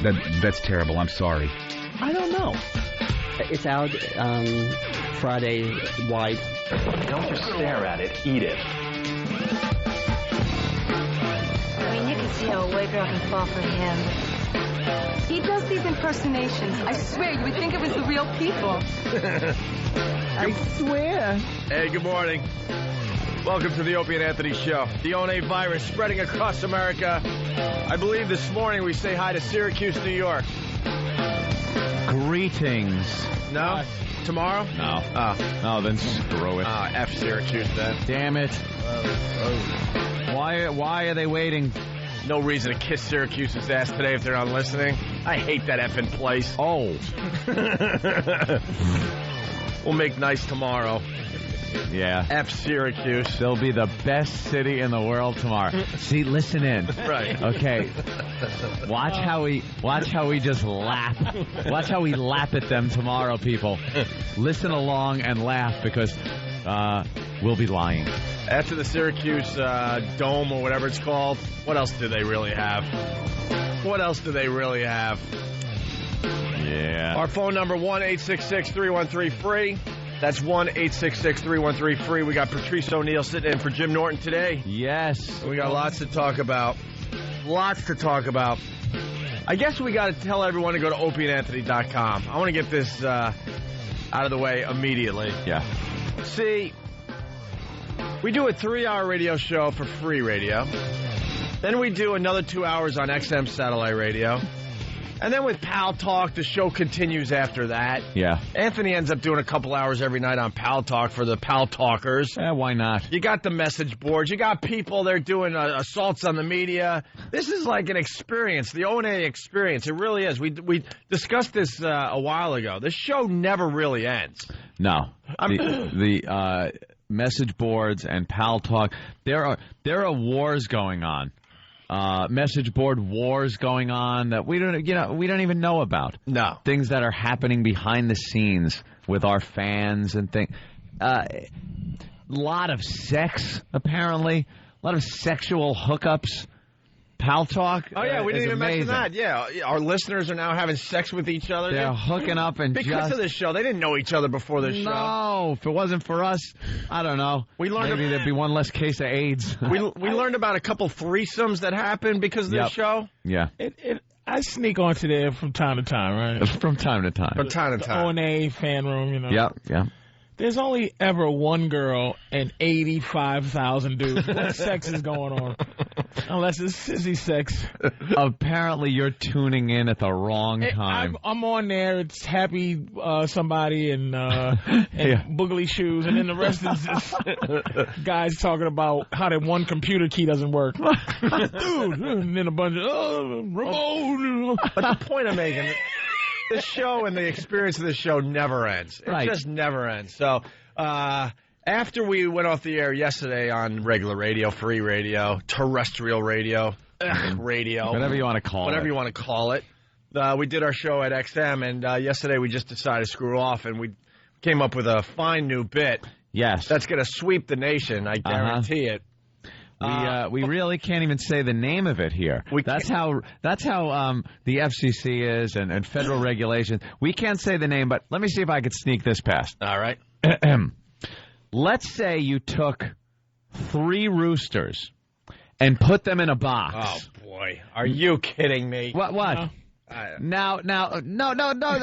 That's terrible. I'm sorry. I don't know. It's out Friday white. Don't just stare at it. Eat it. I mean, you can see how a white girl can fall for him. He does these impersonations. I swear, you would think it was the real people. I swear. Hey, good morning. Welcome to the Opie and Anthony Show. The ONeal virus spreading across America. I believe this morning we say hi to Syracuse, New York. Greetings. No? Tomorrow? No. Oh. Oh, then screw it. F Syracuse then. Damn it. Why are they waiting? No reason to kiss Syracuse's ass today if they're not listening. I hate that effing place. Oh. We'll make nice tomorrow. Yeah. F Syracuse. They'll be the best city in the world tomorrow. See, listen in. Right. Okay. Watch how we just lap. Watch how we lap at them tomorrow, people. Listen along and laugh because we'll be lying. After the Syracuse Dome or whatever it's called, what else do they really have? What else do they really have? Yeah. Our phone number, 1-866-313-FREE. That's 1-866-313-FREE. We got Patrice ONeal sitting in for Jim Norton today. Yes. We got lots to talk about. Lots to talk about. I guess we got to tell everyone to go to opieandanthony.com. I want to get this out of the way immediately. Yeah. See, we do a 3-hour radio show for free radio. Then we do another 2 hours on XM satellite radio. And then with Paltalk, the show continues after that. Yeah. Anthony ends up doing a couple hours every night on Paltalk for the Paltalkers. Yeah, why not? You got the message boards. You got people, they're doing assaults on the media. This is like an experience, the ONeal experience. It really is. We discussed this a while ago. This show never really ends. No. The message boards and Paltalk, there are wars going on. Message board wars going on that we don't even know about. No. Things that are happening behind the scenes with our fans and things. A lot of sex, apparently. A lot of sexual hookups. Paltalk. Oh, yeah, we didn't even amazing. mention that. Yeah, our listeners are now having sex with each other. They're hooking up and because of this show. They didn't know each other before this show. No, if it wasn't for us, I don't know. Maybe there'd be one less case of AIDS. we learned about a couple threesomes that happened because of this show. Yeah. I sneak onto there from time to time, right? From time to time. From time to time. ONeal fan room, you know. Yeah. There's only ever one girl and 85,000 dudes. What sex is going on? Unless it's sissy sex. Apparently, you're tuning in at the wrong time. I'm on there. It's happy somebody and boogly shoes, and then the rest is just guys talking about how that one computer key doesn't work. Dude, and then a bunch of remote. But the point I'm making. The show and the experience of the show never ends. It just never ends. So after we went off the air yesterday on regular radio, free radio, terrestrial radio, radio. Whatever you want to call it. We did our show at XM, and yesterday we just decided to screw off, and we came up with a fine new bit. Yes. That's going to sweep the nation, I guarantee it. We really can't even say the name of it here. That's how the FCC is and federal regulations. We can't say the name, but let me see if I could sneak this past. All right. Let's say you took 3 roosters and put them in a box. Oh boy, are you kidding me? What? No.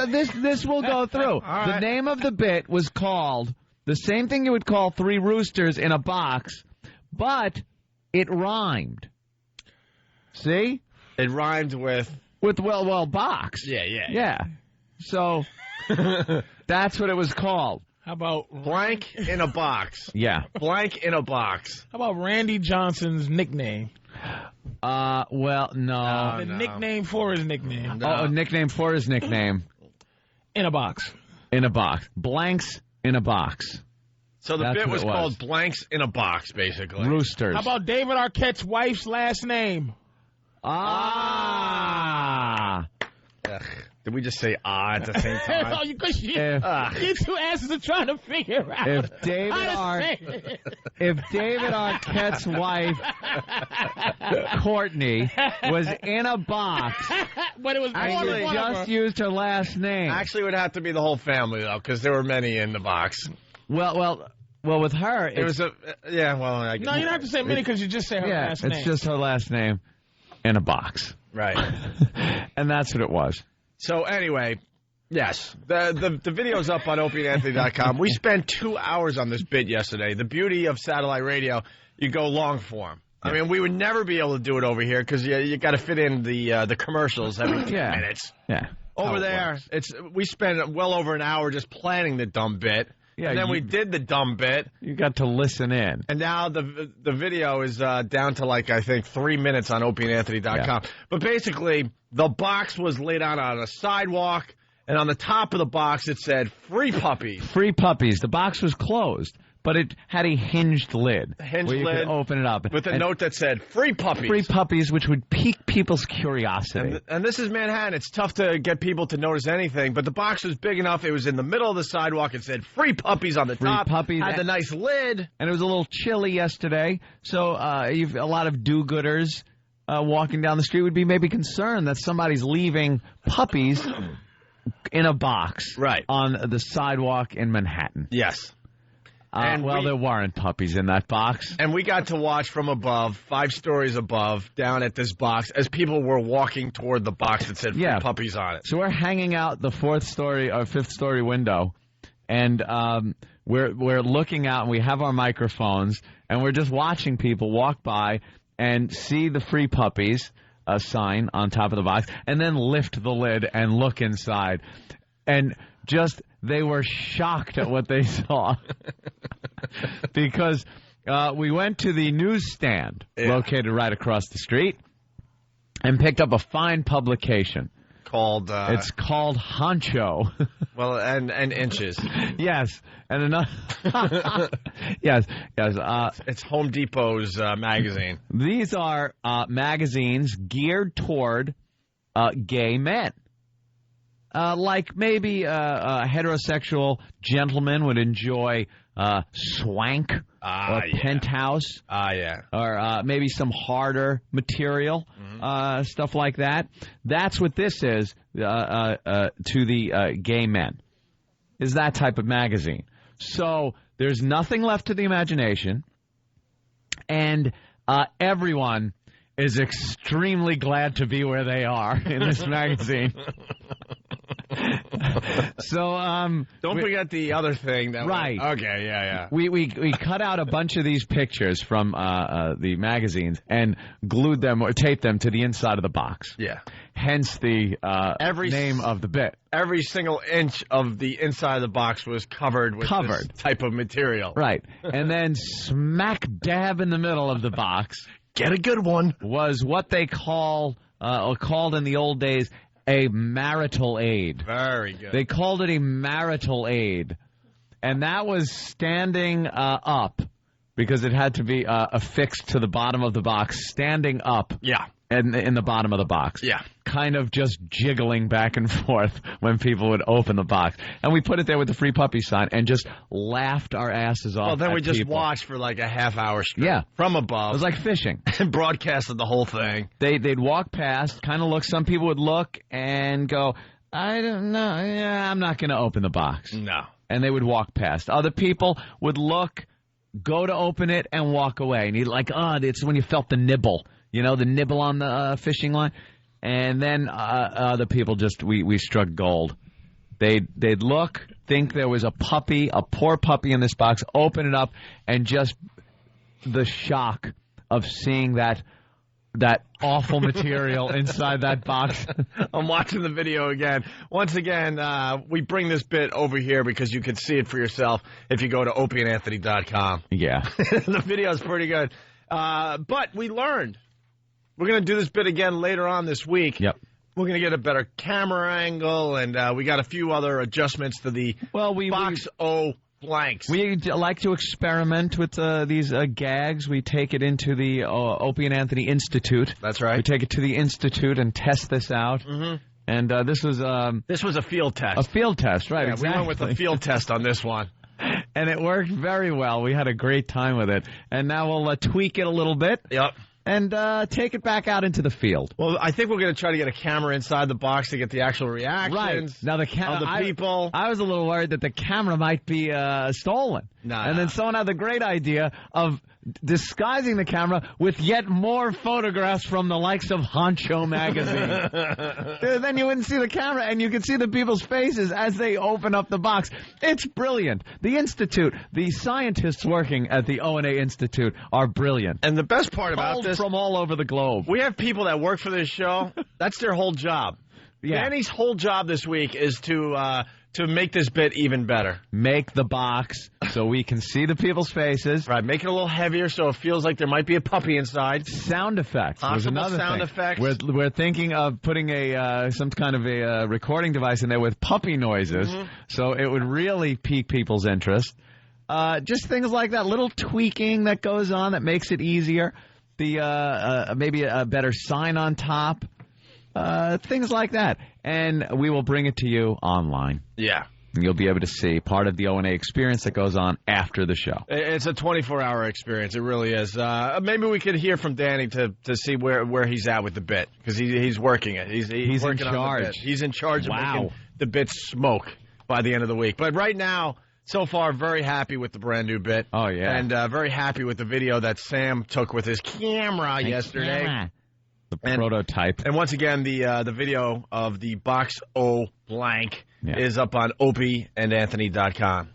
This will go through. The name of the bit was called the same thing you would call 3 roosters in a box, but it rhymed. See? It rhymed with box. Yeah. So that's what it was called. How about blank in a box? Yeah. Blank in a box. How about Randy Johnson's nickname? No. The nickname for his nickname. No. Oh, a nickname for his nickname. In a box. In a box. Blanks in a box. So the bit was called Blanks in a Box, basically. Roosters. How about David Arquette's wife's last name? Did we just say at the same time? No, because you two asses are trying to figure out if David Arquette's wife Courtney was in a box. But it was Actually, just used her last name. Actually, it would have to be the whole family, though, because there were many in the box. Well, with her, it was a I guess. No, you don't have to say many because you just say her last name. It's just her last name in a box. Right. And that's what it was. So anyway, yes, the video's up on OpieandAnthony.com. We spent 2 hours on this bit yesterday. The beauty of satellite radio, you go long form. I mean, we would never be able to do it over here because you got to fit in the commercials every 10 minutes. Yeah. Over there, we spent well over an hour just planning the dumb bit. Yeah, and then we did the dumb bit. You got to listen in. And now the video is down to, like, I think 3 minutes on OpieandAnthony.com. Yeah. But basically, the box was laid out on a sidewalk, and on the top of the box it said, "Free puppies." Free puppies. The box was closed, but it had a hinged lid. Hinged lid. You could open it up. With a note that said, "Free puppies." Free puppies, which would pique people's curiosity. And this is Manhattan. It's tough to get people to notice anything, but the box was big enough. It was in the middle of the sidewalk. It said, "Free puppies" on the top. Free puppies. Had the nice lid. And it was a little chilly yesterday, so a lot of do-gooders walking down the street would be maybe concerned that somebody's leaving puppies in a box on the sidewalk in Manhattan. Yes. There weren't puppies in that box. And we got to watch from above, 5 stories above, down at this box, as people were walking toward the box that said "Free puppies" on it. So we're hanging out the 4th story or 5th story window, and we're looking out, and we have our microphones, and we're just watching people walk by and see the "Free Puppies" sign on top of the box, and then lift the lid and look inside. And they were shocked at what they saw. Because we went to the newsstand located right across the street and picked up a fine publication. It's called Honcho. Well, and Inches. Yes. And another. Yes. It's Home Depot's magazine. These are magazines geared toward gay men. Like maybe a heterosexual gentleman would enjoy Swank or Penthouse. Or maybe some harder material, stuff like that. That's what this is to the gay men, is that type of magazine. So there's nothing left to the imagination, and everyone is extremely glad to be where they are in this magazine. So don't forget the other thing that okay, yeah. We cut out a bunch of these pictures from the magazines and glued them or taped them to the inside of the box. Yeah. Hence the name of the bit. Every single inch of the inside of the box was covered with this type of material. Right. And then smack dab in the middle of the box, get a good one, was what they called in the old days a marital aid. Very good. They called it a marital aid. And that was standing up, because it had to be affixed to the bottom of the box, standing up. Yeah. In the bottom of the box. Yeah. Kind of just jiggling back and forth when people would open the box. And we put it there with the "Free Puppy" sign and just laughed our asses off. Well, then we just people. watched for like a half hour straight. Yeah. From above. It was like fishing. And broadcasted the whole thing. They'd walk past, kind of look. Some people would look and go, "I don't know. Yeah, I'm not going to open the box." No. And they would walk past. Other people would look, go to open it, and walk away. And you'd like, it's when you felt the nibble. You know, the nibble on the fishing line. And then other people we struck gold. They'd look, think there was a poor puppy in this box, open it up, and just the shock of seeing that awful material inside that box. I'm watching the video again. Once again, we bring this bit over here because you can see it for yourself if you go to OpieandAnthony.com. Yeah. The video is pretty good. But we learned. We're going to do this bit again later on this week. Yep. We're going to get a better camera angle, and we got a few other adjustments to the Box O blanks. We like to experiment with these gags. We take it into the Opie and Anthony Institute. That's right. We take it to the Institute and test this out. Mm-hmm. And this was a field test. A field test, right? Yeah, exactly. We went with a field test on this one. And it worked very well. We had a great time with it. And now we'll tweak it a little bit. Yep. and take it back out into the field. Well, I think we're going to try to get a camera inside the box to get the actual reactions right. Now the of the people. I was a little worried that the camera might be stolen. And then someone had the great idea of disguising the camera with yet more photographs from the likes of Honcho magazine. Then you wouldn't see the camera, and you could see the people's faces as they open up the box. It's brilliant. The Institute, the scientists working at the ONA Institute are brilliant. And the best part about this, from all over the globe. We have people that work for this show. That's their whole job. Yeah. Danny's whole job this week is to make this bit even better. Make the box so we can see the people's faces. Right, make it a little heavier so it feels like there might be a puppy inside. Sound effects was another sound thing. Effects. We're thinking of putting some kind of a recording device in there with puppy noises, so it would really pique people's interest. Just things like that, little tweaking that goes on that makes it easier. Maybe a better sign on top. Things like that. And we will bring it to you online. Yeah. And you'll be able to see part of the ONA experience that goes on after the show. It's a 24-hour experience. It really is. Maybe we could hear from Danny to see where he's at with the bit, because he's working it. He's in charge. He's in charge of making the bit smoke by the end of the week. But right now, so far, very happy with the brand new bit. Oh, yeah. And very happy with the video that Sam took with his camera yesterday. Camera. The prototype. And once again, the video of the Box O blank is up on opieandanthony.com.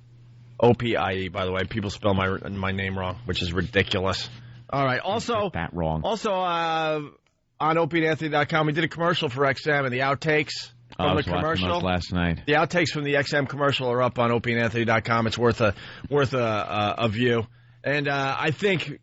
O-P-I-E, by the way. People spell my name wrong, which is ridiculous. All right. Also, that wrong. Also, on opieandanthony.com, we did a commercial for XM and the outtakes from the commercial. Those last night. The outtakes from the XM commercial are up on opieandanthony.com. It's worth a view. And I think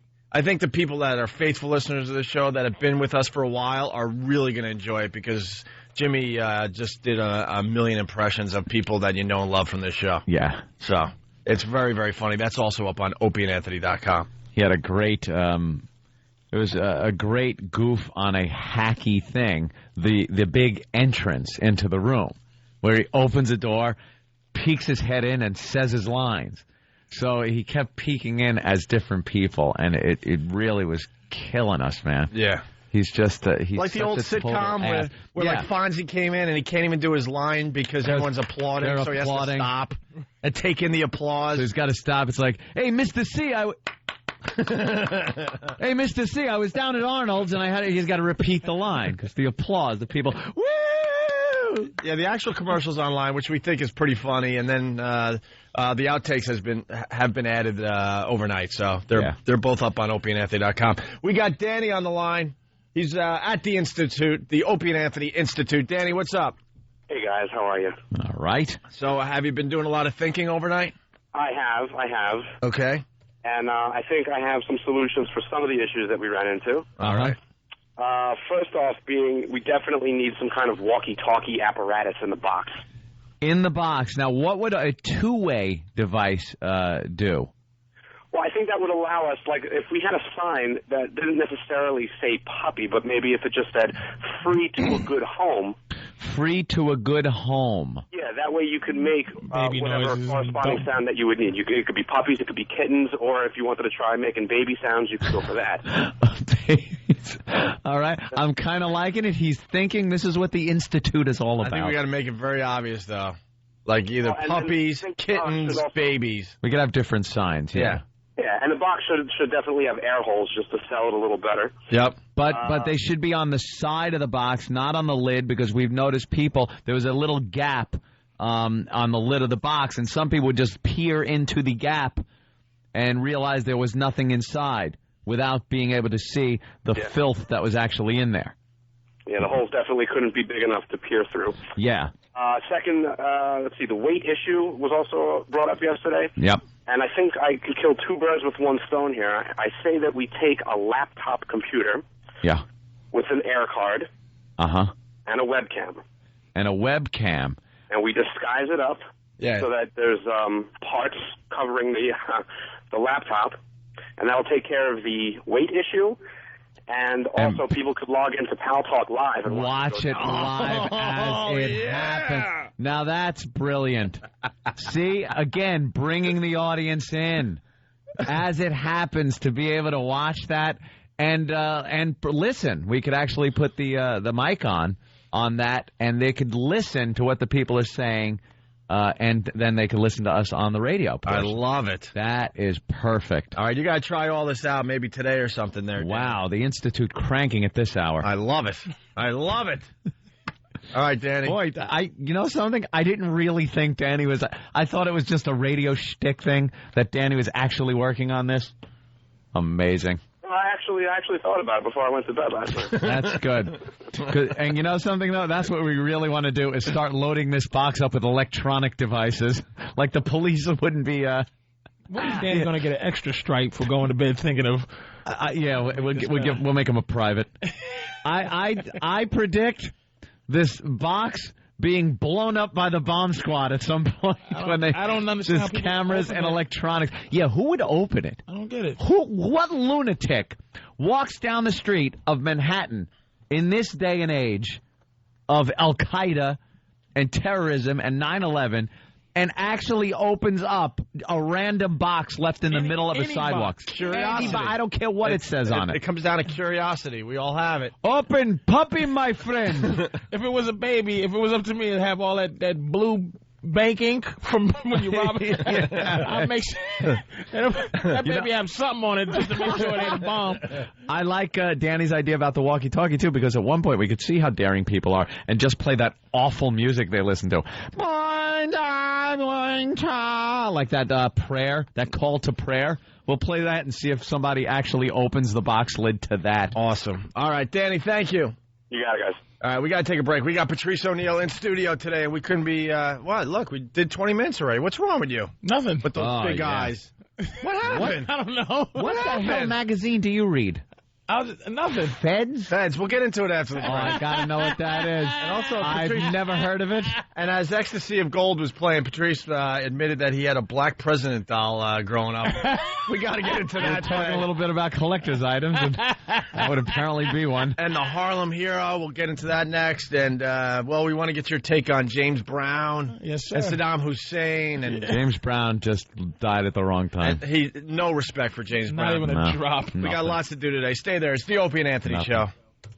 the people that are faithful listeners of the show that have been with us for a while are really going to enjoy it, because Jimmy just did a million impressions of people that you know and love from this show. Yeah. So it's very, very funny. That's also up on opieandanthony.com. He had a great it was a great goof on a hacky thing, the big entrance into the room, where he opens the door, peeks his head in, and says his lines. So he kept peeking in as different people, and it really was killing us, man. Yeah. He's just he's like the old sitcom where like Fonzie came in and he can't even do his line because everyone's applauding, so he has to stop and take in the applause. So he's got to stop. It's like, hey, Mr. C, hey, Mr. C, I was down at Arnold's, and he's got to repeat the line because the applause, the people, woo! Yeah, the actual commercial's online, which we think is pretty funny, and then the outtakes have been added overnight, so they're both up on opieandanthony.com. We got Danny on the line. He's at the Institute, the Opie and Anthony Institute. Danny, what's up? Hey, guys. How are you? All right. So have you been doing a lot of thinking overnight? I have. Okay. And I think I have some solutions for some of the issues that we ran into. All right. First off, we definitely need some kind of walkie-talkie apparatus in the box. In the box. Now, what would a two-way device do? Well, I think that would allow us, like, if we had a sign that didn't necessarily say puppy, but maybe if it just said free to a good home. Free to a good home. Yeah, that way you could make whatever corresponding sound that you would need. It could be puppies, it could be kittens, or if you wanted to try making baby sounds, you could go for that. Babies. All right. I'm kind of liking it. He's thinking this is what the Institute is all about. I think we got to make it very obvious, though. Like either puppies, kittens, babies. We could have different signs. Yeah. Yeah, and the box should definitely have air holes just to sell it a little better. Yep. But they should be on the side of the box, not on the lid, because we've noticed there was a little gap on the lid of the box, and some people would just peer into the gap and realize there was nothing inside without being able to see the filth that was actually in there. Yeah, the holes definitely couldn't be big enough to peer through. Yeah. Second, let's see, the weight issue was also brought up yesterday. Yep. And I think I could kill two birds with one stone here. I say that we take a laptop computer with an air card and a webcam. And we disguise it up so that there's parts covering the laptop, and that'll take care of the weight issue. And also, people could log into Paltalk Live and watch it live as it happens. Now, that's brilliant. See, again, bringing the audience in as it happens to be able to watch that. and listen. We could actually put the mic on that, and they could listen to what the people are saying, and then they could listen to us on the radio. I love it. That is perfect. All right, you got to try all this out maybe today or something there. Wow, the Institute cranking at this hour. I love it. I love it. All right, Danny. Boy, you know something? I didn't really think Danny was... I thought it was just a radio shtick thing, that Danny was actually working on this. Amazing. I actually thought about it before I went to bed last night. That's good. And you know something, though? That's what we really want to do, is start loading this box up with electronic devices. Like the police wouldn't be... When is Danny going to get an extra stripe for going to bed thinking of... we'll make him a private. I predict this box being blown up by the bomb squad at some point. I don't understand how people cameras and electronics. Yeah, who would open it? I don't get it. What lunatic walks down the street of Manhattan in this day and age of Al-Qaeda and terrorism and 9/11 and actually opens up a random box left in the middle of a sidewalk? Curiosity. I don't care what it says on it. It comes down to curiosity. We all have it. Open puppy, my friend. If it was a baby, if it was up to me, it'd have all that blue bank ink from when you rob it. I'll make sure that baby have something on it just to make sure it ain't a bomb. I like Danny's idea about the walkie-talkie, too, because at one point we could see how daring people are and just play that awful music they listen to. Like that prayer, that call to prayer. We'll play that and see if somebody actually opens the box lid to that. Awesome. All right, Danny, thank you. You got it, guys. All right, we got to take a break. We got Patrice ONeal in studio today, and we couldn't be, what? Look, we did 20 minutes already. What's wrong with you? Nothing. With those big eyes. What happened? I don't know. What the hell magazine do you read? Nothing. Feds. We'll get into it after the break. I gotta know what that is. And also, I've never heard of it. And as Ecstasy of Gold was playing, Patrice admitted that he had a black president doll growing up. We got to get into that. We're talking a little bit about collector's items, and that would apparently be one. And the Harlem Hero, we'll get into that next. And, we want to get your take on James Brown. Yes, sir. And Saddam Hussein. And James Brown just died at the wrong time. And no respect for James Brown. Not even a drop. We got lots to do today. Stay there. It's the Opie and Anthony Show.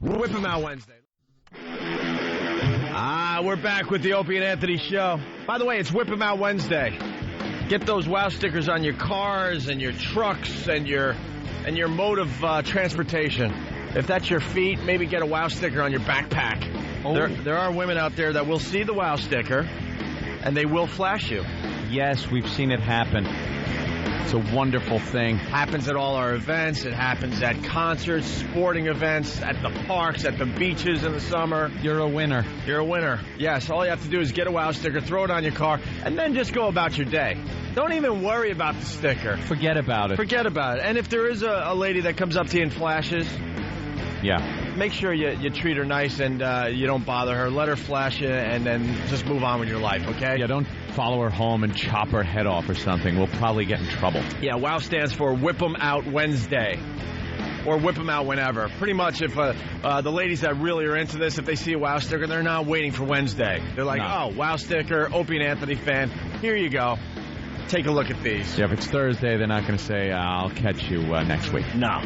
Whip 'em out Wednesday. We're back with the Opie and Anthony Show. By the way, it's Whip 'em out Wednesday. Get those WOW stickers on your cars and your trucks and your mode of transportation. If that's your feet, maybe get a WOW sticker on your backpack. Oh. There are women out there that will see the WOW sticker and they will flash you. Yes, we've seen it happen. It's a wonderful thing. Happens at all our events. It happens at concerts, sporting events, at the parks, at the beaches in the summer. You're a winner. You're a winner. Yes, all you have to do is get a WOW sticker, throw it on your car, and then just go about your day. Don't even worry about the sticker. Forget about it. Forget about it. And if there is a lady that comes up to you and flashes, make sure you treat her nice and you don't bother her. Let her flash you and then just move on with your life, okay? Yeah, don't follow her home and chop her head off or something. We'll probably get in trouble. Yeah, WOW stands for Whip 'em Out Wednesday. Or whip them out whenever. Pretty much if the ladies that really are into this, if they see a WOW sticker, they're not waiting for Wednesday. They're like, oh, WOW sticker, Opie and Anthony fan. Here you go. Take a look at these. Yeah, if it's Thursday, they're not going to say, I'll catch you next week. No.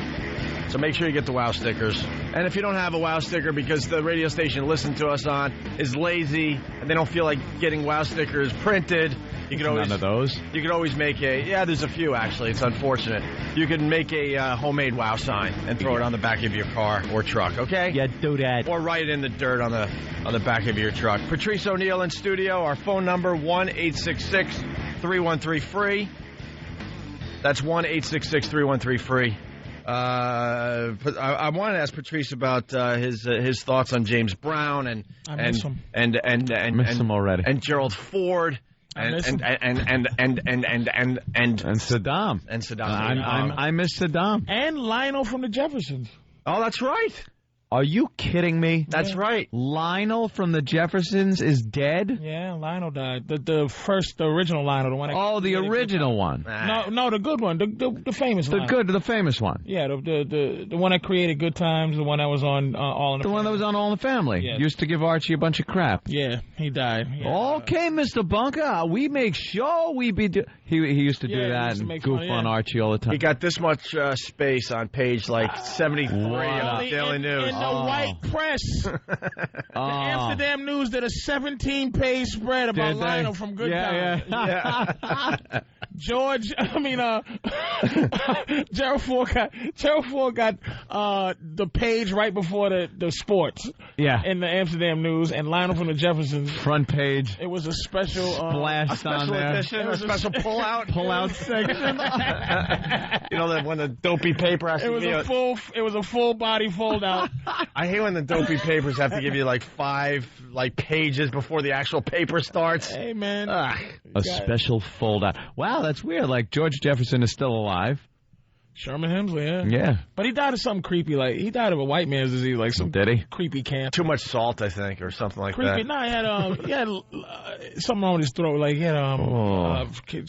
So make sure you get the WOW stickers. And if you don't have a WOW sticker because the radio station listen to us on is lazy and they don't feel like getting WOW stickers printed, you could always, none of those. You could always make there's a few actually. It's unfortunate. You can make a homemade WOW sign and throw it on the back of your car or truck, okay? Yeah, do that. Or write it in the dirt on the back of your truck. Patrice ONeal in studio. Our phone number, 1-866-313-FREE. That's 1-866-313-FREE. I want to ask Patrice about his thoughts on James Brown and miss him. Miss him already. And Gerald Ford and Saddam. And Saddam. I miss Saddam. And Lionel from the Jeffersons. Oh, that's right. Are you kidding me? That's right. Lionel from the Jeffersons is dead? Yeah, Lionel died. The original Lionel, the one. The original one. No, the good one, the famous one. The famous one. Yeah, the one that created Good Times, the one that was on All in the Family. The one that was on All in the Family. Yeah. Used to give Archie a bunch of crap. Yeah, he died. Yeah. Okay, Mr. Bunker, we make sure we be... He used to do that and goof on Archie all the time. He got this much space on page 73 of Daily News. In the white press. The Amsterdam News did a 17-page spread about Lionel from Good Times. Yeah. Gerald Ford got the page right before the sports. Yeah. In the Amsterdam News, and Lionel from the Jeffersons. Front page. It was a special splashed on there. Edition, a special pull-out section. When the dopey paper has to give you it was a full body fold-out. I hate when the dopey papers have to give you 5 pages before the actual paper starts. Hey, man. A special fold-out. Wow, that's weird. George Jefferson is still alive. Sherman Hemsley, yeah. But he died of something creepy. He died of a white man's disease, some creepy cancer. Too much salt, I think, or something like that. No, he had something wrong with his throat. He had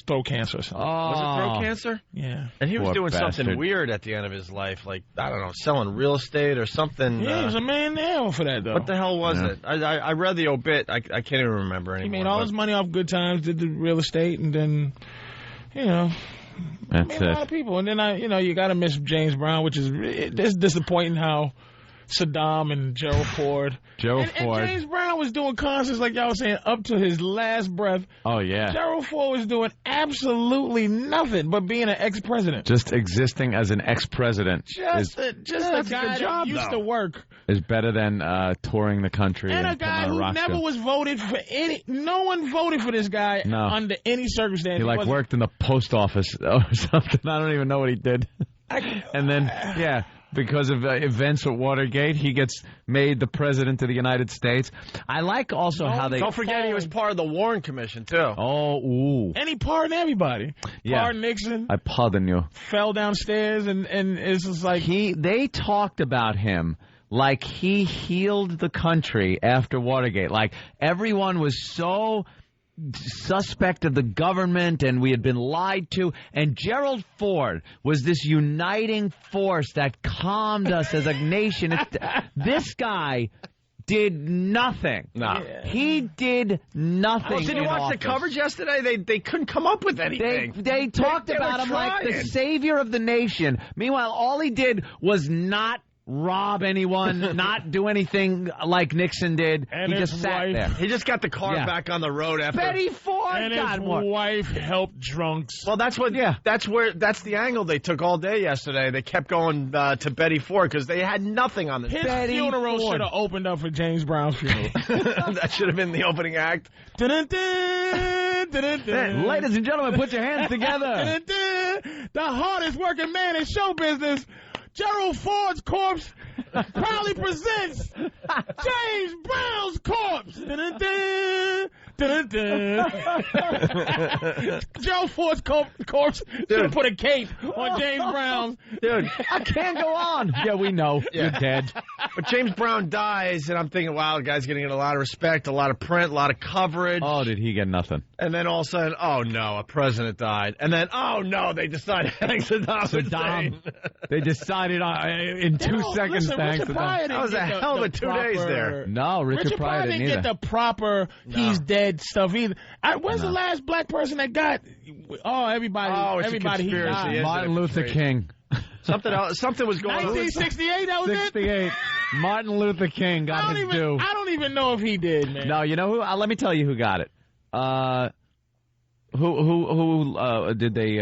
throat cancer or something. Was it throat cancer? Yeah. And he was doing something weird at the end of his life, I don't know, selling real estate or something. Yeah, he was a man now for that, though. What the hell was it? I read the obit. I can't even remember anymore. He made all his money off Good Times, did the real estate, and then, That's a lot of people. And then, you got to miss James Brown, which is it's disappointing how Saddam and Gerald Ford. And James Brown was doing concerts, like y'all was saying, up to his last breath. Oh, yeah. Gerald Ford was doing absolutely nothing but being an ex-president. Just existing as an ex-president. Just a guy that used to work. Is better than touring the country. And a guy who never was voted for no one voted for this guy under any circumstance. He worked in the post office or something. I don't even know what he did. And then, because of events at Watergate, he gets made the president of the United States. I like also how they... Don't forget he was part of the Warren Commission, too. Oh, ooh. And he pardoned everybody. Yeah. Pardoned Nixon. I pardon you. Fell downstairs, and it's just They talked about him like he healed the country after Watergate. Everyone was so suspect of the government, and we had been lied to, and Gerald Ford was this uniting force that calmed us as a nation. This guy did nothing. No. He did nothing. Did you watch the coverage yesterday? They couldn't come up with anything. They talked about him like the savior of the nation. Meanwhile, all he did was not rob anyone, not do anything like Nixon did. And he just sat there. He just got the car back on the road after. Betty Ford and his wife helped drunks. Well, that's the angle they took all day yesterday. They kept going to Betty Ford because they had nothing on the His funeral should have opened up for James Brown's funeral. That should have been the opening act. Ladies and gentlemen, put your hands together. The hardest working man in show business, Gerald Ford's corpse, proudly presents James Brown's corpse. Gerald Ford's corpse should have put a cape on James Brown's. Dude, I can't go on. Yeah, we know. You're dead. But James Brown dies, and I'm thinking, wow, the guy's getting a lot of respect, a lot of print, a lot of coverage. Oh, did he get nothing? And then all of a sudden, oh, no, a president died. And then, oh, no, they decided Saddam. They decided in 2 seconds, thanks to Saddam. That was a hell of a 2 days there. No, Richard Pryor didn't get the proper he's dead stuff either. When's the last black person that got? Everybody he died. Martin Luther King. Something was going on. 1968, that was 68. Martin Luther King got his due. I don't even know if he did, man. No, you know who? Let me tell you who got it. Who did they?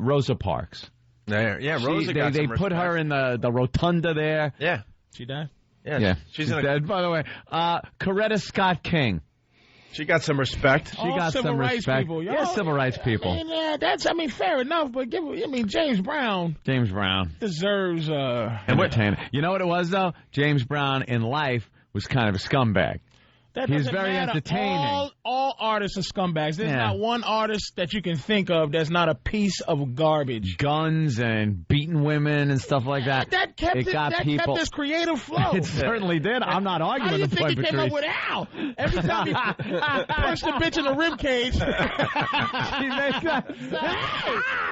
Rosa Parks. Yeah, Rosa got They some put her in the rotunda there. Yeah. She died? Yeah. She's dead, by the way. Coretta Scott King. She got some respect. She got some respect. People, yeah, civil rights people. Fair enough, but James Brown. James Brown deserves entertainment. You know what it was though? James Brown in life was kind of a scumbag. He's very entertaining. All artists are scumbags. There's not one artist that you can think of that's not a piece of garbage. Guns and beating women and stuff like that. That kept this creative flow. It certainly did. I'm not arguing the point, Patrice. How do you think he came up with Al? Every time he punched a bitch in the rib cage.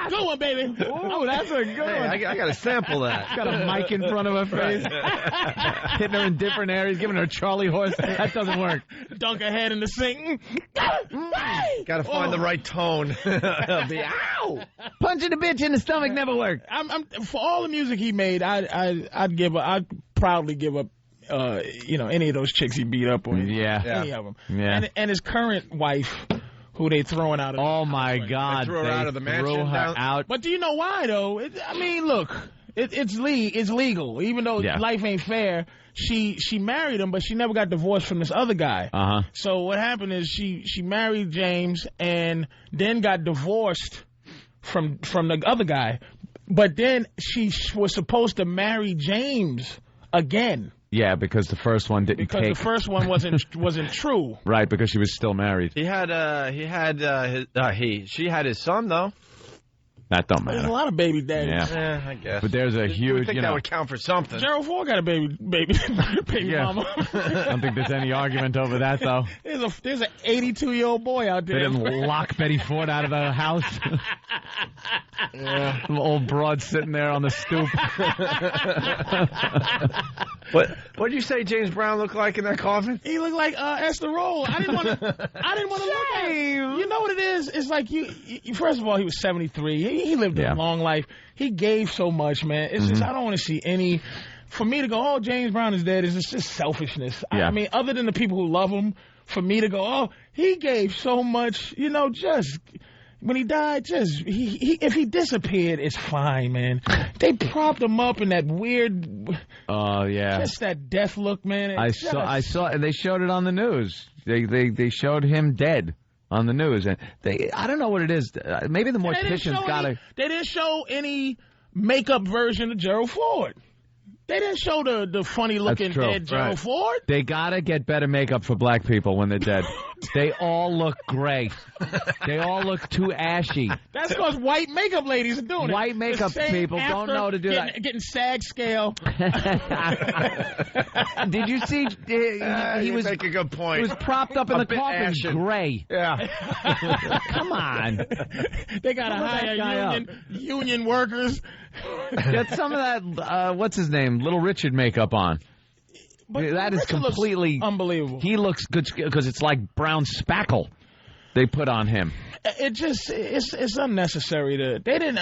Good one, baby. Oh, that's a good one. I got to sample that. Got a mic in front of her face. Hitting her in different areas, giving her a Charlie horse. That doesn't work. Dunk her head in the sink. Got to find the right tone. Ow! Punching a bitch in the stomach never worked. For all the music he made, I'd proudly give up. Any of those chicks he beat up on. Any of them. Yeah. And his current wife, who they throwing out of oh my God, they threw her out of the mansion. Threw her out. But do you know why though? Look, it's legal. Even though life ain't fair. She married him, but she never got divorced from this other guy. So what happened is she married James and then got divorced from the other guy. But then she was supposed to marry James again. Yeah, because the first one didn't take. Because the first one wasn't true. Right, because she was still married. She had his son though. That don't matter. There's a lot of baby daddies. Yeah, I guess. But there's a huge. I think that would count for something. Gerald Ford got a baby mama. I don't think there's any argument over that though. There's an 82-year-old boy out there. They didn't lock Betty Ford out of the house. Some old broad sitting there on the stoop. What did you say James Brown looked like in that coffin? He looked like Esther Roll. I didn't want to look at him. You know what it is? It's like you first of all, he was 73. He lived a long life. He gave so much, man. It's just I don't want to see any. For me to go, oh, James Brown is dead, it's just selfishness. I mean, other than the people who love him, for me to go, oh, he gave so much, just when he died, if he disappeared, it's fine, man. They propped him up in that weird, just that death look, man. I saw, and they showed it on the news. They showed him dead on the news, and I don't know what it is. Maybe the morticians got to. They didn't show any makeup version of Gerald Ford. They didn't show the funny-looking dead Gerald Ford. They got to get better makeup for black people when they're dead. They all look gray. They all look too ashy. That's because white makeup ladies are doing it. White makeup people don't know to do that. Getting SAG scale. Did you see? He was make a good point. He was propped up in the coffin, gray. Yeah. Come on. They got to hire union workers. Get some of that, what's his name, Little Richard makeup on. But that is completely unbelievable. He looks good because it's like brown spackle they put on him. It's unnecessary they didn't,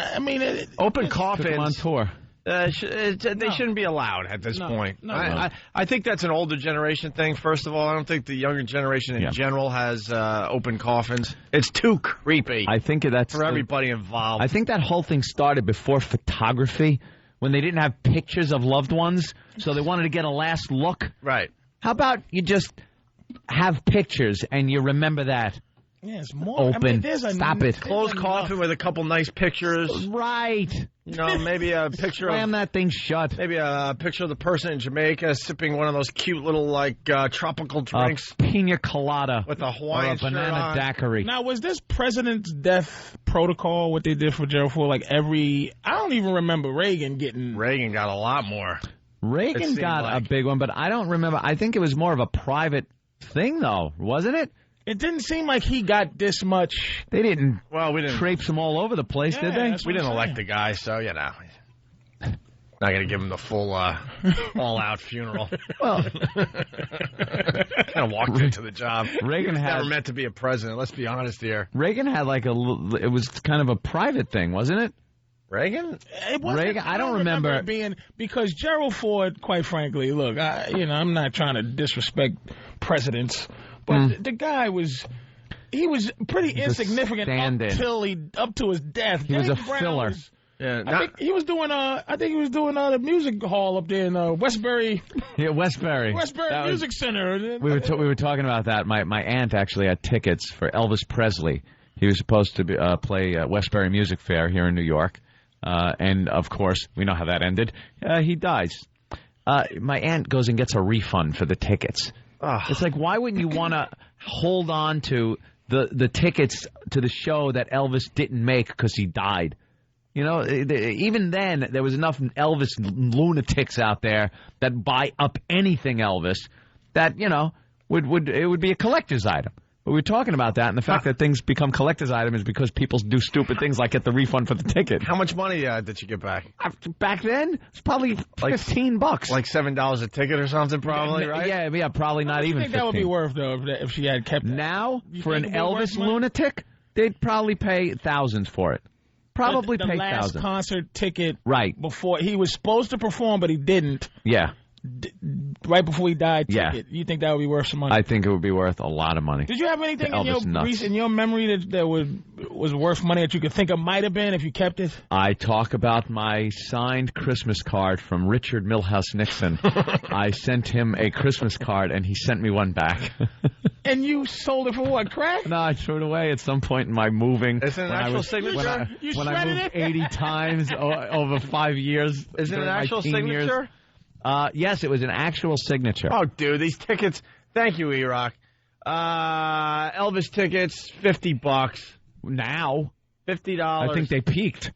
open coffins on tour. They shouldn't be allowed at this point. I think that's an older generation thing, first of all. I don't think the younger generation in general has open coffins. It's too creepy. I think that's for everybody involved. I think that whole thing started before photography, when they didn't have pictures of loved ones, so they wanted to get a last look. Right. How about you just have pictures and you remember that? Yeah, it's more open. Stop it. Closed coffin with a couple nice pictures. Right. Maybe a picture Slam that thing shut. Maybe a picture of the person in Jamaica sipping one of those cute little, tropical drinks. A pina colada. With a Hawaiian or a banana daiquiri. Now, was this president's death protocol, what they did for Gerald Ford? I don't even remember Reagan got a lot more. Reagan got a big one, but I don't remember. I think it was more of a private thing, though, wasn't it? It didn't seem like he got this much. They didn't. Well, we didn't traipse him all over the place, did they? We didn't elect the guy, so not going to give him the full all-out funeral. Well, kind of walked into the job. Reagan never meant to be a president. Let's be honest here. Reagan had it was kind of a private thing, wasn't it? Reagan? Reagan, I don't remember it being, because Gerald Ford, quite frankly, look, I'm not trying to disrespect presidents. But the guy was pretty insignificant up to his death. He was a filler. I think he was doing the music hall up there in Westbury. Yeah, Westbury Music Center. We were talking about that. My aunt actually had tickets for Elvis Presley. He was supposed to play Westbury Music Fair here in New York, and of course we know how that ended. He dies. My aunt goes and gets a refund for the tickets. It's like, why wouldn't you want to hold on to the tickets to the show that Elvis didn't make because he died? You know, even then, there was enough Elvis lunatics out there that buy up anything Elvis that, you know, it would be a collector's item. But we were talking about that, and the fact that things become collector's items is because people do stupid things like get the refund for the ticket. How much money did you get back? Back then, it's probably like $15. Like $7 a ticket or something, probably, right? Yeah, probably not even $15. Think that would be worth, though, if she had kept it? Now, for an Elvis lunatic, they'd probably pay thousands for it. Probably pay thousands. The last concert ticket, right before he was supposed to perform, but he didn't. Yeah. Right before he died, ticket. You think that would be worth some money? I think it would be worth a lot of money. Did you have anything in your memory that was worth money that you could think of might have been if you kept it? I talk about my signed Christmas card from Richard Milhouse Nixon. I sent him a Christmas card, and he sent me one back. And you sold it for what, crack? No, I threw it away at some point in my moving. Is it an actual signature? When I moved 80 times over 5 years. Is it an actual signature? Yes, it was an actual signature. Oh, dude, these tickets. Thank you, E-Rock. Elvis tickets, $50 now. $50. I think they peaked.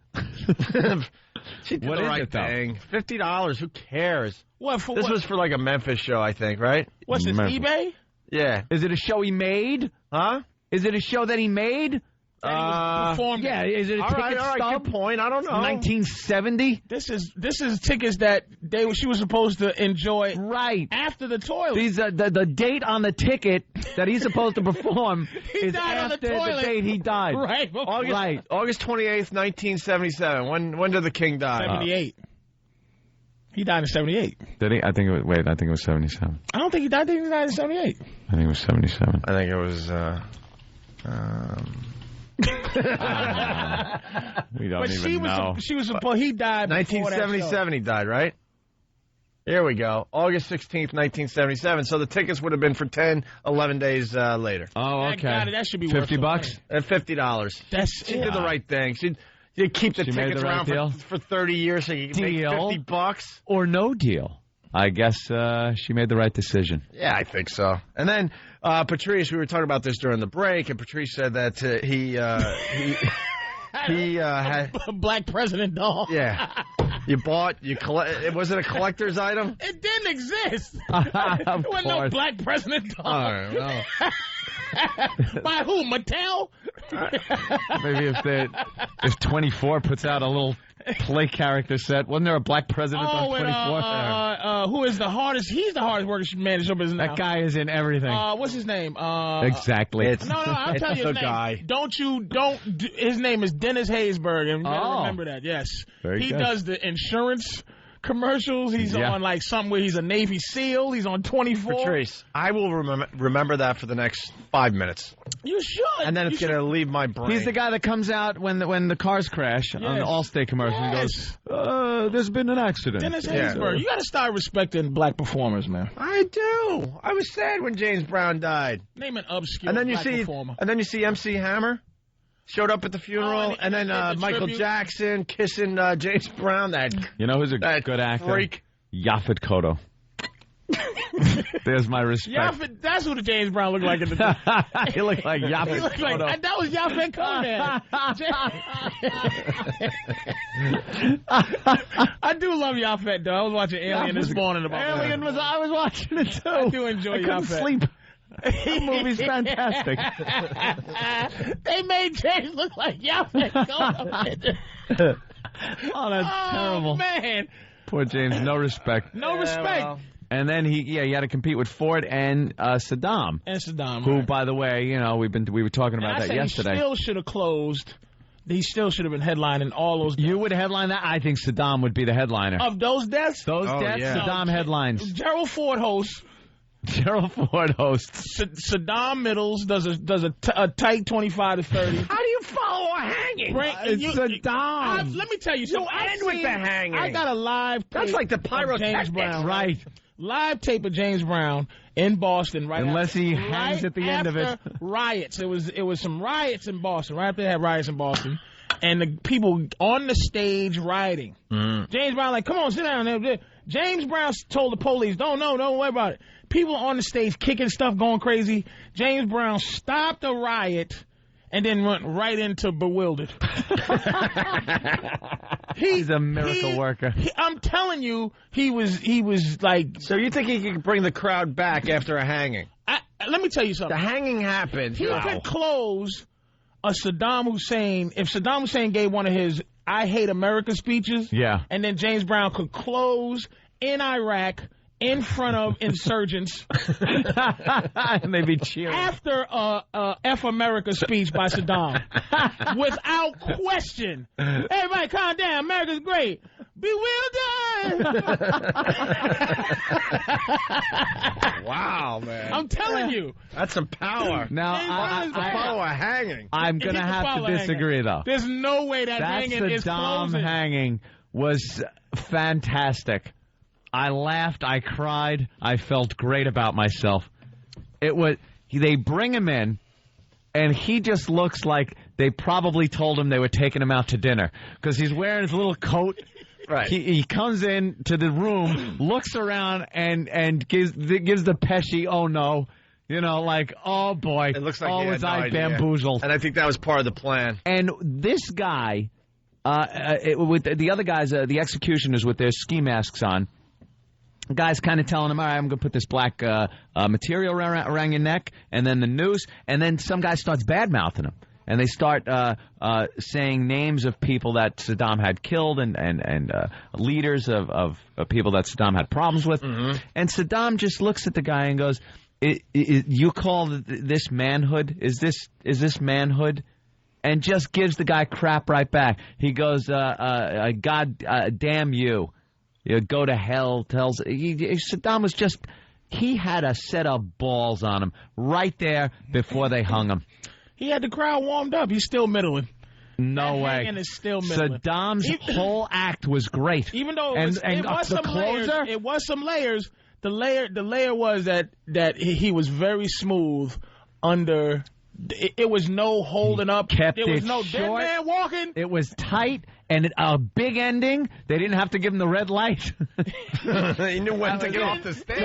She did the right thing. $50. Who cares? What for? This was for like a Memphis show, I think, right? What's this? eBay? Yeah. Is it a show he made? Huh? Is it a show that he made? Performed. Yeah, is it a ticket stub? Good point. I don't know. 1970. This is tickets that she was supposed to enjoy after the toilet. These the date on the ticket that he's supposed to perform is after the date he died. Right. August 28th, 1977. When did the King die? 78. He died in 78. Did he? I think it was 77. I don't think he died. I think he died in 78. I think it was 77. I think it was. We don't even know. She was supposed. He died. 1977. He died, right? Here we go. August 16th, 1977. So the tickets would have been for 10, 11 days later. Oh, okay. That should be $50. $50. She did the right thing. She keep the tickets around for 30 years so you can make $50 or no deal. I guess she made the right decision. Yeah, I think so. And then Patrice, we were talking about this during the break, and Patrice said that he had a black president doll. Yeah. Was it a collector's item? It didn't exist. There was no black president doll. I don't know. By who? Mattel? Maybe if 24 puts out a little play character set, wasn't there a black president on 24? Who is the hardest? He's the hardest working man in show business now. That guy is in everything. What's his name? Exactly. I'll tell you his name. Guy. His name is Dennis Haysbert, and you gotta remember that. Yes, he does the insurance commercials. He's on like something where he's a Navy SEAL. He's on 24. Patrice, I will remember that for the next 5 minutes. You should. And then it's going to leave my brain. He's the guy that comes out when the cars crash on the Allstate commercial. Yes. He goes, there's been an accident. Dennis Haysbert. You got to start respecting black performers, man. I do. I was sad when James Brown died. Name an obscure black performer. And then you see MC Hammer. Showed up at the funeral, and then Michael Jackson kissing James Brown. You know who's a good actor? Freak. Yaphet Kotto. There's my respect. That's who the James Brown looked like in the He looked like Yaphet Kotto. That was Yaphet Kotto. I do love Yaphet, though. I was watching Alien this morning about Alien that. I was watching it, too. I do enjoy Yaphet. I couldn't sleep. That movie's fantastic. They made James look like Yaphet Kotto. Oh, that's terrible. Man. Poor James, no respect. No respect. Well. And then he had to compete with Ford and Saddam. Who, by the way, we were talking about that yesterday. He still should have closed. He still should have been headlining all those deaths. You would headline that? I think Saddam would be the headliner. Of those deaths? Yeah. Saddam headlines. Gerald Ford hosts. Saddam Middles does a tight 25 to 30. How do you follow a hanging? It's Saddam. Let me tell you something. You end with the hanging. I got a live tape. That's like the pyrotechnics. James Brown. Right. Live tape of James Brown in Boston. Unless he hangs at the end of it. Riots. It was some riots in Boston. Right after they had riots in Boston. And the people on the stage rioting. James Brown come on, sit down. James Brown told the police, don't worry about it. people on the stage kicking stuff, going crazy. James Brown stopped a riot and then went right into bewildered. He's a miracle worker. I'm telling you, he was like. So you think he could bring the crowd back after a hanging? Let me tell you something. The hanging happened. He could close a Saddam Hussein. If Saddam Hussein gave one of his I Hate America speeches, and then James Brown could close in Iraq in front of insurgents. And they'd be cheering. After F America speech by Saddam. Without question. Everybody calm down. America's great. Bewildered. Wow, man. I'm telling you. That's some power. Now, I follow a hanging. I'm going to have to disagree, though. There's no way that hanging is closing. Saddam hanging was fantastic. I laughed, I cried, I felt great about myself. They bring him in, and he just looks like they probably told him they were taking him out to dinner because he's wearing his little coat. Right. He comes in to the room, looks around, and gives the Pesci, oh no. You know, like, oh boy, it looks like was I bamboozled. And I think that was part of the plan. And this guy, with the other guys, the executioners with their ski masks on, the guy's kind of telling him, all right, I'm going to put this black material around your neck, and then the noose, and then some guy starts bad-mouthing him. And they start saying names of people that Saddam had killed and leaders of people that Saddam had problems with. Mm-hmm. And Saddam just looks at the guy and goes, you call this manhood? Is this manhood? And just gives the guy crap right back. He goes, God damn you. You go to hell. Saddam was just, he had a set of balls on him right there before they hung him. He had the crowd warmed up. He's still middling. No way. Is still middling. Saddam's whole act was great. Even though it was some layers. It was some layers. The layer was that he was very smooth under. It was no holding up. There was no dead man walking. It was tight and a big ending. They didn't have to give him the red light. He knew when to get off the stage.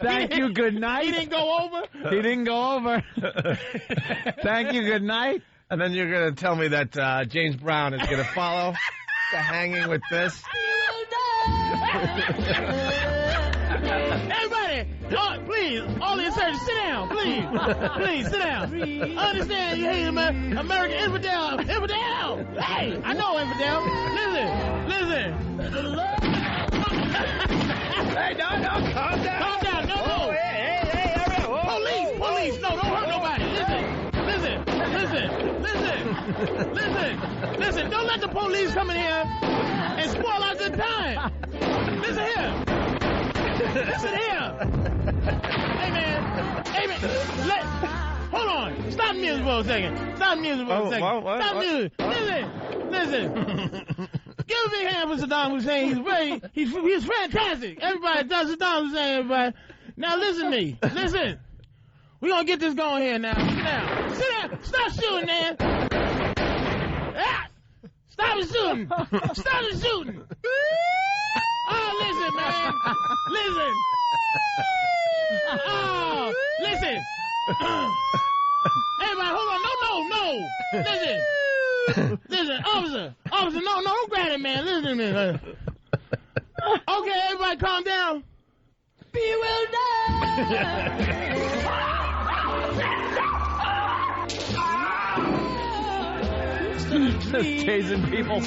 Thank you. Good night. He didn't go over. Thank you. Good night. And then you're going to tell me that James Brown is going to follow the hanging with this. Everybody, please, all the insurgents, sit down, please, sit down. I understand you hate American infidel. Hey, I know infidel. Listen. Hey, no, calm down. Calm down, no. Oh, hey, Police, no, don't hurt nobody. Listen, don't let the police come in here and spoil our good time. Listen here. Hey, man. Hold on. Stop the music for a second. Stop music. Listen. Give a big hand for Saddam Hussein. He's fantastic. Everybody does Saddam Hussein, everybody. Now listen to me. Listen. We're going to get this going here now. Sit down. Stop shooting, man. Stop the shooting. Oh, listen, man. Listen. Everybody, hold on. No. Listen, officer, no, don't grab it, man. Listen to me. Okay, everybody calm down. Chasing people.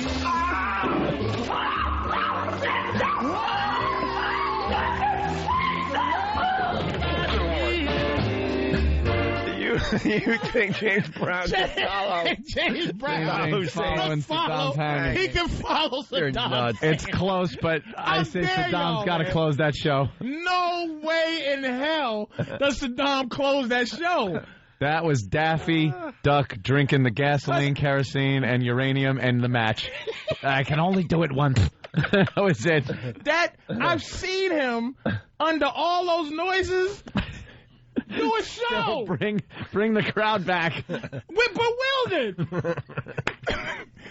You think James Brown can follow? James Brown following Saddam's hanging. He can follow Saddam. You're nuts. It's close, but I say Saddam's got to close that show. No way in hell does Saddam close that show. That was Daffy Duck drinking the gasoline, kerosene, and uranium, and the match. I can only do it once. That was it. I've seen him under all those noises. Do a show. Bring the crowd back. We're bewildered.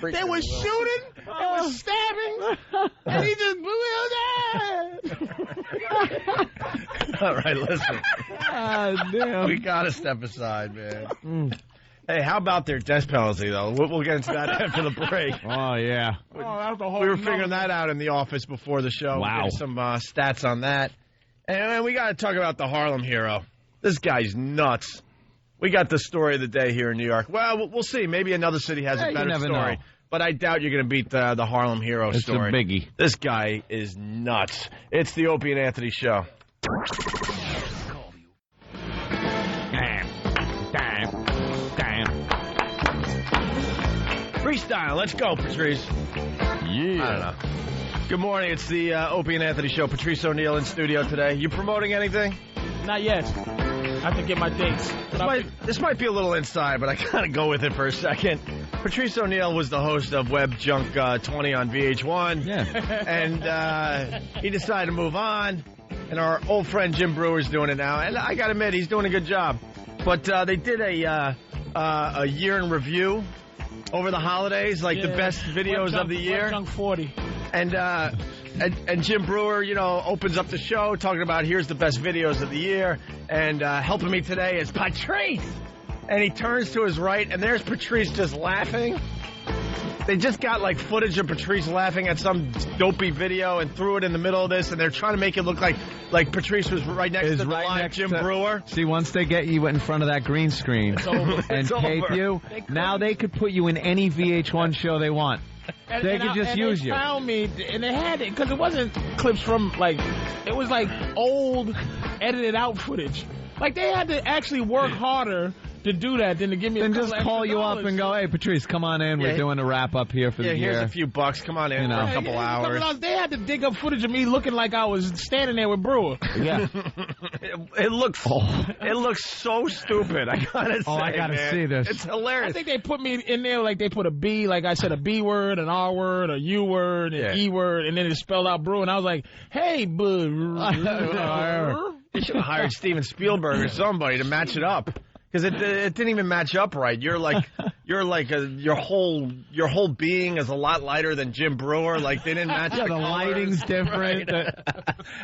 They were shooting, they were stabbing, and he just blew it. All right, listen. Damn. We got to step aside, man. Hey, how about their death penalty, though? We'll get into that after the break. Oh, yeah. Oh, that was the whole We were figuring that out in the office before the show. Wow. We'll get some stats on that. And we got to talk about the Harlem Hero. This guy's nuts. We got the story of the day here in New York. Well, we'll see. Maybe another city has a better story. Know. But I doubt you're going to beat the Harlem Hero story. It's a biggie. This guy is nuts. It's the Opie and Anthony Show. Freestyle. Let's go, Patrice. Yeah. I don't know. Good morning. It's the Opie and Anthony Show. Patrice ONeal in studio today. You promoting anything? Not yet. I have to get my dates. This might be a little inside, but I gotta go with it for a second. Patrice ONeal was the host of Web Junk 20 on VH1. Yeah. And he decided to move on. And our old friend Jim Brewer's doing it now. And I gotta admit, he's doing a good job. But they did a year in review over the holidays, like the best videos of the year. Web Junk 40. And Jim Brewer, opens up the show talking about here's the best videos of the year. And helping me today is Patrice. And he turns to his right, and there's Patrice just laughing. They just got, footage of Patrice laughing at some dopey video and threw it in the middle of this, and they're trying to make it look like Patrice was right next to the live Jim Brewer. See, once they get you in front of that green screen and tape you, now they could put you in any VH1 show they want. They could just use you. They found me, and they had it, because it wasn't clips from, it was, old, edited out footage. They had to actually work harder to do that than to give me a couple just call you up and go, hey, Patrice, come on in. We're doing a wrap-up here for the year. Here's a few bucks. Come on in for a couple hours. They had to dig up footage of me looking like I was standing there with Brewer. Yeah. It looks so stupid. I gotta say, I gotta see this. It's hilarious. I think they put me in there they put a B, I said a B word, an R word, a U word, an E word, and then it spelled out Brewer, and I was like, hey, You should have hired Steven Spielberg or somebody to match it up. Because it didn't even match up right. Your whole being is a lot lighter than Jim Brewer. They didn't match the lighting's different. Right?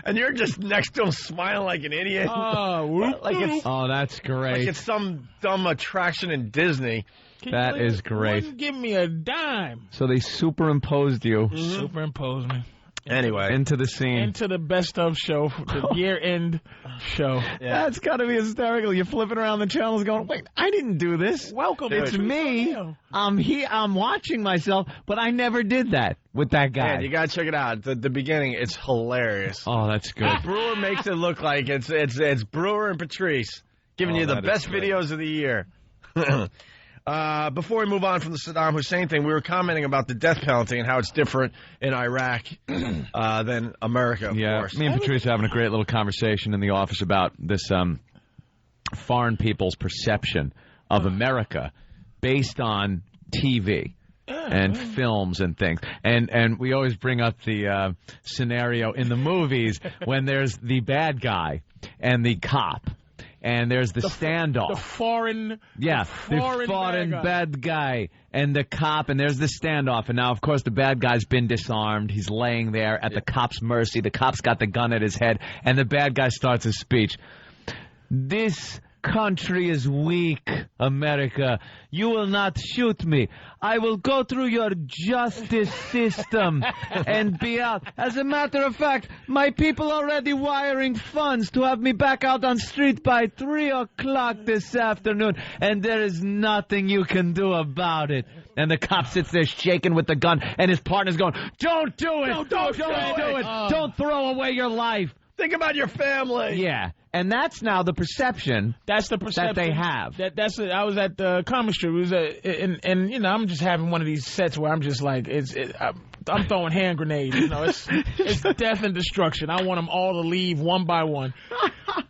And you're just next to him smiling like an idiot. Oh, that's great. Like it's some dumb attraction in Disney. That is great. Wouldn't give me a dime. So they superimposed you. Mm-hmm. Superimposed me. Anyway. Into the scene. Into the best of show, the year-end show. Yeah. That's got to be hysterical. You're flipping around the channels going, wait, I didn't do this. Welcome. It's me. I'm here. I'm watching myself, but I never did that with that guy. Man, you got to check it out. The beginning, it's hilarious. Oh, that's good. Brewer makes it look like it's Brewer and Patrice giving you the best videos of the year. Before we move on from the Saddam Hussein thing, we were commenting about the death penalty and how it's different in Iraq than America, of course. Me and Patrice are having a great little conversation in the office about this foreign people's perception of America based on TV and films and things. And we always bring up the scenario in the movies when there's the bad guy and the cop. And there's the standoff. The foreign bad guy and the cop, and there's the standoff. And now, of course, the bad guy's been disarmed. He's laying there at the cop's mercy. The cop's got the gun at his head, and the bad guy starts his speech. This country is weak, America. You will not shoot me. I will go through your justice system and be out. As a matter of fact, my people are already wiring funds to have me back out on street by 3 o'clock this afternoon, and there is nothing you can do about it. And the cop sits there shaking with the gun, and his partner's going, don't do it! Don't do it! Don't throw away your life! Think about your family! Yeah. And that's now the perception. That's the perception that they have. I was at the Comic Strip. It was and I'm just having one of these sets where I'm just like I'm throwing hand grenades. It's death and destruction. I want them all to leave one by one,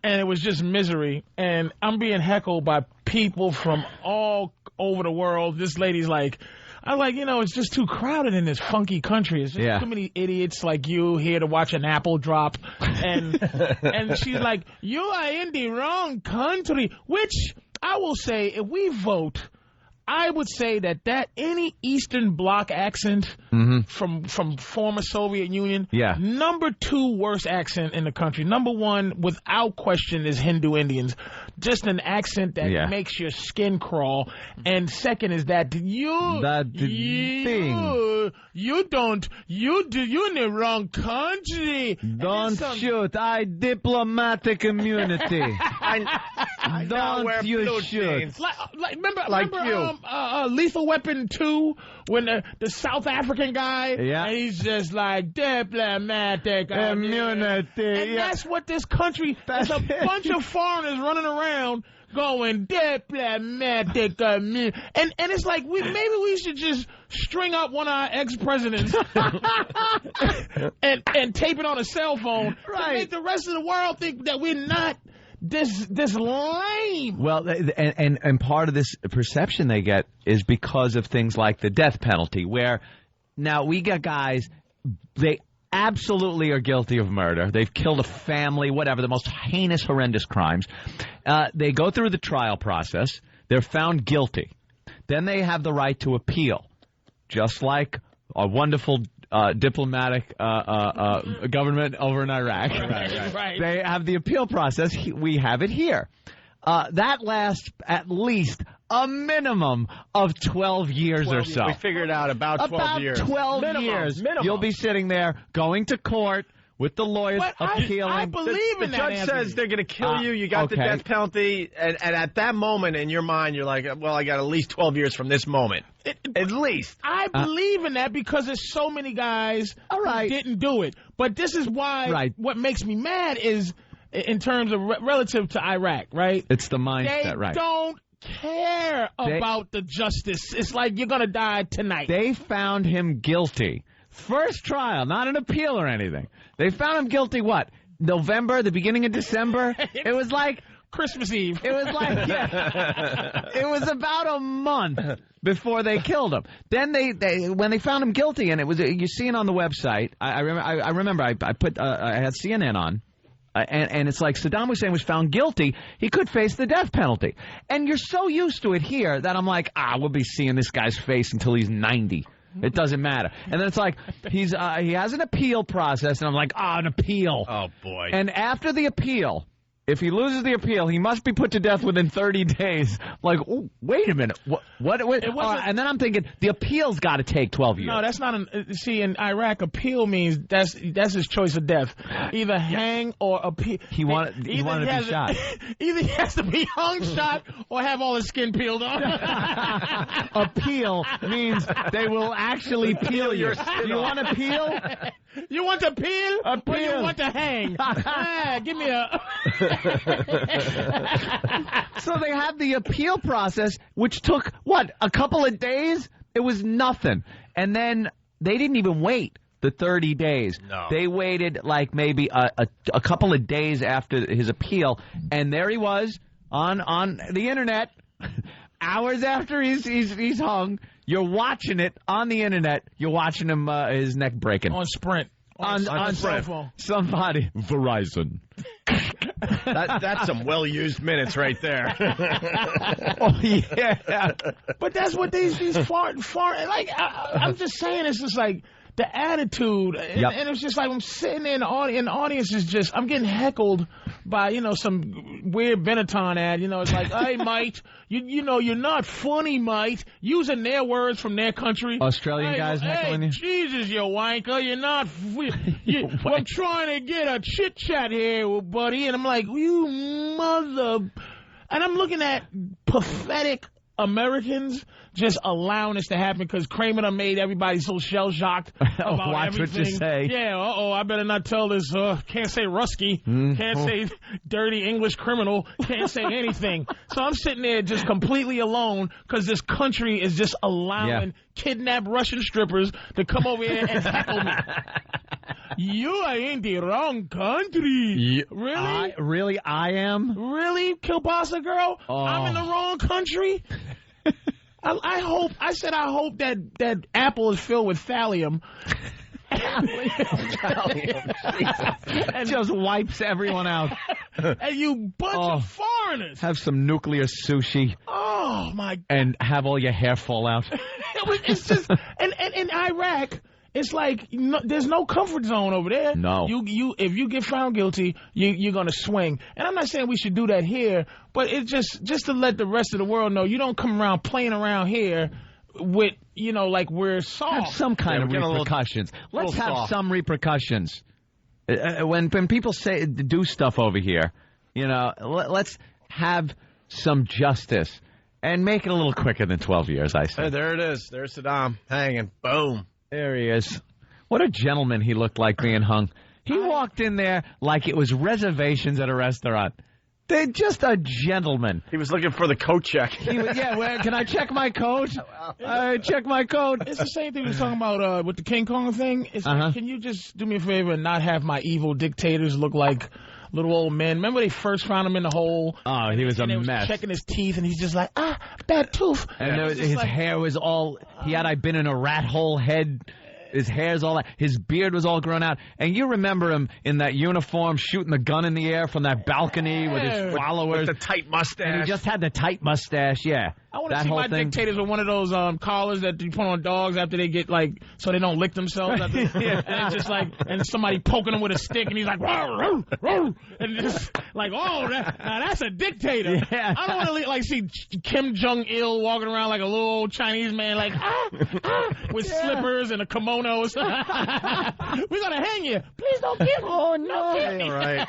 and it was just misery. And I'm being heckled by people from all over the world. This lady's like. I'm like, it's just too crowded in this funky country. It's just too many idiots like you here to watch an apple drop. And she's like, you are in the wrong country. Which I will say, if we vote I would say that any Eastern Bloc accent from former Soviet Union, number 2 worst accent in the country. Number 1, without question, is Hindu Indians. Just an accent that makes your skin crawl. And second is that you're in the wrong country. Don't shoot. I diplomatic immunity. Don't you shoot. Remember Lethal Weapon 2 when the South African guy, and he's just like diplomatic immunity. And that's what this country, there's a bunch of foreigners running around going diplomatic immunity. And it's like, maybe we should just string up one of our ex-presidents and tape it on a cell phone to make the rest of the world think that we're not this lame. Well, and part of this perception they get is because of things like the death penalty, where now we got guys, they absolutely are guilty of murder. They've killed a family, whatever, the most heinous, horrendous crimes. They go through the trial process. They're found guilty. Then they have the right to appeal, just like a wonderful diplomatic government over in Iraq. Right. They have the appeal process. We have it here. That lasts at least a minimum of 12 years or so. We figured out about 12 years. About 12 years. Minimum. You'll be sitting there going to court with the lawyers appealing. I believe in that. The judge says they're going to kill you. You got the death penalty. And at that moment in your mind, you're like, well, I got at least 12 years from this moment. At least. I believe in that because there's so many guys who didn't do it. But this is why what makes me mad is in terms of relative to Iraq, right? It's the mindset, They don't care about the justice. It's like you're going to die tonight. They found him guilty. First trial, not an appeal or anything. They found him guilty, what, November, the beginning of December? It was like Christmas Eve. It was like, it was about a month before they killed him. Then when they found him guilty, and it was, you see it on the website. I remember I had CNN on. And it's like Saddam Hussein was found guilty. He could face the death penalty. And you're so used to it here that I'm like, we'll be seeing this guy's face until he's 90. It doesn't matter. And then it's like, he has an appeal process, and I'm like, an appeal. Oh, boy. And after the appeal, if he loses the appeal, he must be put to death within 30 days. Like, wait a minute. What? And then I'm thinking, the appeal's got to take 12 years. No, that's not see, in Iraq, appeal means that's his choice of death. Either hang or appeal. He wanted to be shot. Either he has to be hung, shot, or have all his skin peeled off. Appeal means they will actually peel you. You want to peel? You want to peel? Or you want to hang? Give me a... So they had the appeal process, which took, a couple of days? It was nothing. And then they didn't even wait the 30 days. No. They waited like maybe a couple of days after his appeal, and there he was on the internet, hours after he's hung. You're watching it on the internet. You're watching him, his neck breaking. On Sprint. On Sprint. Somebody. Verizon. That's some well-used minutes right there. Oh, yeah. But that's what these foreign like, I'm just saying, it's just like the attitude. And it's just like I'm sitting there in the audience is just, I'm getting heckled by, some weird Benetton ad. It's like, hey, mate, you're not funny, mate. Using their words from their country. Australian guys heckling you? Jesus, you wanker. You're not. I'm trying to get a chit-chat here, buddy. And I'm like, you mother. And I'm looking at pathetic Americans just allowing this to happen because Kramer done made everybody so shell-shocked about watch everything. What you say. Yeah, I better not tell this, can't say Rusky, can't say dirty English criminal, can't say anything. So I'm sitting there just completely alone because this country is just allowing kidnapped Russian strippers to come over here and heckle me. You are in the wrong country. Really? I am? Really, Kielbasa girl? Oh. I'm in the wrong country? I hope that Apple is filled with thallium. It just wipes everyone out. And you bunch of foreigners. Have some nuclear sushi. Oh, my God. And have all your hair fall out. It's just, and in Iraq, it's like there's no comfort zone over there. No. If you get found guilty, you're gonna swing. And I'm not saying we should do that here, but it's just to let the rest of the world know you don't come around playing around here with like we're soft. Have some kind of repercussions. Let's have some repercussions. When people do stuff over here, let's have some justice and make it a little quicker than 12 years. I say. Hey, there it is. There's Saddam hanging. Boom. There he is. What a gentleman he looked like being hung. He walked in there like it was reservations at a restaurant. They're just a gentleman. He was looking for the coat check. Can I check my coat? Check my coat. It's the same thing we were talking about with the King Kong thing. It's like, can you just do me a favor and not have my evil dictators look like little old men? Remember they first found him in the hole? Oh, he was a mess. Checking his teeth, and he's just like, bad tooth. And his hair was all, I'd been in a rat hole head. His hair's all that. His beard was all grown out. And you remember him in that uniform shooting the gun in the air from that balcony with his followers. With the tight mustache. And he just had the tight mustache, yeah. I want to see my dictators with one of those collars that you put on dogs after they get, so they don't lick themselves. And it's just and somebody poking him with a stick, and he's like, row, row, and just now that's a dictator. Yeah. I don't want to see Kim Jong-il walking around like a little old Chinese man, with slippers and a kimono. We're gonna hang you. Please don't kill me. Oh no! Yeah, right.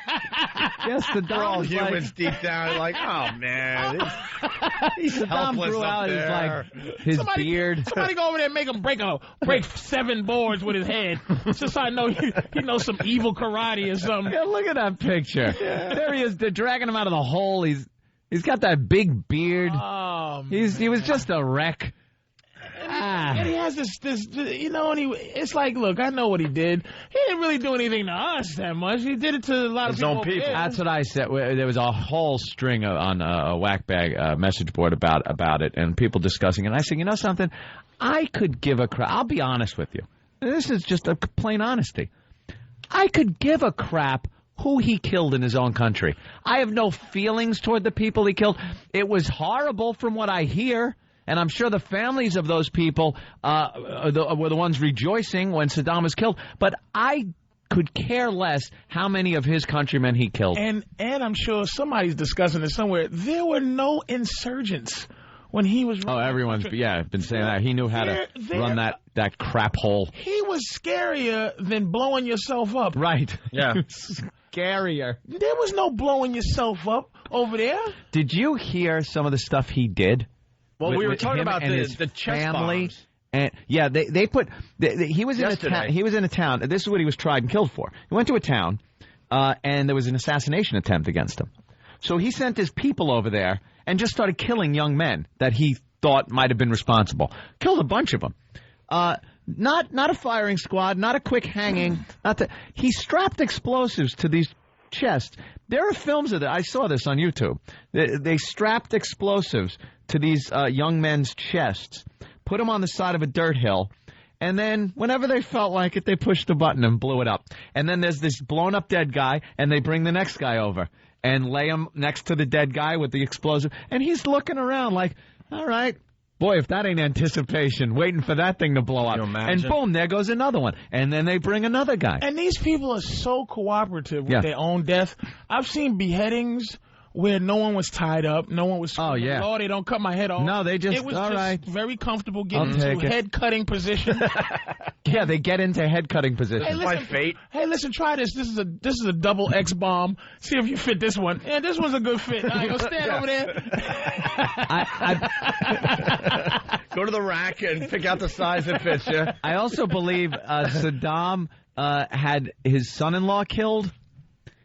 Yes, Saddam. We're all humans deep down. Like, oh man, he's Saddam grew out his beard. Somebody go over there and make him break 7 boards with his head. Just so I know he knows some evil karate or something. Yeah, look at that picture. Yeah. There he is. They're dragging him out of the hole. He's got that big beard. Oh, he was just a wreck. And he has this, and it's like, look, I know what he did. He didn't really do anything to us that much. He did it to a lot of people. That's what I said. There was a whole string on a whackbag message board about it, and people discussing it. And I said, you know something? I could give a crap. I'll be honest with you. This is just a plain honesty. I could give a crap who he killed in his own country. I have no feelings toward the people he killed. It was horrible from what I hear. And I'm sure the families of those people were the ones rejoicing when Saddam was killed. But I could care less how many of his countrymen he killed. And I'm sure somebody's discussing it somewhere. There were no insurgents when he was running. Oh, everyone's been saying that. He knew how to run that crap hole. He was scarier than blowing yourself up. Right. Yeah. Scarier. There was no blowing yourself up over there. Did you hear some of the stuff he did? Well, we were talking about the chest family, bombs. And they put. He was in a town. He was in a town. This is what he was tried and killed for. He went to a town, and there was an assassination attempt against him. So he sent his people over there and just started killing young men that he thought might have been responsible. Killed a bunch of them. Not a firing squad, not a quick hanging. He strapped explosives to these chests. There are films of that. I saw this on YouTube. They strapped explosives to these young men's chests, put them on the side of a dirt hill, and then whenever they felt like it, they pushed the button and blew it up. And then there's this blown-up dead guy, and they bring the next guy over and lay him next to the dead guy with the explosive, and he's looking around like, all right. Boy, if that ain't anticipation, waiting for that thing to blow up. And boom, there goes another one. And then they bring another guy. And these people are so cooperative with their own death. I've seen beheadings where no one was tied up, no one was screaming, oh, they don't cut my head off. No, they just, it was all just right. very comfortable getting into head-cutting position. Yeah, they get into head-cutting position. Hey, listen, my fate. Hey, listen, try this. This is a double X bomb. See if you fit this one. Yeah, this one's a good fit. All right, go stand over there. Go to the rack and pick out the size that fits you. I also believe Saddam had his son-in-law killed.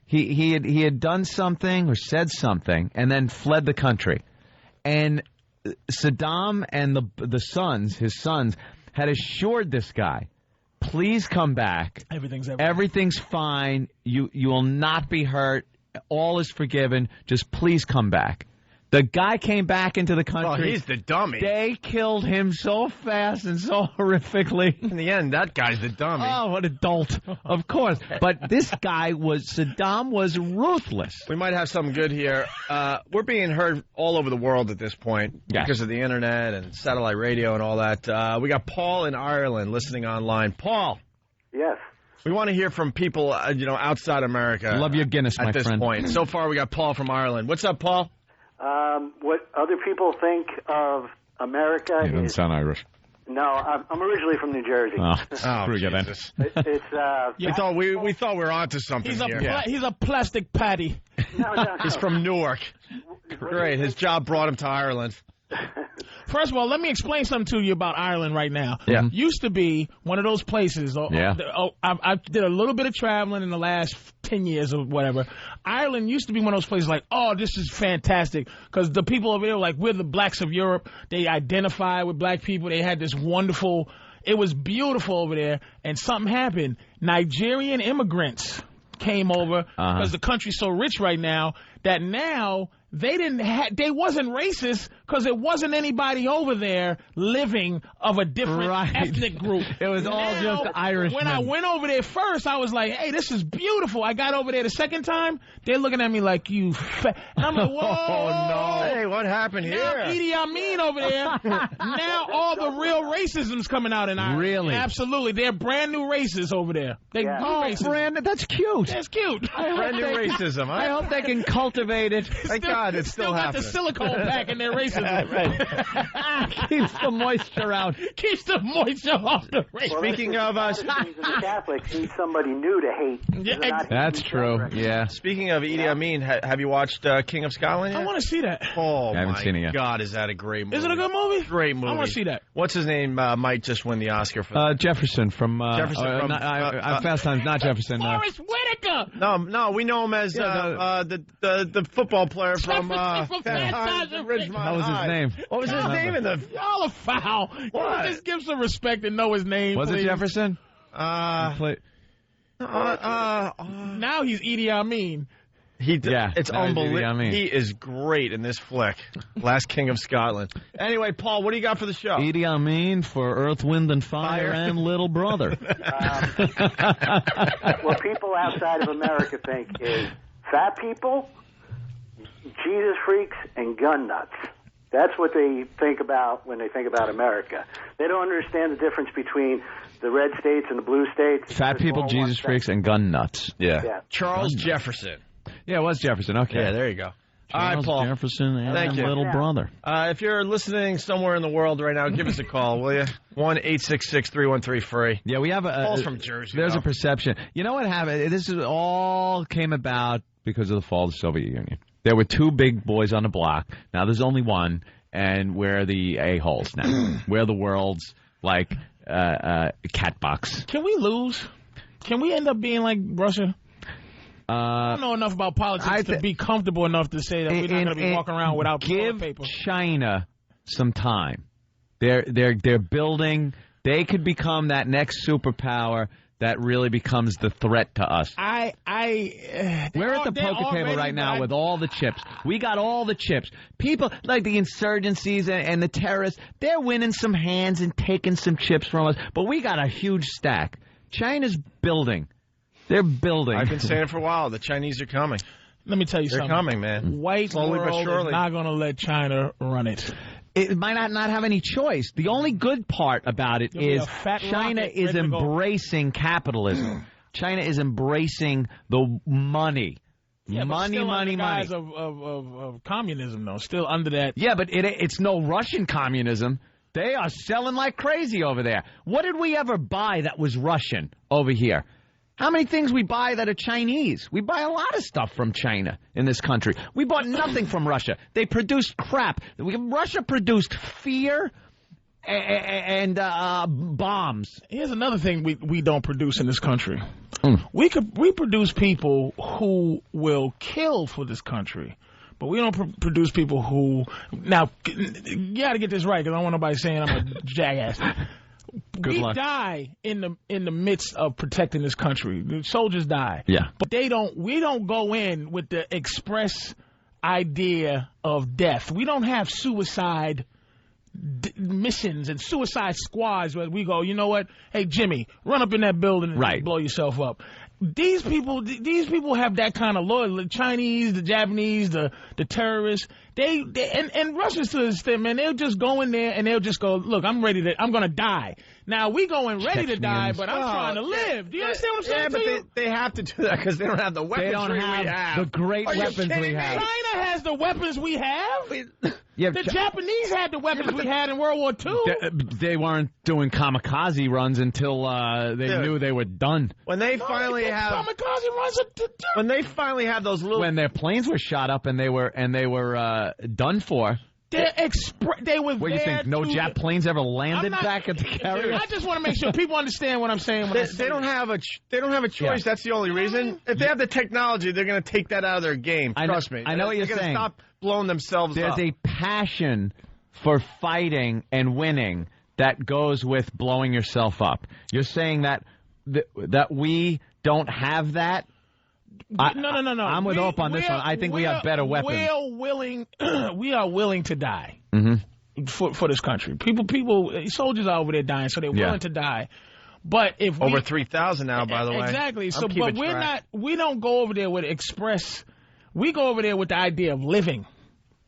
He had done something or said something and then fled the country. And Saddam and the sons, his sons, had assured this guy, please come back. Everything's fine. You will not be hurt. All is forgiven. Just please come back. The guy came back into the country. Well, he's the dummy. They killed him so fast and so horrifically. In the end, that guy's the dummy. Oh, what a dolt. Of course. But this guy Saddam was ruthless. We might have something good here. We're being heard all over the world at this point because of the internet and satellite radio and all that. We got Paul in Ireland listening online. Paul. Yes. We want to hear from people, outside America. Love your Guinness, my friend. At this point. So far, we got Paul from Ireland. What's up, Paul? What other people think of America He doesn't sound Irish. No, I'm originally from New Jersey. Forget it. We thought we were onto something here. He's a plastic patty. No. He's from Newark. Great. His job brought him to Ireland. First of all, let me explain something to you about Ireland right now. Yeah. Used to be one of those places. I did a little bit of traveling in the last 10 years or whatever. Ireland used to be one of those places like, oh, this is fantastic. Because the people over there were like, we're the blacks of Europe. They identify with black people. They had this wonderful, it was beautiful over there. And something happened. Nigerian immigrants came over because the country's so rich right now that now they wasn't racist because there wasn't anybody over there living of a different ethnic group. It was all just Irish. When I went over there first, I was like, hey, this is beautiful. I got over there the second time, they're looking at me like, you fat. And I'm like, whoa. Oh, no. Hey, what happened here? Now Idi Amin over there. Now all the real racism's coming out in Ireland. Really? Absolutely. They're brand new racists over there. They racism. Brandon, that's cute. That's cute. Brand new racism. I hope they can cultivate it. Thank God it's still happening. Got the silicone back in their racism. Keeps the moisture out. Keeps the moisture off the racism. Well, Speaking of us, the Catholics need somebody new to hate. Yeah, that's true. Yeah. Speaking of Idi Amin, have you watched King of Scotland yet? I want to see that. Oh, I haven't seen it yet. God, is that a great movie? Is it a good movie? Great movie. I want to see that. What's his name? Might just win the Oscar for that. Jefferson from... Fast Times, not Jefferson. Forrest Whitaker! No, we know him as the football player from Ridgemont What was his name? What was his name in the... Y'all are foul. What? Just give some respect and know his name, Was please. it Jefferson? Now he's Idi Amin. It's unbelievable. He is great in this flick. Last King of Scotland. Anyway, Paul, what do you got for the show? Idi Amin for Earth, Wind, and Fire and Little Brother. What people outside of America think is fat people, Jesus freaks, and gun nuts. That's what they think about when they think about America. They don't understand the difference between the red states and the blue states. Fat people, Jesus freaks, and gun nuts. Yeah. Charles Jefferson. Yeah, it was Jefferson. Okay. Yeah, there you go. Charles All right, Paul. Jefferson and Little Brother. If you're listening somewhere in the world right now, give us a call, will you? 1-866-313-FREE. Yeah, we have Paul's from Jersey. There's a perception. You know what happened? This all came about because of the fall of the Soviet Union. There were two big boys on the block. Now there's only one, and we're the a-holes now. We're the world's, cat box. Can we lose? Can we end up being like Russia? I don't know enough about politics to be comfortable enough to say that we're not going to be walking around without toilet paper. Give China some time. They're building. They could become that next superpower that really becomes the threat to us. We're at the poker table right now with all the chips. We got all the chips. People like the insurgencies and the terrorists, they're winning some hands and taking some chips from us, but we got a huge stack. China's building. They're building. I've been saying it for a while. The Chinese are coming. Let me tell you something. They're coming, man. White Slowly world but surely. is not going to let China run it. It might not have any choice. The only good part about it is China is embracing capitalism. China is embracing the money. Yeah, money. Of communism, though. Still under that. Yeah, but it's no Russian communism. They are selling like crazy over there. What did we ever buy that was Russian over here? How many things we buy that are Chinese? We buy a lot of stuff from China in this country. We bought nothing from Russia. They produced crap. Russia produced fear and bombs. Here's another thing we don't produce in this country. We produce people who will kill for this country. But we don't produce people who... Now, you got to get this right, because I don't want nobody saying I'm a jackass. Good luck. Die in the midst of protecting this country. The soldiers die. Yeah. But we don't go in with the express idea of death. We don't have suicide missions and suicide squads where we go, you know what? Hey, Jimmy, run up in that building and blow yourself up. These people have that kind of loyalty. The Chinese, the Japanese, the terrorists. And Russians to this thing, man, they'll just go in there and they'll just go, look, I'm gonna die. Now we going ready to die, but I'm trying to live. Do you understand what I'm saying? Yeah, but they have to do that because they don't have the weapons we have. The great weapons we have. China has the weapons we have. The Japanese had the weapons we had in World War II. They weren't doing kamikaze runs until they knew they were done. When they finally have kamikaze runs, when they finally have those little, when their planes were shot up and they were done for. They were. What do you think? No Jap planes ever landed back at the carrier? I just want to make sure people understand what I'm saying. They don't have a choice. Yeah. That's the only reason. If they have the technology, they're going to take that out of their game. Trust me. I know what you're saying. They're going to stop blowing themselves up. There's a passion for fighting and winning that goes with blowing yourself up. You're saying that we don't have that. No. I'm with Opie on this one. I think we have better weapons. We are willing to die for this country. Soldiers are over there dying, so they're willing to die. But if over 3,000 now, by the way, exactly. So, but we're not. We don't go over there with express. We go over there with the idea of living,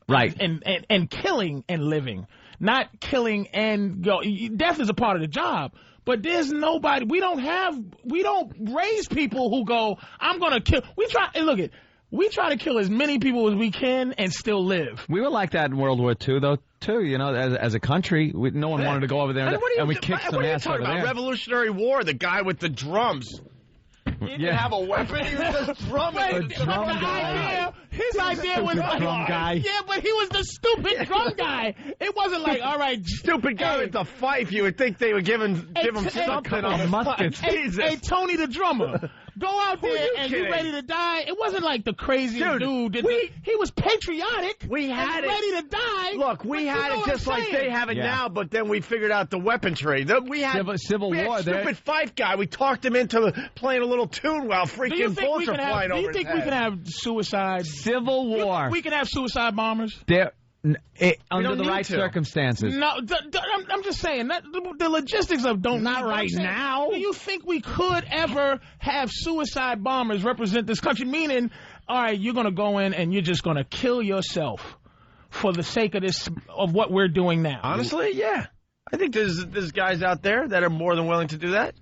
right? And killing and living, not killing and go. Death is a part of the job. But there's nobody. We don't raise people who go, I'm going to kill. We try to kill as many people as we can and still live. We were like that in World War II, though, too. You know, as a country, no one wanted to go over there and we kicked some ass over there. What are you talking about? Revolutionary War, the guy with the drums. He didn't have a weapon. He was just drumming. His idea was like, drum guy. Yeah, but he was the stupid drum guy. It wasn't like, all right, stupid guy with the fife. You would think they would give him something on the muskets. Hey, Tony the drummer. Go out there and get ready to die. It wasn't like the craziest dude. He was patriotic. We had it ready to die. Look, we had it just like they have it now, but then we figured out the weaponry. We had Civil War. Stupid fife guy. We talked him into playing a little tune while freaking bullets are flying over his head. Do you think we can have suicide? Civil War. We can have suicide bombers? Under the right circumstances. No, I'm just saying that the logistics of not right now. Do you think we could ever have suicide bombers represent this country? Meaning, all right, you're going to go in and you're just going to kill yourself for the sake of what we're doing now. Honestly, yeah. I think there's guys out there that are more than willing to do that.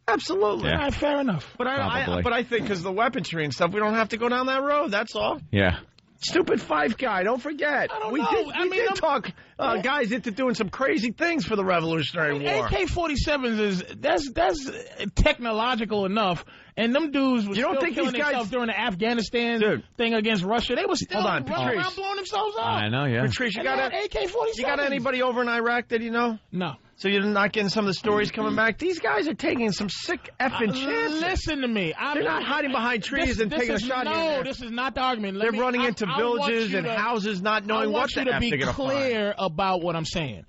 Absolutely. Yeah. All right, fair enough. But I think because of the weaponry and stuff, we don't have to go down that road. That's all. Yeah. Stupid fife guy. Don't forget. We did talk guys into doing some crazy things for the Revolutionary War. AK-47s that's technological enough, and them dudes were still killing themselves during the Afghanistan thing against Russia. They were still running around blowing themselves up. I know, yeah. Patrice, you got AK-47s. You got anybody over in Iraq that you know? No. So you're not getting some of the stories coming back? These guys are taking some sick effing chances. Listen to me. They're not hiding behind trees and taking a shot. No, this is not the argument. They're running into villages and houses not knowing what the F they're going to find. I want you to be clear about what I'm saying,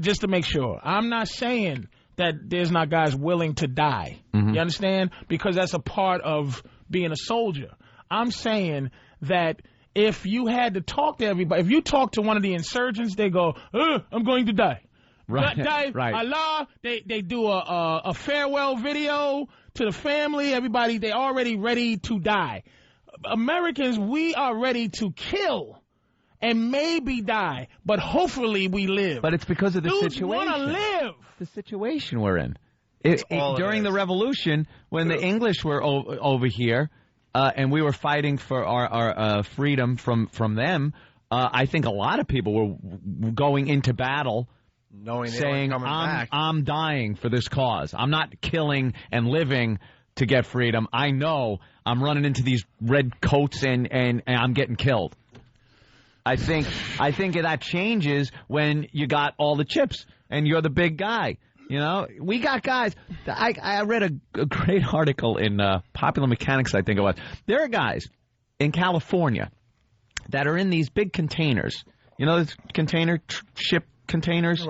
just to make sure. I'm not saying that there's not guys willing to die. You understand? Because that's a part of being a soldier. I'm saying that if you had to talk to everybody, if you talk to one of the insurgents, they go, I'm going to die. Right. Allah, they do a farewell video to the family. Everybody, they already ready to die. Americans, we are ready to kill and maybe die, but hopefully we live. But it's because of the Dudes situation. want to live. The situation we're in. During the Revolution, when the English were over here, and we were fighting for our freedom from them, I think a lot of people were going into battle saying, I'm dying for this cause. I'm not killing and living to get freedom. I know I'm running into these red coats and I'm getting killed. I think that changes when you got all the chips and you're the big guy. You know, we got guys. I read a great article in Popular Mechanics, I think it was. There are guys in California that are in these big containers. You know, this ship containers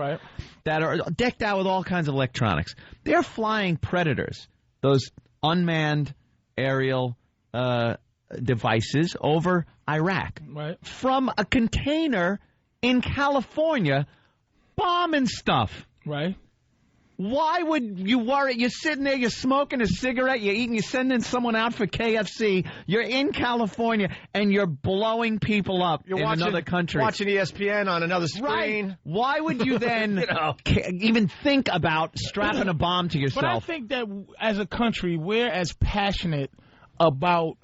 that are decked out with all kinds of electronics. They're flying Predators, those unmanned aerial devices over Iraq. Right. From a container in California, bombing stuff. Right. Why would you worry? You're sitting there, you're smoking a cigarette, you're eating, you're sending someone out for KFC, you're in California, and you're blowing people up in another country. Watching ESPN on another screen. Right. Why would you then even think about strapping a bomb to yourself? But I think that as a country, we're as passionate about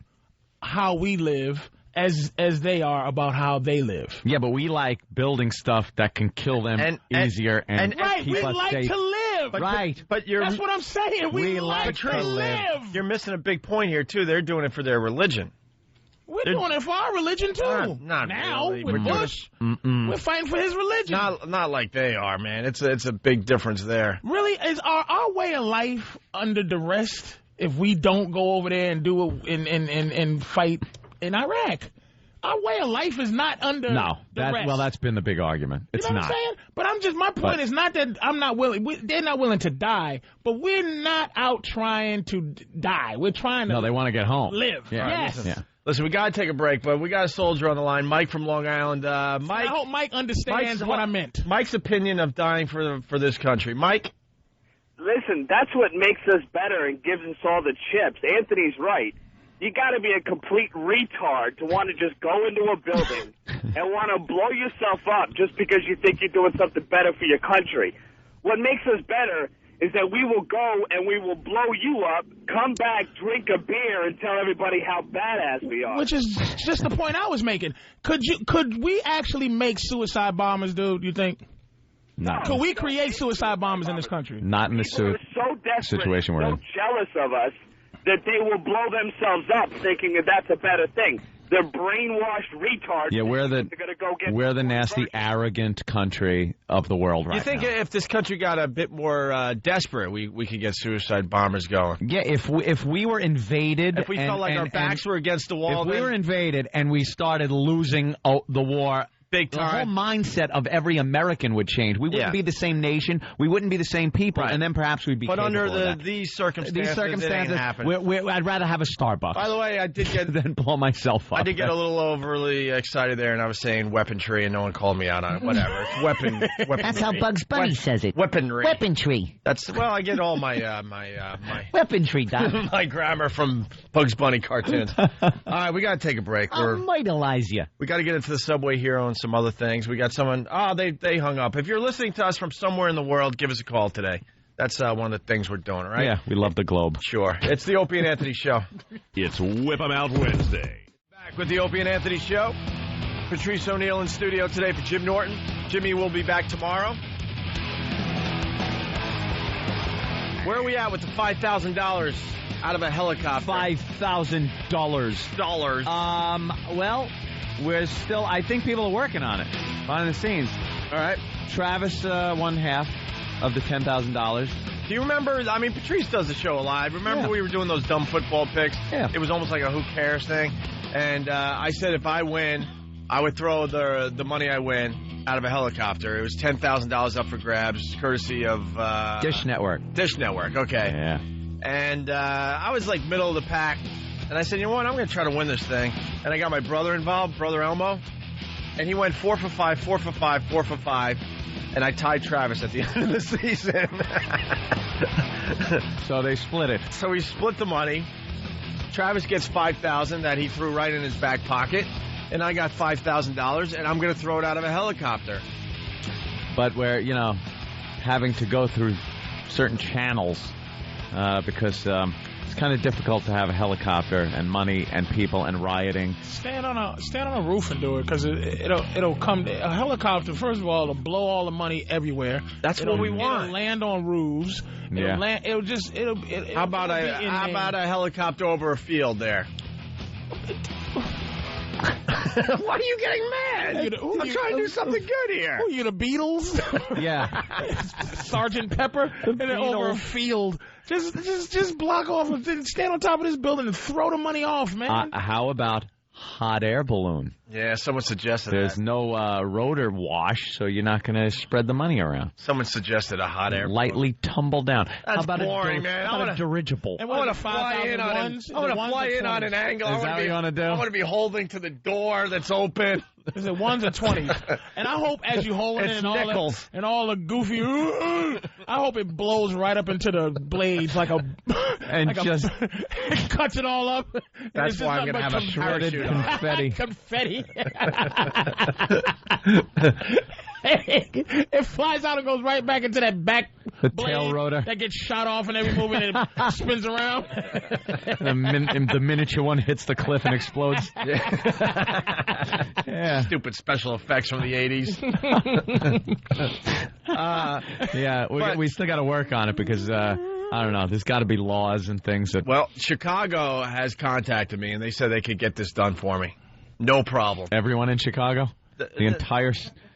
how we live as they are about how they live. Yeah, but we like building stuff that can kill them easier and right, keep we us like safe. to live. But that's what I'm saying. We like to live. You're missing a big point here too. They're doing it for their religion. We're doing it for our religion too. Not now really. with Bush, we're fighting for his religion. Not like they are, man. It's a big difference there. Really, is our way of life under duress if we don't go over there and do it and fight in Iraq? Our way of life is not under duress. That's been the big argument. It's you know what I'm saying? But my point is not that I'm not willing. They're not willing to die, but we're not out trying to die. We're trying to. No, they want to get home. Live. Yeah. Yes. Listen, we got to take a break, but we got a soldier on the line, Mike from Long Island. Mike, I hope Mike understands what I meant. Mike's opinion of dying for this country. Mike? Listen, that's what makes us better and gives us all the chips. Anthony's right. You got to be a complete retard to want to just go into a building and want to blow yourself up just because you think you're doing something better for your country. What makes us better is that we will go and we will blow you up, come back, drink a beer, and tell everybody how badass we are. Which is just the point I was making. Could we actually make suicide bombers, dude, you think? No. Could we create suicide bombers in this country? Not in the situation we're in. So jealous of us that they will blow themselves up thinking that that's a better thing. They're brainwashed retards. Yeah, we're the nasty, arrogant country of the world right now. You think if this country got a bit more desperate, we could get suicide bombers going? Yeah, if we were invaded... If we felt like our backs were against the wall... If we were invaded and we started losing the war... Big time. The whole mindset of every American would change. We wouldn't be the same nation. We wouldn't be the same people. Right. And then perhaps we'd be But capable under of these circumstances, it ain't happening. I'd rather have a Starbucks. By the way, I did get... than blow myself up. I did get a little overly excited there, and I was saying weaponry, and no one called me out on it. Whatever. It's weaponry. That's how Bugs Bunny says it. Weaponry. Weaponry. Well, I get all my weaponry, Doc. my grammar from Bugs Bunny cartoons. All right, we got to take a break. I'll idolize you. We got to get into the Subway Hero and some other things. We got someone. They hung up. If you're listening to us from somewhere in the world, give us a call today. That's one of the things we're doing, right? Yeah, we love the globe. Sure. It's the Opie and Anthony Show. It's Whip 'em Out Wednesday. Back with the Opie and Anthony Show. Patrice ONeal in studio today for Jim Norton. Jimmy will be back tomorrow. Where are we at with the $5,000 out of a helicopter? $5,000. Well, we're still... I think people are working on it. Behind the scenes. All right. Travis won half of the $10,000. Do you remember... I mean, Patrice does the show live. Remember we were doing those dumb football picks? Yeah. It was almost like a who cares thing. And I said if I win, I would throw the money I win out of a helicopter. It was $10,000 up for grabs, courtesy of... Dish Network. Dish Network, okay. Yeah. And I was like middle of the pack. And I said, you know what, I'm going to try to win this thing. And I got my brother involved, Brother Elmo. And he went 4 for 5, 4 for 5, 4 for 5. And I tied Travis at the end of the season. So they split it. So we split the money. Travis gets $5,000 that he threw right in his back pocket. And I got $5,000, and I'm going to throw it out of a helicopter. But we're, having to go through certain channels because it's kind of difficult to have a helicopter and money and people and rioting. Stand on a roof and do it because it'll come. A helicopter, first of all, it'll blow all the money everywhere. That's what we want. It'll land on roofs. Yeah. How about a helicopter over a field there? Why are you getting mad? I'm trying to do something good here. Who are you, the Beatles? Yeah. Sergeant Pepper? And then over a field. Just block off, stand on top of this building and throw the money off, man. How about hot air balloon? Yeah, someone suggested There's no rotor wash, so you're not going to spread the money around. Someone suggested a hot air balloon. Lightly tumble down. That's how about boring, man. How about a dirigible? I want to fly in on an angle. Is that what you want to do? I want to be holding to the door that's open. Is it 1s or 20s? And I hope as you hold it and all the goofy, I hope it blows right up into the blades like a it cuts it all up. That's why I'm going to have a shredded confetti. Confetti. It flies out and goes right back into that back blade tail rotor that gets shot off in every movie and it spins around. The miniature one hits the cliff and explodes. Yeah. Stupid special effects from the 80s. We still got to work on it because I don't know. There's got to be laws and things that. Well, Chicago has contacted me and they said they could get this done for me. No problem. Everyone in Chicago? The entire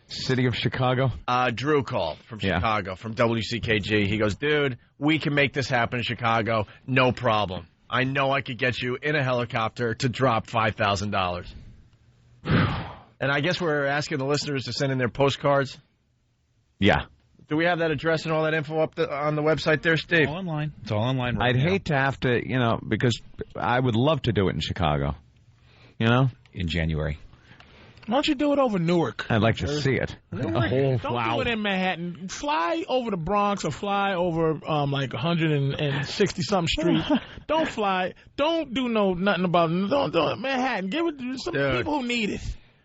city of Chicago? Drew called from Chicago, from WCKG. He goes, dude, we can make this happen in Chicago. No problem. I know I could get you in a helicopter to drop $5,000. And I guess we're asking the listeners to send in their postcards. Yeah. Do we have that address and all that info up on the website there, Steve? All online. It's all online right I'd now. hate to have to, because I would love to do it in Chicago. In January. Why don't you do it over Newark? I'd like to see it. Don't do it in Manhattan. Fly over the Bronx or fly over like 160-something street. Don't fly. Don't do nothing about Manhattan. Give it to some people who need it.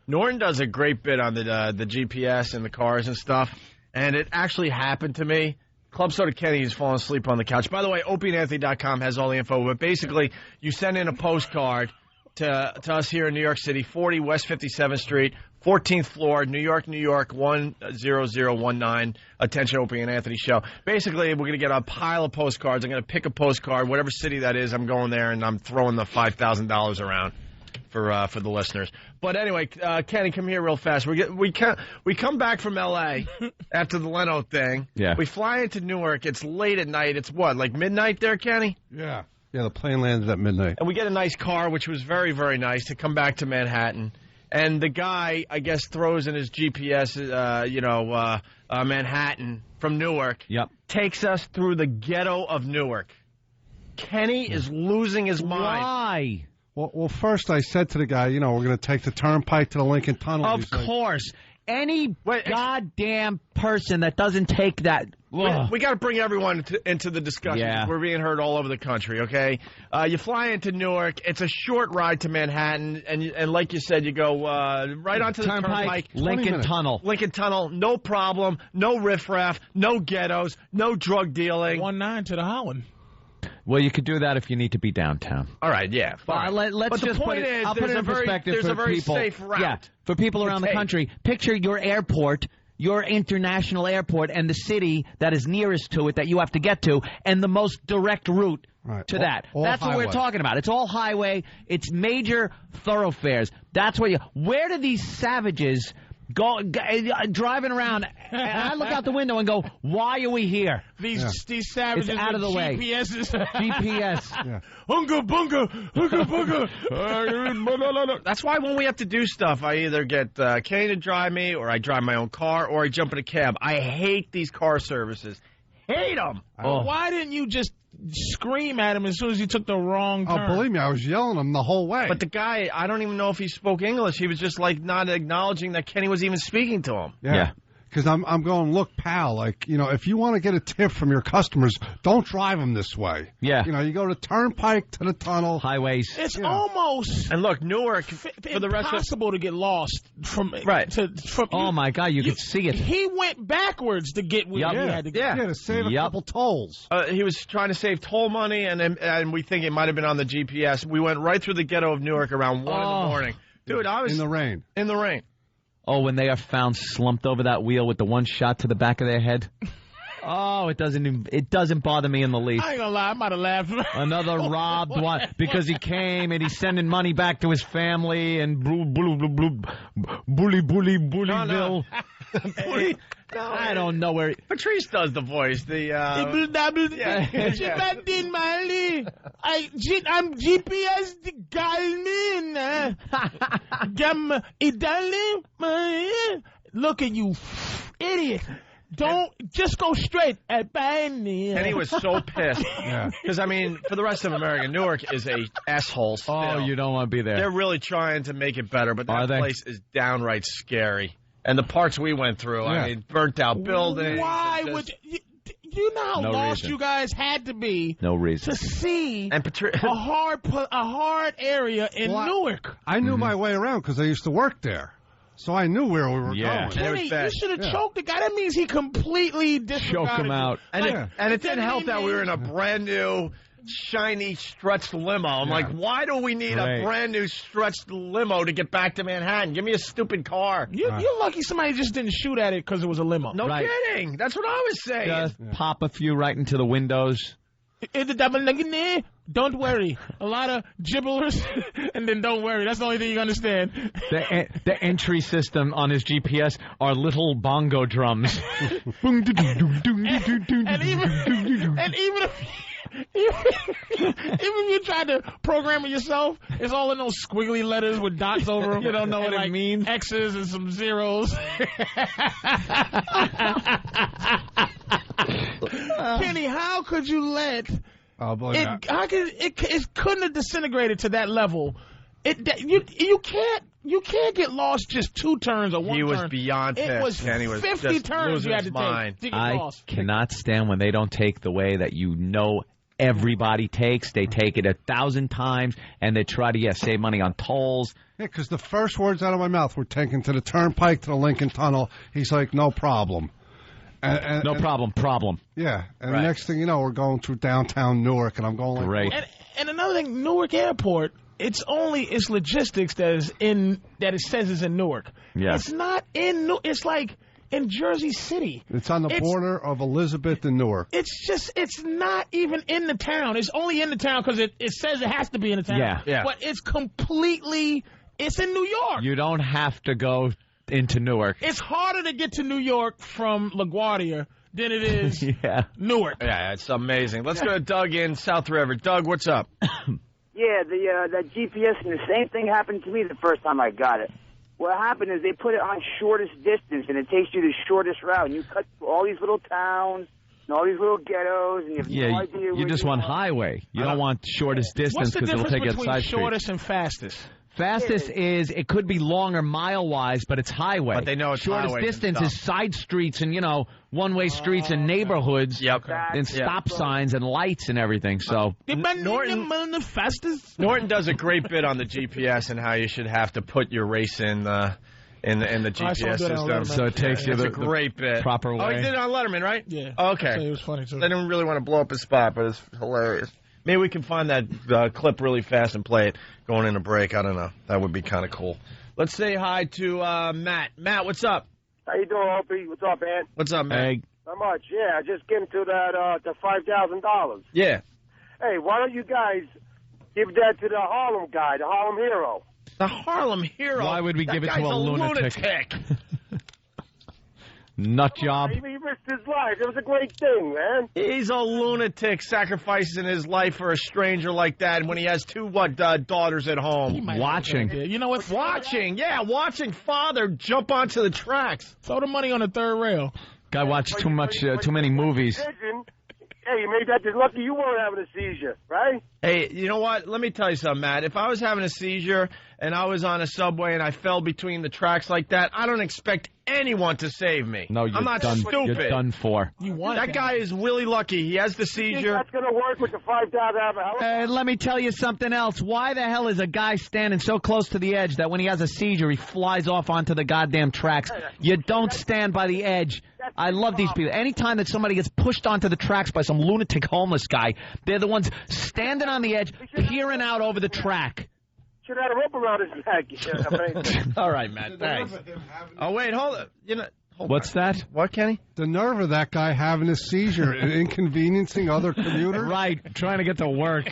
Norton does a great bit on the GPS and the cars and stuff, and it actually happened to me. Club Soda Kenny is falling asleep on the couch. By the way, OpieandAnthony.com has all the info, but basically you send in a postcard to us here in New York City, 40 West 57th Street, 14th floor, New York, 10019. Attention, Opie and Anthony show. Basically, we're going to get a pile of postcards. I'm going to pick a postcard, whatever city that is. I'm going there, and I'm throwing the $5,000 around for the listeners. But anyway, Kenny, come here real fast. We come back from L.A. after the Leno thing. Yeah. We fly into Newark. It's late at night. It's what, like midnight there, Kenny? Yeah. Yeah, the plane landed at midnight. And we get a nice car, which was very, very nice, to come back to Manhattan. And the guy, I guess, throws in his GPS, Manhattan from Newark. Yep. Takes us through the ghetto of Newark. Kenny is losing his mind. Why? Well, first I said to the guy, we're going to take the turnpike to the Lincoln Tunnel. Of course. Any goddamn person that doesn't take that. We got to bring everyone into the discussion. Yeah. We're being heard all over the country, okay? You fly into Newark. It's a short ride to Manhattan. And like you said, you go right onto the turnpike. Lincoln Tunnel. Lincoln Tunnel, no problem. No riffraff, no ghettos, no drug dealing. 19 to the Holland. Well, you could do that if you need to be downtown. All right, yeah. Fine. Let's just put it. I'll put it in perspective there's for a very people. Safe route. Yeah, for people around the country. Picture your airport, your international airport, and the city that is nearest to it that you have to get to, and the most direct route to that. That's what we're talking about. It's all highway. It's major thoroughfares. That's what Where do these savages go driving around? And I look out the window and go, "Why are we here?" These savages out of the way. GPSs. GPS. Hunga bunga, hunga bunga. That's why when we have to do stuff, I either get Kenny to drive me, or I drive my own car, or I jump in a cab. I hate these car services. Hate them. Why didn't you just scream at him as soon as he took the wrong turn? Oh, believe me, I was yelling at him the whole way. But the guy, I don't even know if he spoke English. He was just like not acknowledging that Kenny was even speaking to him. Yeah. Because I'm going, look, pal, if you want to get a tip from your customers, don't drive them this way. Yeah. You go to turnpike to the tunnel. Highways. It's almost... And look, Newark, for the rest of... impossible to get lost from... Oh, my God, you could see it. He went backwards to get where he had to go. Yeah, to save a couple tolls. He was trying to save toll money, and we think it might have been on the GPS. We went right through the ghetto of Newark around 1 in the morning. Dude, I was... In the rain. In the rain. Oh, when they are found slumped over that wheel with the one shot to the back of their head. Oh, it doesn't bother me in the least. I ain't gonna lie, I might have laughed. Another robbed one because he came and he's sending money back to his family and bullyville. No, I don't know where. Patrice does the voice. I'm GPS guy. Look at you, idiot. Don't just go straight at Benny. And he was so pissed. Because, I mean, for the rest of America, Newark is a asshole still. Oh, you don't want to be there. They're really trying to make it better, but that place is downright scary. And the parts we went through, I mean, burnt out buildings. Why would you know how lost you guys had to be? No reason to see a hard area in Newark. I knew my way around because I used to work there, so I knew where we were going. Kenny, you should have choked the guy. That means he completely disregarded Choke him out. And it didn't help that we were in a brand new, shiny, stretched limo. I'm like, why do we need a brand new, stretched limo to get back to Manhattan? Give me a stupid car. You're lucky somebody just didn't shoot at it because it was a limo. No kidding. That's what I was saying. Just pop a few right into the windows. Don't worry. A lot of gibblers, and then don't worry. That's the only thing you understand. The entry system on his GPS are little bongo drums. and even if you try to program it yourself, it's all in those squiggly letters with dots over them. You don't know what it means. X's and some zeros. Kenny, how could you let it couldn't have disintegrated to that level? You can't get lost just 2 turns or 1 turn. He was beyond pissed. It was Kenny was 50 turns you had to take to get lost. I cannot stand when they don't take the way that everybody takes. They take it 1,000 times, and they try to save money on tolls. Yeah, because the first words out of my mouth were taken to the Turnpike, to the Lincoln Tunnel. He's like, no problem. No problem. Yeah, and the next thing you know, we're going through downtown Newark, and I'm going like... And another thing, Newark Airport, it's logistics that it says is in Newark. Yeah. It's not in Newark. It's like in Jersey City. It's on the border of Elizabeth and Newark. It's not even in the town. It's only in the town because it says it has to be in the town. Yeah. But it's in New York. You don't have to go into Newark. It's harder to get to New York from LaGuardia than it is Newark. Yeah, it's amazing. Let's go to Doug in South River. Doug, what's up? Yeah, that GPS, and the same thing happened to me the first time I got it. What happened is they put it on shortest distance, and it takes you the shortest route. And you cut through all these little towns and all these little ghettos, and you have no idea where you just want highway. You don't want shortest distance because it'll take you side streets. What's the difference between shortest and fastest? Fastest is it could be longer mile-wise, but it's highway. But they know it's shortest distance is side streets and one-way streets and neighborhoods. And stop signs and lights and everything. So Norton does a great bit on the GPS and how you should have to put your race in the GPS system. So it takes you a great bit. Proper way. Oh, he did it on Letterman, right? Yeah. Okay. So it was funny too. I didn't really want to blow up his spot, but it's hilarious. Maybe we can find that clip really fast and play it going in a break. I don't know. That would be kind of cool. Let's say hi to Matt. Matt, what's up? How you doing, Opie? What's up, man? What's up, Matt? Hey. Not much. Yeah, I just came to that the $5,000. Yeah. Hey, why don't you guys give that to the Harlem guy, the Harlem hero? The Harlem hero? Why would we give it to a lunatic? Nut job. He risked his life. It was a great thing, man. He's a lunatic sacrificing his life for a stranger like that when he has 2 daughters at home. Watching. You know what? Watching watching father jump onto the tracks. Throw the money on the third rail. Guy watched too many movies. Hey, you made that just lucky you weren't having a seizure, right? Hey, you know what? Let me tell you something, Matt. If I was having a seizure and I was on a subway and I fell between the tracks like that, I don't expect anyone to save me. No, I'm not stupid. You're done for. That guy is really lucky. He has the seizure. That's going to work with the $5,000. Let me tell you something else. Why the hell is a guy standing so close to the edge that when he has a seizure, he flies off onto the goddamn tracks? You don't stand by the edge. I love these people. Anytime that somebody gets pushed onto the tracks by some lunatic homeless guy, they're the ones standing on the edge, peering out over the track. Should have had a rope around his neck. All right, Matt. Thanks. Oh, wait, hold What's that? What, Kenny? The nerve of that guy having a seizure and inconveniencing other commuters. Right, trying to get to work.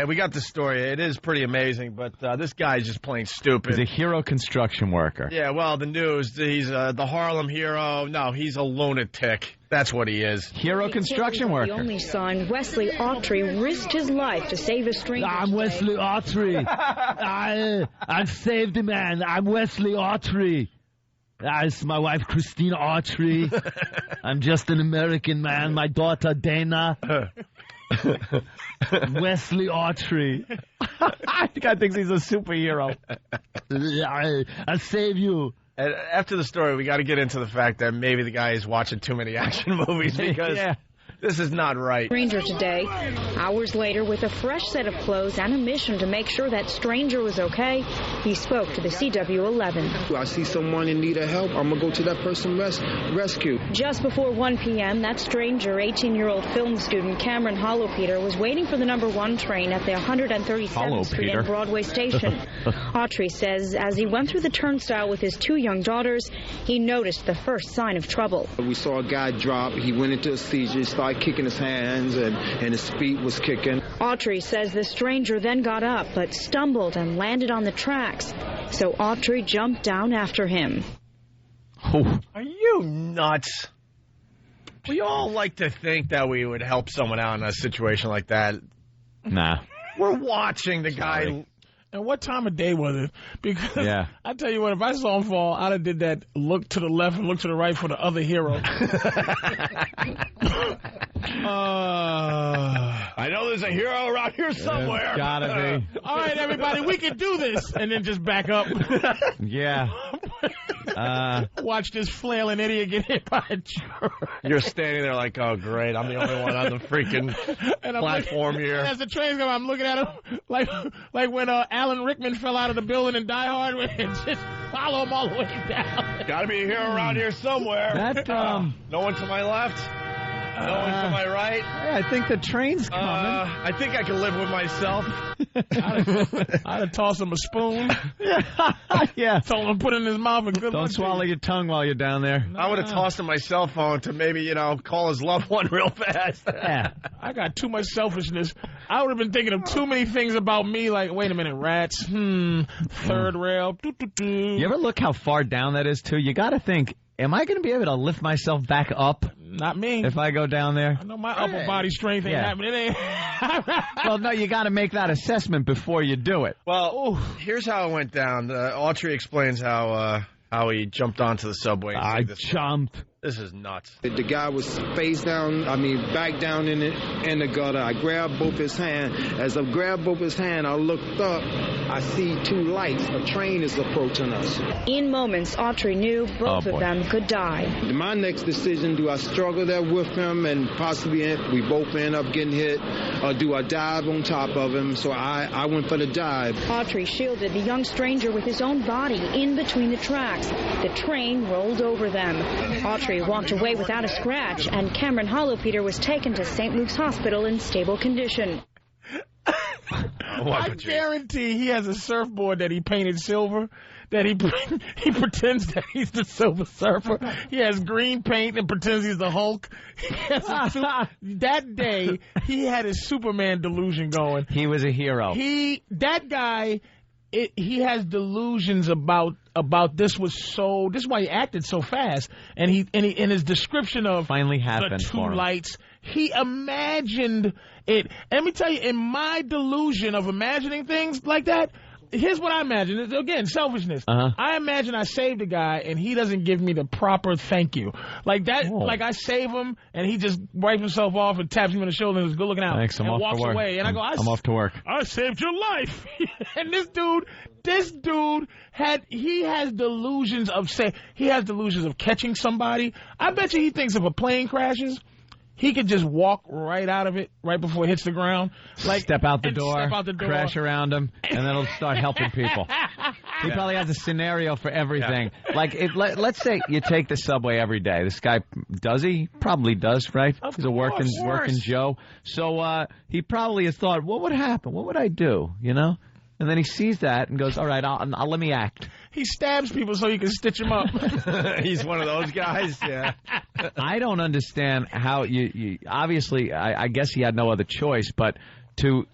We got the story. It is pretty amazing, but this guy's just plain stupid. He's a hero construction worker. Yeah, well, the news, he's the Harlem hero. No, he's a lunatic. That's what he is. Hero construction worker. The only son, Wesley Autry, risked his life to save a stranger. I'm Wesley Autry. I saved the man. I'm Wesley Autry. It's my wife, Christina Autry. I'm just an American man. My daughter, Dana. Wesley Autry. The guy thinks he's a superhero. I'll save you. And after the story, we got to get into the fact that maybe the guy is watching too many action movies because this is not right. Stranger today, hours later, with a fresh set of clothes and a mission to make sure that stranger was okay, he spoke to the CW11. I see someone in need of help, I'm going to go to that person rescue. Just before 1 p.m., that stranger, 18-year-old film student Cameron Hollowpeter, was waiting for the number 1 train at the 137th Street and Broadway station. Autry says as he went through the turnstile with his 2 young daughters, he noticed the first sign of trouble. We saw a guy drop. He went into a seizure, started kicking his hands, and his feet was kicking. Autry says the stranger then got up, but stumbled and landed on the tracks. So Autry jumped down after him. Are you nuts? We all like to think that we would help someone out in a situation like that. Nah. We're watching the guy. And what time of day was it? Because I tell you what, if I saw him fall, I'd have did that look to the left and look to the right for the other hero. I know there's a hero around here somewhere. There's gotta be. All right, everybody, we can do this. And then just back up. Yeah. Watch this flailing idiot get hit by a truck. You're standing there like, oh, great, I'm the only one on the freaking platform here. And as the train's going, I'm looking at him like when Alan Rickman fell out of the building in Die Hard and just follow him all the way down. Got to be a hero around here somewhere. No one to my left. No one to my right. I think the train's coming. I think I can live with myself. I'd have tossed him a spoon. Yeah. Told him to put it in his mouth and good luck. Don't swallow your tongue while you're down there. I would have tossed him my cell phone to maybe, call his loved one real fast. Yeah. I got too much selfishness. I would have been thinking of too many things about me, like, wait a minute, rats, third rail. You ever look how far down that is, too? You got to think, am I going to be able to lift myself back up? Not me. If I go down there? I know my upper body strength ain't happening. It ain't. Well, no, you got to make that assessment before you do it. Well, here's how it went down. Autry explains how he jumped onto the subway. I jumped. This is nuts. The guy was back down in the gutter. I grabbed both his hands. As I grabbed both his hands, I looked up. I see 2 lights. A train is approaching us. In moments, Autry knew both of them could die. My next decision, do I struggle there with him and possibly we both end up getting hit, or do I dive on top of him? So I went for the dive. Autry shielded the young stranger with his own body in between the tracks. The train rolled over them. Autry walked away without a scratch, and Cameron Hollowpeter was taken to St. Luke's Hospital in stable condition. I guarantee he has a surfboard that he painted silver, that he pretends that he's the Silver Surfer. He has green paint and pretends he's the Hulk. That day, he had his Superman delusion going. He was a hero. That guy, he has delusions about this is why he acted so fast. And he in his description of finally happened the 2 lights, he imagined it. Let me tell you, in my delusion of imagining things like that, here's what I imagine. Again, selfishness. I imagine I saved a guy and he doesn't give me the proper thank you. Like that. Whoa. Like I save him and he just wipes himself off and taps me on the shoulder and says, "Good looking out." Thanks, and walks away. And I go, I'm off to work. I saved your life. And this dude has delusions of catching somebody. I bet you he thinks if a plane crashes, he could just walk right out of it right before it hits the ground. Step out the door, crash around him, and then he'll start helping people. He probably has a scenario for everything. Yeah. Like, let's say you take the subway every day. This guy, does he? Probably does, right? He's a working Joe. So he probably has thought, what would happen? What would I do, And then he sees that and goes, all right, I'll let me act. He stabs people so he can stitch them up. He's one of those guys, yeah. I don't understand how you obviously, I guess he had no other choice, but to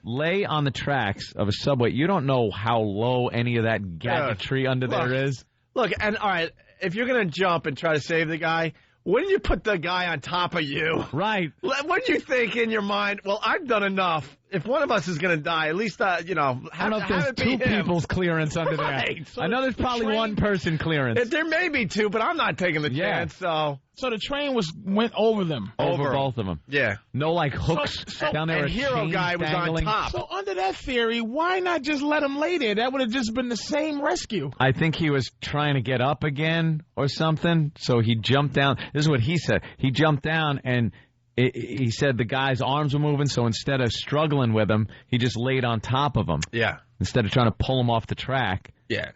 lay on the tracks of a subway, you don't know how low any of that gadgetry under there is. Look, and all right, if you're going to jump and try to save the guy, wouldn't you put the guy on top of you? Right. Wouldn't you think in your mind, well, I've done enough. If one of us is going to die, at least, I don't know if there's two people's clearance under there. So I know there's probably one person clearance. There may be two, but I'm not taking the chance, so the train went over them. Over both of them. Yeah. No, like, hooks down there. And Hero Guy was dangling. on top. So under that theory, why not just let him lay there? That would have just been the same rescue. I think he was trying to get up again or something, so he jumped down. This is what he said. He jumped down, and he said the guy's arms were moving, so instead of struggling with him, he just laid on top of him. Yeah. Instead of trying to pull him off the track. Yeah.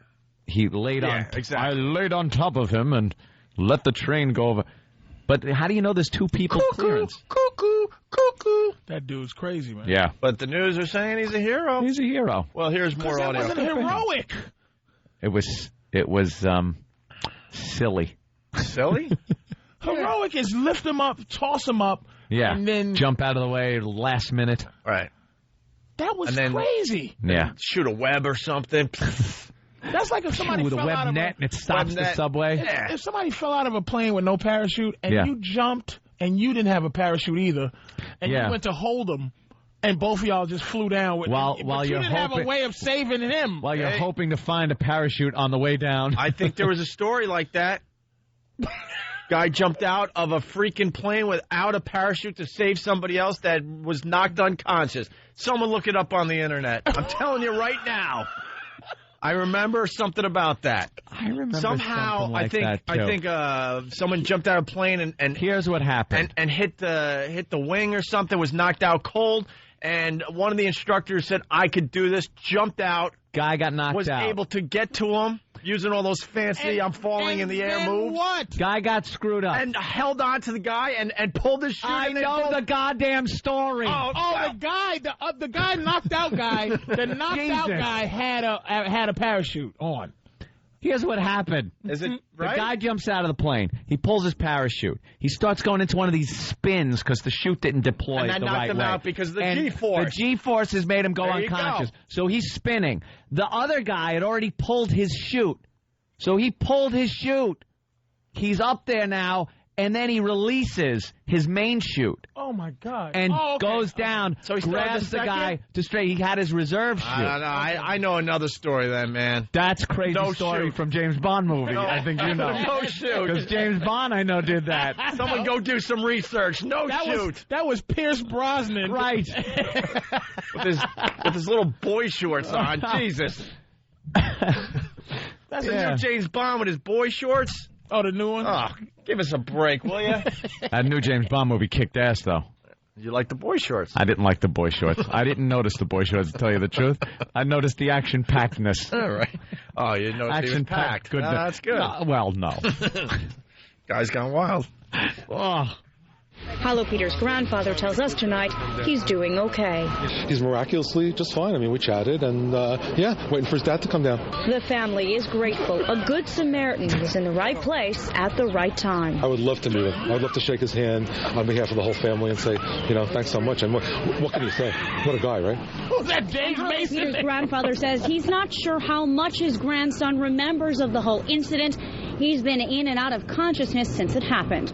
He laid on. Exactly. I laid on top of him and let the train go over. But how do you know there's two people clearance? Cuckoo. That dude's crazy, man. Yeah. But the news are saying he's a hero. He's a hero. Well, here's more audio. That wasn't heroic. It was silly. Silly? Heroic is lift him up, toss him up, and then jump out of the way last minute. Right. That was crazy. Yeah. Shoot a web or something. That's like if somebody with a fell web out of net and it stops the subway. Yeah. If somebody fell out of a plane with no parachute and you jumped and you didn't have a parachute either, and you went to hold them, and both of y'all just flew down with while you you're didn't have a way of saving him. While you're hoping to find a parachute on the way down. I think there was a story like that. Guy jumped out of a freaking plane without a parachute to save somebody else that was knocked unconscious. Someone look it up on the internet. I'm telling you right now. I remember something about that. I remember somehow. Something like I think someone jumped out of a plane and here's what happened. And hit the wing or something. Was knocked out cold. And one of the instructors said, "I could do this." Jumped out. Guy got knocked out. Was able to get to him using all those fancy "I'm falling in the air" moves. What? Guy got screwed up and held on to the guy and pulled his chute. I know the goddamn story. The guy knocked out guy. The knocked out guy had a parachute on. Here's what happened. Is it right? The guy jumps out of the plane. He pulls his parachute. He starts going into one of these spins because the chute didn't deploy the right way. And that knocked him out because of the G-force. The G-force has made him go unconscious. So he's spinning. The other guy had already pulled his chute. So he pulled his chute. He's up there now, and then he releases his main chute. Oh, my God. And goes down, so he grabs the guy to straight. He had his reserve chute. I know another story then, man. That's crazy story from James Bond movie. No. I think you know. No chute. Because James Bond, I know, did that. Someone go do some research. No chute. That was Pierce Brosnan. Right. with his little boy shorts on. Jesus. That's a new James Bond with his boy shorts. Oh, the new one? Oh, give us a break, will you? That new James Bond movie kicked ass, though. You like the boy shorts? I didn't like the boy shorts. I didn't notice the boy shorts, to tell you the truth. I noticed the action-packedness. All right. Oh, you noticed he was packed. Good. That's good. Well, no. Guy's gone wild. Oh. Hollow Peter's grandfather tells us tonight he's doing okay. He's miraculously just fine. I mean, we chatted and, waiting for his dad to come down. The family is grateful. A good Samaritan was in the right place at the right time. I would love to meet him. I would love to shake his hand on behalf of the whole family and say, thanks so much. And what can you say? What a guy, right? Who's that, James Mason? Peter's grandfather says he's not sure how much his grandson remembers of the whole incident. He's been in and out of consciousness since it happened.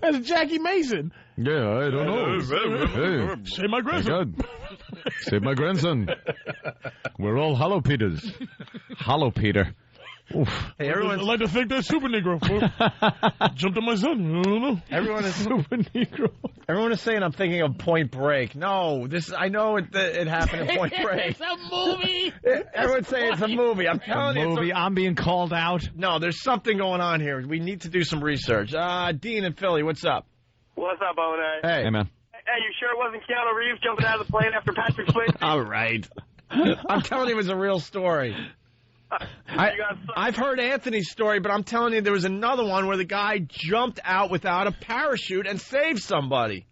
That's Jackie Mason. Yeah, I don't know. Hey, say my grandson. Say my grandson. We're all Hollow Peters. Hollow Peter. Oof. Hey, I'd like to thank that Super Negro. Jumped on my son. I don't know. Everyone is Super Negro. Everyone is saying I'm thinking of Point Break. No, I know it happened in Point Break. It's a movie. Everyone's saying it's a movie. I'm telling you. I'm being called out. No, there's something going on here. We need to do some research. Dean in Philly, what's up? What's up, Owen? Hey, man. Hey, you sure it wasn't Keanu Reeves jumping out of the plane after Patrick Swayze? All right. I'm telling you it was a real story. I've heard Anthony's story, but I'm telling you there was another one where the guy jumped out without a parachute and saved somebody.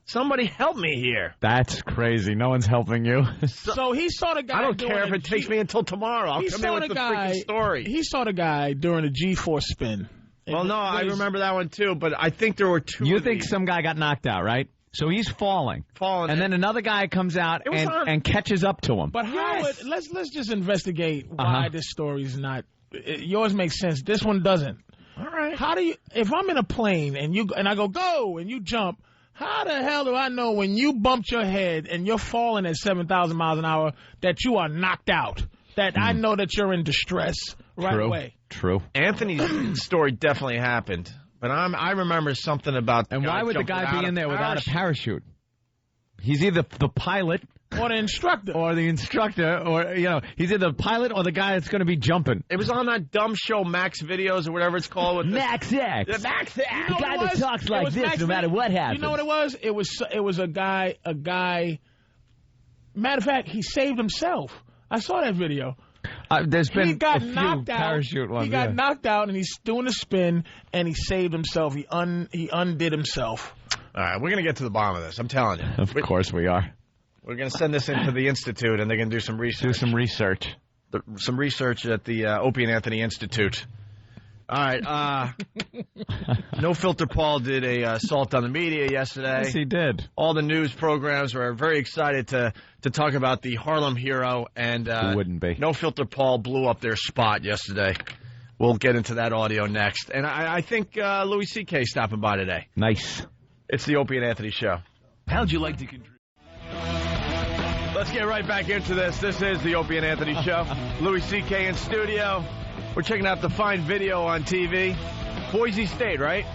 Somebody help me here. That's crazy. No one's helping you. So he saw the guy. I don't care if it takes me until tomorrow. I'll come in with the freaking story. He saw the guy during a G4 spin. Well, no, I remember that one too, but I think there were two. You think some guy got knocked out, right? So he's falling. And then another guy comes out and catches up to him. But Howard, let's just investigate why this story's not. Yours makes sense. This one doesn't. All right. How do you? If I'm in a plane and I go and you jump. How the hell do I know when you bumped your head and you're falling at 7,000 miles an hour that you are knocked out? That I know that you're in distress right away. True. Anthony's story definitely happened, but I remember something about. And why would the guy be in there without a parachute? He's either the pilot or the instructor. Or he's either the pilot or the guy that's going to be jumping. It was on that dumb show, Max Videos or whatever it's called. With Max X. The Max X. The guy that talks like this no matter what happens. You know what it was? It was a guy. Matter of fact, he saved himself. I saw that video. There's been he got a few knocked out. Parachute ones. He got knocked out, and he's doing a spin, and he saved himself. He undid himself. All right, we're going to get to the bottom of this. I'm telling you. Of course we are. We're going to send this into the Institute, and they're going to do some research. Some research at the Opie and Anthony Institute. All right. No Filter Paul did a assault on the media yesterday. Yes, he did. All the news programs were very excited to talk about the Harlem Hero, and who wouldn't be? No Filter Paul blew up their spot yesterday. We'll get into that audio next. And I think Louis C.K. stopping by today. Nice. It's the Opie and Anthony Show. How'd you like to contribute? Let's get right back into this. This is the Opie and Anthony Show. Louis C.K. in studio. We're checking out the fine video on TV. Boise State, right?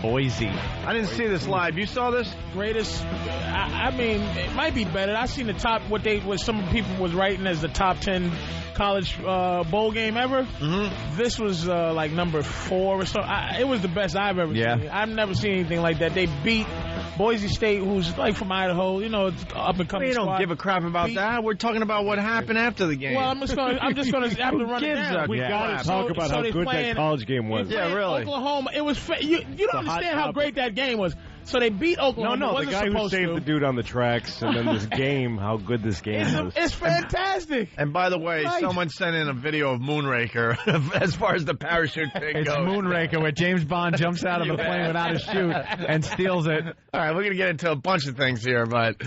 Boise. I didn't see this live. You saw this? Greatest. I mean, it might be better. I seen the top, what some people was writing as the top 10 college bowl game ever. Mm-hmm. This was like number 4 or so. It was the best I've ever seen. I've never seen anything like that. They beat Boise State, who's like from Idaho, it's up and coming. We don't give a crap about that. We're talking about what happened after the game. Well, I'm just gonna have to run it down. We got to talk about how good that college game was. Yeah, really. Oklahoma. It was. You don't understand how great that game was. So they beat Oklahoma. No, the guy who saved the dude on the tracks, and then this game, how good this game was. It's fantastic. And by the way, someone sent in a video of Moonraker as far as the parachute thing goes. It's Moonraker, where James Bond jumps out of the plane without a chute and steals it. All right, we're going to get into a bunch of things here, but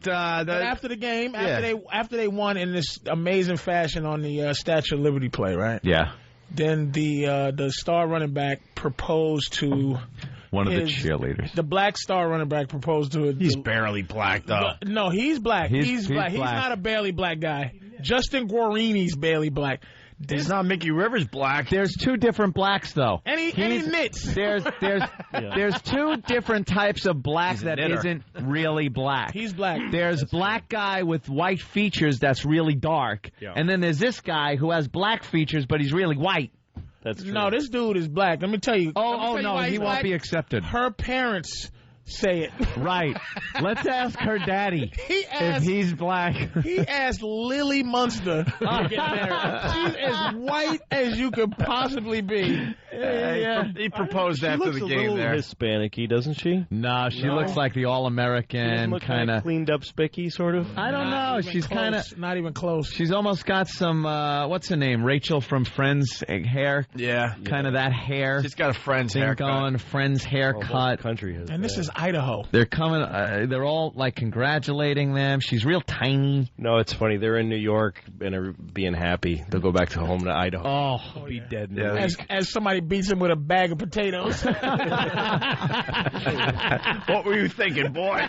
after the game, after they won in this amazing fashion on the Statue of Liberty play, right? Yeah. Then the star running back proposed to one of the cheerleaders. The black star running back proposed to it. He's barely black, though. No, he's black. He's black. He's not a barely black guy. Justin Guarini's barely black. He's not Mickey Rivers black. There's two different blacks, though. And he knits. There's two different types of black that isn't really black. He's black. There's black guy with white features that's really dark. Yeah. And then there's this guy who has black features, but he's really white. That's true. No, this dude is black. Let me tell you. Oh no, he won't be accepted. Her parents say it. Right. Let's ask her daddy if he's black. He asked Lily Munster to get married. She's as white as you could possibly be. He proposed after the game there. She looks a little Hispanic-y, doesn't she? No, she looks like the all-American kind of cleaned up spicky, sort of. I don't know. She's kind of not even close. She's almost got some what's her name? Rachel from Friends hair. Yeah, kind of that hair. She's got a Friends haircut. Going Friends haircut. Country has. And this is Idaho. They're coming. They're all like congratulating them. She's real tiny. No, it's funny. They're in New York and are being happy. They'll go back to home to Idaho. Oh, be dead. As somebody beats him with a bag of potatoes. What were you thinking, boy?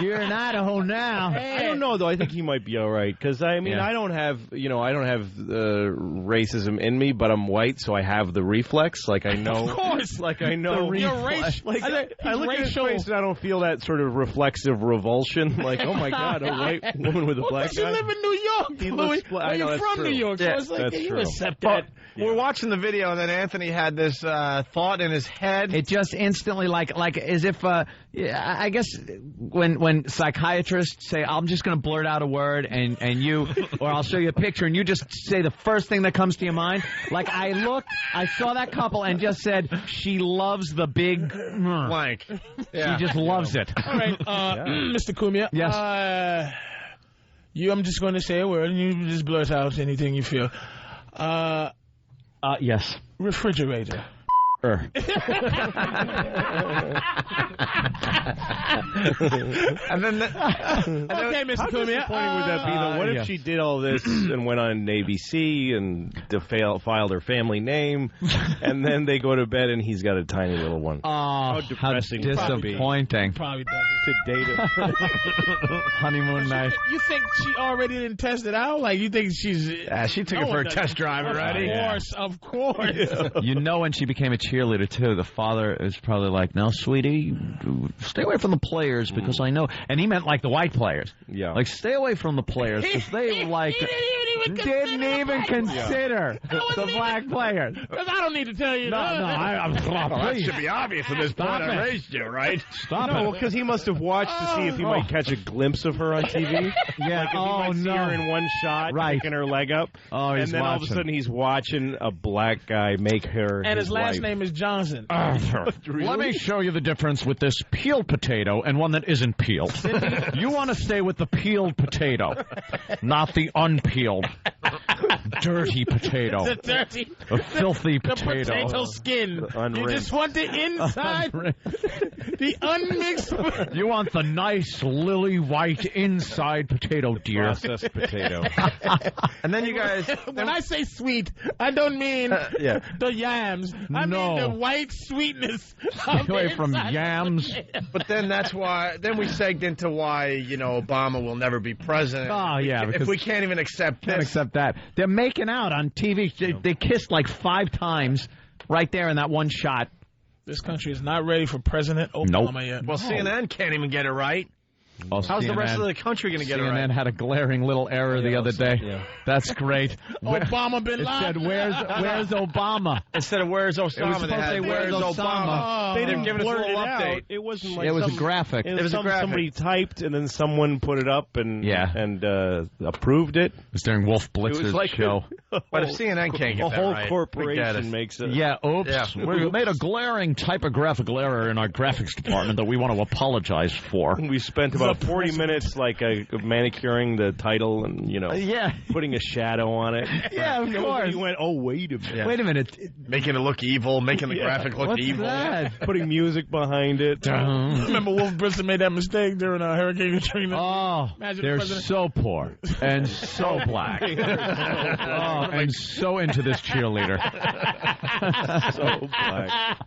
You're in Idaho now. I don't know though. I think he might be all right because I mean I don't have racism in me, but I'm white, so I have the reflex. Like I know. Of course. Like I know. You're racial. Like I look at his face and I don't feel that sort of reflexive revulsion. Like oh my god, a white woman with a black guy. You live in New York, Louis. I know, you're from true. New York, so it's like that's you true. accept that. We're watching the video, and then Anthony and he had this thought in his head. It just instantly, like as if, I guess when psychiatrists say, I'm just going to blurt out a word and you, or I'll show you a picture and you just say the first thing that comes to your mind. Like I saw that couple and just said, she loves the big blank. Yeah. She just loves it. All right, Mr. Cumia. Yes. I'm just going to say a word, and you just blurt out anything you feel. Yes. Refrigerator. And then okay, Mr. How Cumia. disappointing would that be, though? What if she did all this and went on ABC and filed her family name, and then they go to bed and he's got a tiny little one? Oh, how depressing disappointing. Probably does to date him. Honeymoon night. You think she already didn't test it out? Like, you think she's... Yeah, she took it for a test drive already. Of course. You know, when she became a cheerleader, too, the father is probably like, no, sweetie, stay away from the players because I know. And he meant like the white players. Yeah. Like, stay away from the players because they like... Didn't even consider the black players. Because I don't need to tell you that. No, that should be obvious at this point. I raised you, right? Stop it. Because he must have watched to see if he might catch a glimpse of her on TV. Yeah. Like if he might see her in one shot, picking her leg up. Oh, he's and then all of a sudden he's watching a black guy make her And his last wife. name is Johnson. Really? Let me show you the difference with this peeled potato and one that isn't peeled. You want to stay with the peeled potato, not the unpeeled. Dirty potato. The dirty. A filthy potato. The potato skin. You just want the inside. The unmixed. You want the nice lily white inside potato, dear. Processed potato. And then you guys... When I say sweet, I don't mean the yams. I mean the white sweetness. Stay away from yams. But then that's why... Then we segged into why, Obama will never be president. Oh, yeah. If we can't even accept this. Can't accept that. They're making out on TV. They kissed like 5 times right there in that one shot. This country is not ready for President Obama yet. Well, CNN can't even get it right. Well, how's the rest of the country going to get it right? CNN had a glaring little error the other day. Yeah. That's great. Obama bin Laden. It said, where's Obama? Instead of where's Osama, it was supposed to say, where's Obama? They didn't give us a little update. It wasn't like it was a graphic. It was a graphic. Somebody typed and then someone put it up and approved it. It was during Wolf Blitzer's show. But if CNN can't get a that whole right, corporation makes it. Yeah, oops. We made a glaring typographical error in our graphics department that we want to apologize for. We spent about 40 minutes manicuring the title and, putting a shadow on it. Yeah, of course. You went, wait a minute. Yeah. Wait a minute. Making it look evil, making the graphic look What's evil. That? Putting music behind it. Remember Wolf Blitzer made that mistake during Hurricane Katrina? Oh, they're so poor and so black. And so into this cheerleader. So black.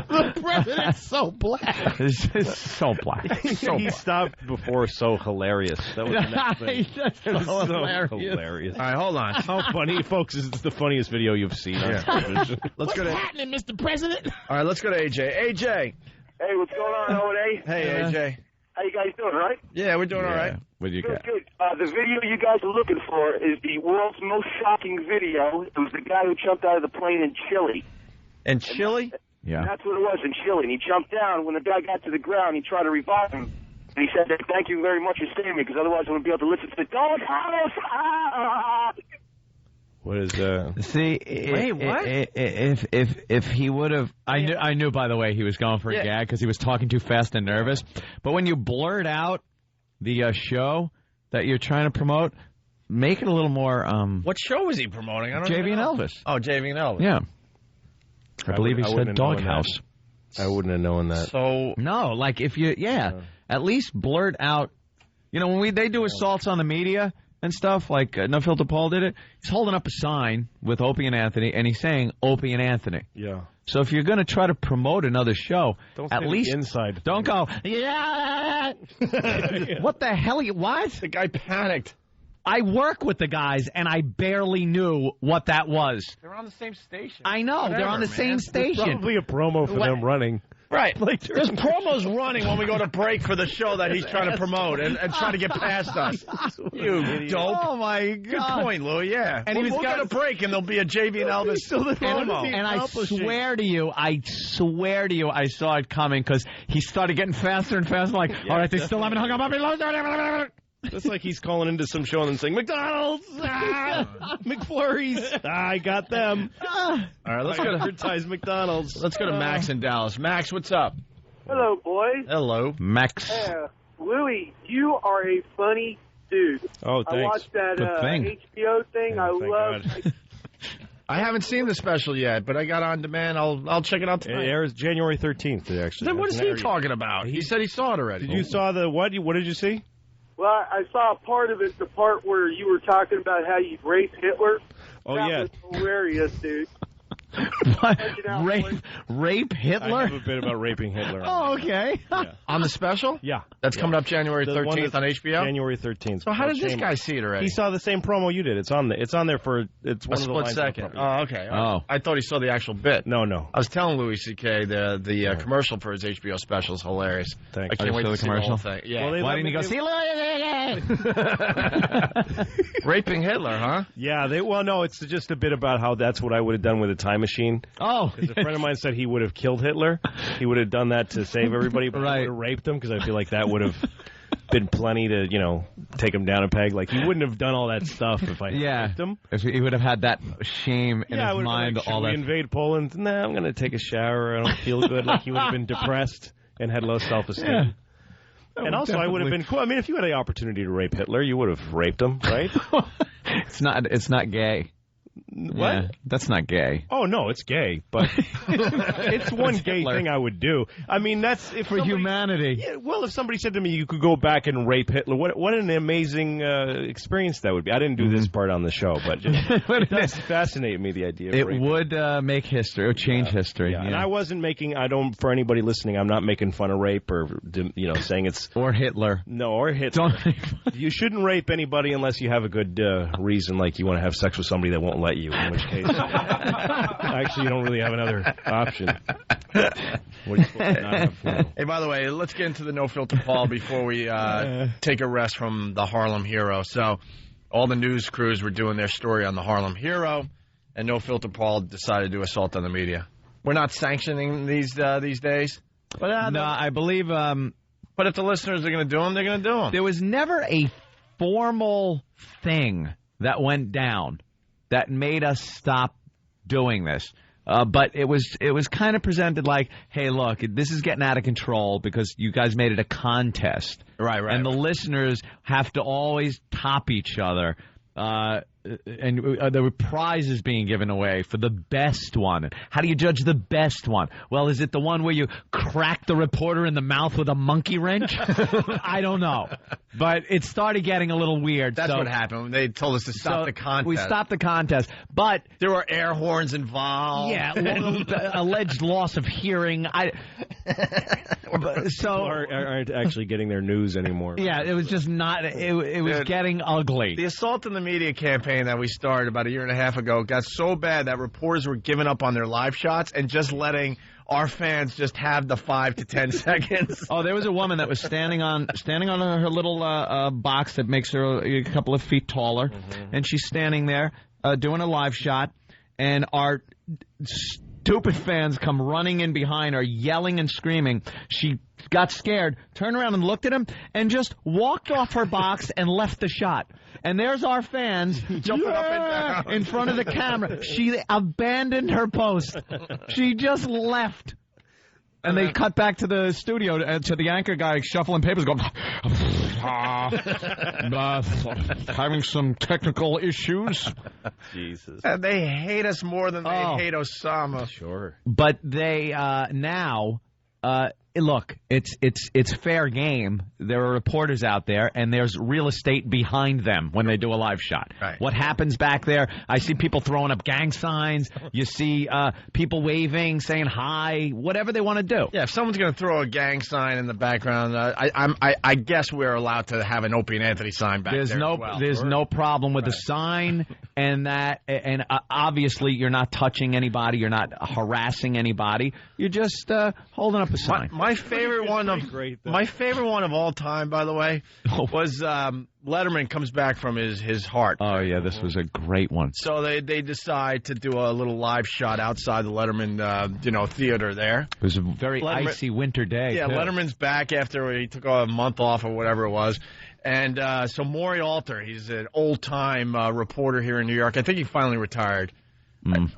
The president's so black. It's so black. So he stopped before so hilarious. That was the next thing. so hilarious. All right, hold on. How funny, folks, is the funniest video you've seen on television. What's happening, Mr. President? All right, let's go to AJ. AJ. Hey, what's going on, O&A? Hey, AJ. How you guys doing, right? Yeah, we're doing all right. What do you got? Good. The video you guys are looking for is the world's most shocking video. It was the guy who jumped out of the plane in Chile. In Chile? Yeah. That's what it was, in Chile. And he jumped down. When the guy got to the ground, he tried to revive him. And he said, thank you very much for saving me, because otherwise I wouldn't be able to listen to the doghouse. What is that? See, wait, what? If he would have, I knew. By the way, he was going for a gag because he was talking too fast and nervous. But when you blurt out the show that you're trying to promote, make it a little more. What show was he promoting? I don't JV and know. Elvis. Oh, JV and Elvis. Yeah, I believe he said Doghouse. I wouldn't have known that. So no, like if you, at least blurt out. When they do assaults on the media and stuff, like No Filter Paul did it, he's holding up a sign with Opie and Anthony, and he's saying Opie and Anthony. Yeah. So if you're going to try to promote another show, don't at least inside. Don't go, yeah. What the hell? What? The guy panicked. I work with the guys, and I barely knew what that was. They're on the same station. I know. They're on the same station. It's probably a promo for them running. Right. There's promos running when we go to break for the show that he's trying to promote and trying to get past us. You dope. Oh, my God. Good point, Louie, yeah. And we'll go to break, and there'll be a JV and Elvis promo. And I swear to you, I saw it coming because he started getting faster and faster. Like, all right, they still haven't hung up on me. That's like he's calling into some show and then saying, McDonald's! McFlurry's! I got them. All right, let's go to advertise McDonald's. Let's go to Max in Dallas. Max, what's up? Hello, boys. Hello. Max. Louie, you are a funny dude. Oh, thanks. I watched that HBO thing. I love. I haven't seen the special yet, but I got on demand. I'll check it out tonight. It airs January 13th, actually. Then what is he talking about? He said he saw it already. You saw the what? What did you see? Well, I saw a part of it, the part where you were talking about how you raped Hitler. Oh, that yeah. was hilarious, dude. What? Rape Hitler? I have a bit about raping Hitler. Oh, okay. Yeah. On the special? Yeah. That's coming up January 13th on HBO? January 13th. So how did this guy see it already? He saw the same promo you did. It's on there for it's one a of the split lines second. Oh, okay. Oh. I thought he saw the actual bit. No. I was telling Louis C.K. the commercial for his HBO special is hilarious. Thanks. I can't wait to see the whole thing. Yeah. Well, Why didn't he go see Raping Hitler, huh? Yeah. No, it's just a bit about how that's what I would have done with a time machine. Oh. Because a friend of mine said he would have killed Hitler. He would have done that to save everybody, but I would have raped him because I feel like that would have been plenty to, take him down a peg. Like, he wouldn't have done all that stuff if I raped him. If he would have had that shame in his mind. Should we invade Poland? Nah, I'm going to take a shower. I don't feel good. Like, he would have been depressed and had low self-esteem. Yeah. And also, I would have been cool. I mean, if you had the opportunity to rape Hitler, you would have raped him, right? It's not gay. What? Yeah, that's not gay. Oh, no, it's gay, but it's one gay thing I would do. I mean, that's... For humanity. Yeah, well, if somebody said to me you could go back and rape Hitler, what an amazing experience that would be. I didn't do this part on the show, but it does fascinate me, the idea of it rape. Would make history, or change history. Yeah. Yeah. And I wasn't making... for anybody listening, I'm not making fun of rape or, saying it's... Or Hitler. No, or Hitler. You shouldn't rape anybody unless you have a good reason, like you want to have sex with somebody that won't let you, in which case, actually, you don't really have another option. Hey, by the way, let's get into the No Filter Paul before we take a rest from the Harlem Hero. So, all the news crews were doing their story on the Harlem Hero, and No Filter Paul decided to assault on the media. We're not sanctioning these days. But, no, I believe... but if the listeners are going to do them, they're going to do them. There was never a formal thing that went down that made us stop doing this. But it was kind of presented like, hey, look, this is getting out of control because you guys made it a contest. Right. And the listeners have to always top each other. And there were prizes being given away for the best one. How do you judge the best one? Well, is it the one where you crack the reporter in the mouth with a monkey wrench? I don't know. But it started getting a little weird. That's what happened. They told us to stop the contest. We stopped the contest. But there were air horns involved. Yeah, alleged loss of hearing. People aren't actually getting their news anymore. Yeah, it was just not. It was getting ugly. The assault on the media campaign that we started about a year and a half ago got so bad that reporters were giving up on their live shots and just letting our fans just have the 5 to 10 seconds. Oh, there was a woman that was standing on her little box that makes her a couple of feet taller, and she's standing there doing a live shot, and our stupid fans come running in behind her, yelling and screaming. She got scared, turned around and looked at him, and just walked off her box and left the shot. And there's our fans jumping up and down in front of the camera. She abandoned her post. She just left. And they cut back to the studio, to the anchor guy shuffling papers, going, having some technical issues. Jesus. And they hate us more than they hate Osama. Sure. But they now... look, it's fair game. There are reporters out there, and there's real estate behind them when they do a live shot. Right. What happens back there? I see people throwing up gang signs. You see people waving, saying hi, whatever they want to do. Yeah, if someone's going to throw a gang sign in the background, I guess we're allowed to have an Opie and Anthony sign back there as well. There's no problem with the sign, and obviously you're not touching anybody, you're not harassing anybody. You're just holding up a sign. My favorite one of all time, by the way, was Letterman comes back from his heart. Oh yeah, this was a great one. So they decide to do a little live shot outside the Letterman theater there. It was a very icy winter day. Yeah, too. Letterman's back after he took a month off or whatever it was. And so Maury Alter, he's an old-time reporter here in New York. I think he finally retired.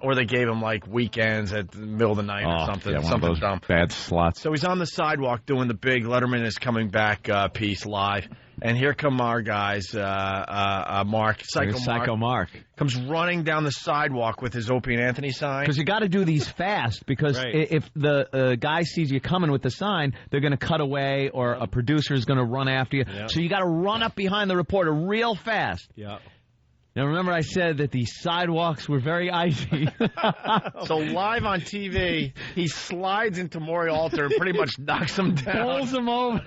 Or they gave him, like, weekends at the middle of the night or something. Yeah, something those dumb. bad slots. So he's on the sidewalk doing the big Letterman is Coming Back piece live. And here come our guys, Mark, Psycho Mark. Comes running down the sidewalk with his Opie and Anthony sign. Because you got to do these fast, because if the guy sees you coming with the sign, they're going to cut away, or a producer is going to run after you. Yep. So you got to run up behind the reporter real fast. Yeah. Now, remember I said that the sidewalks were very icy. So live on TV, he slides into Maury Alter and pretty much knocks him down. Pulls him over.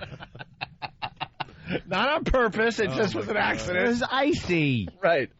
Not on purpose. It just was an accident. It was icy. Right.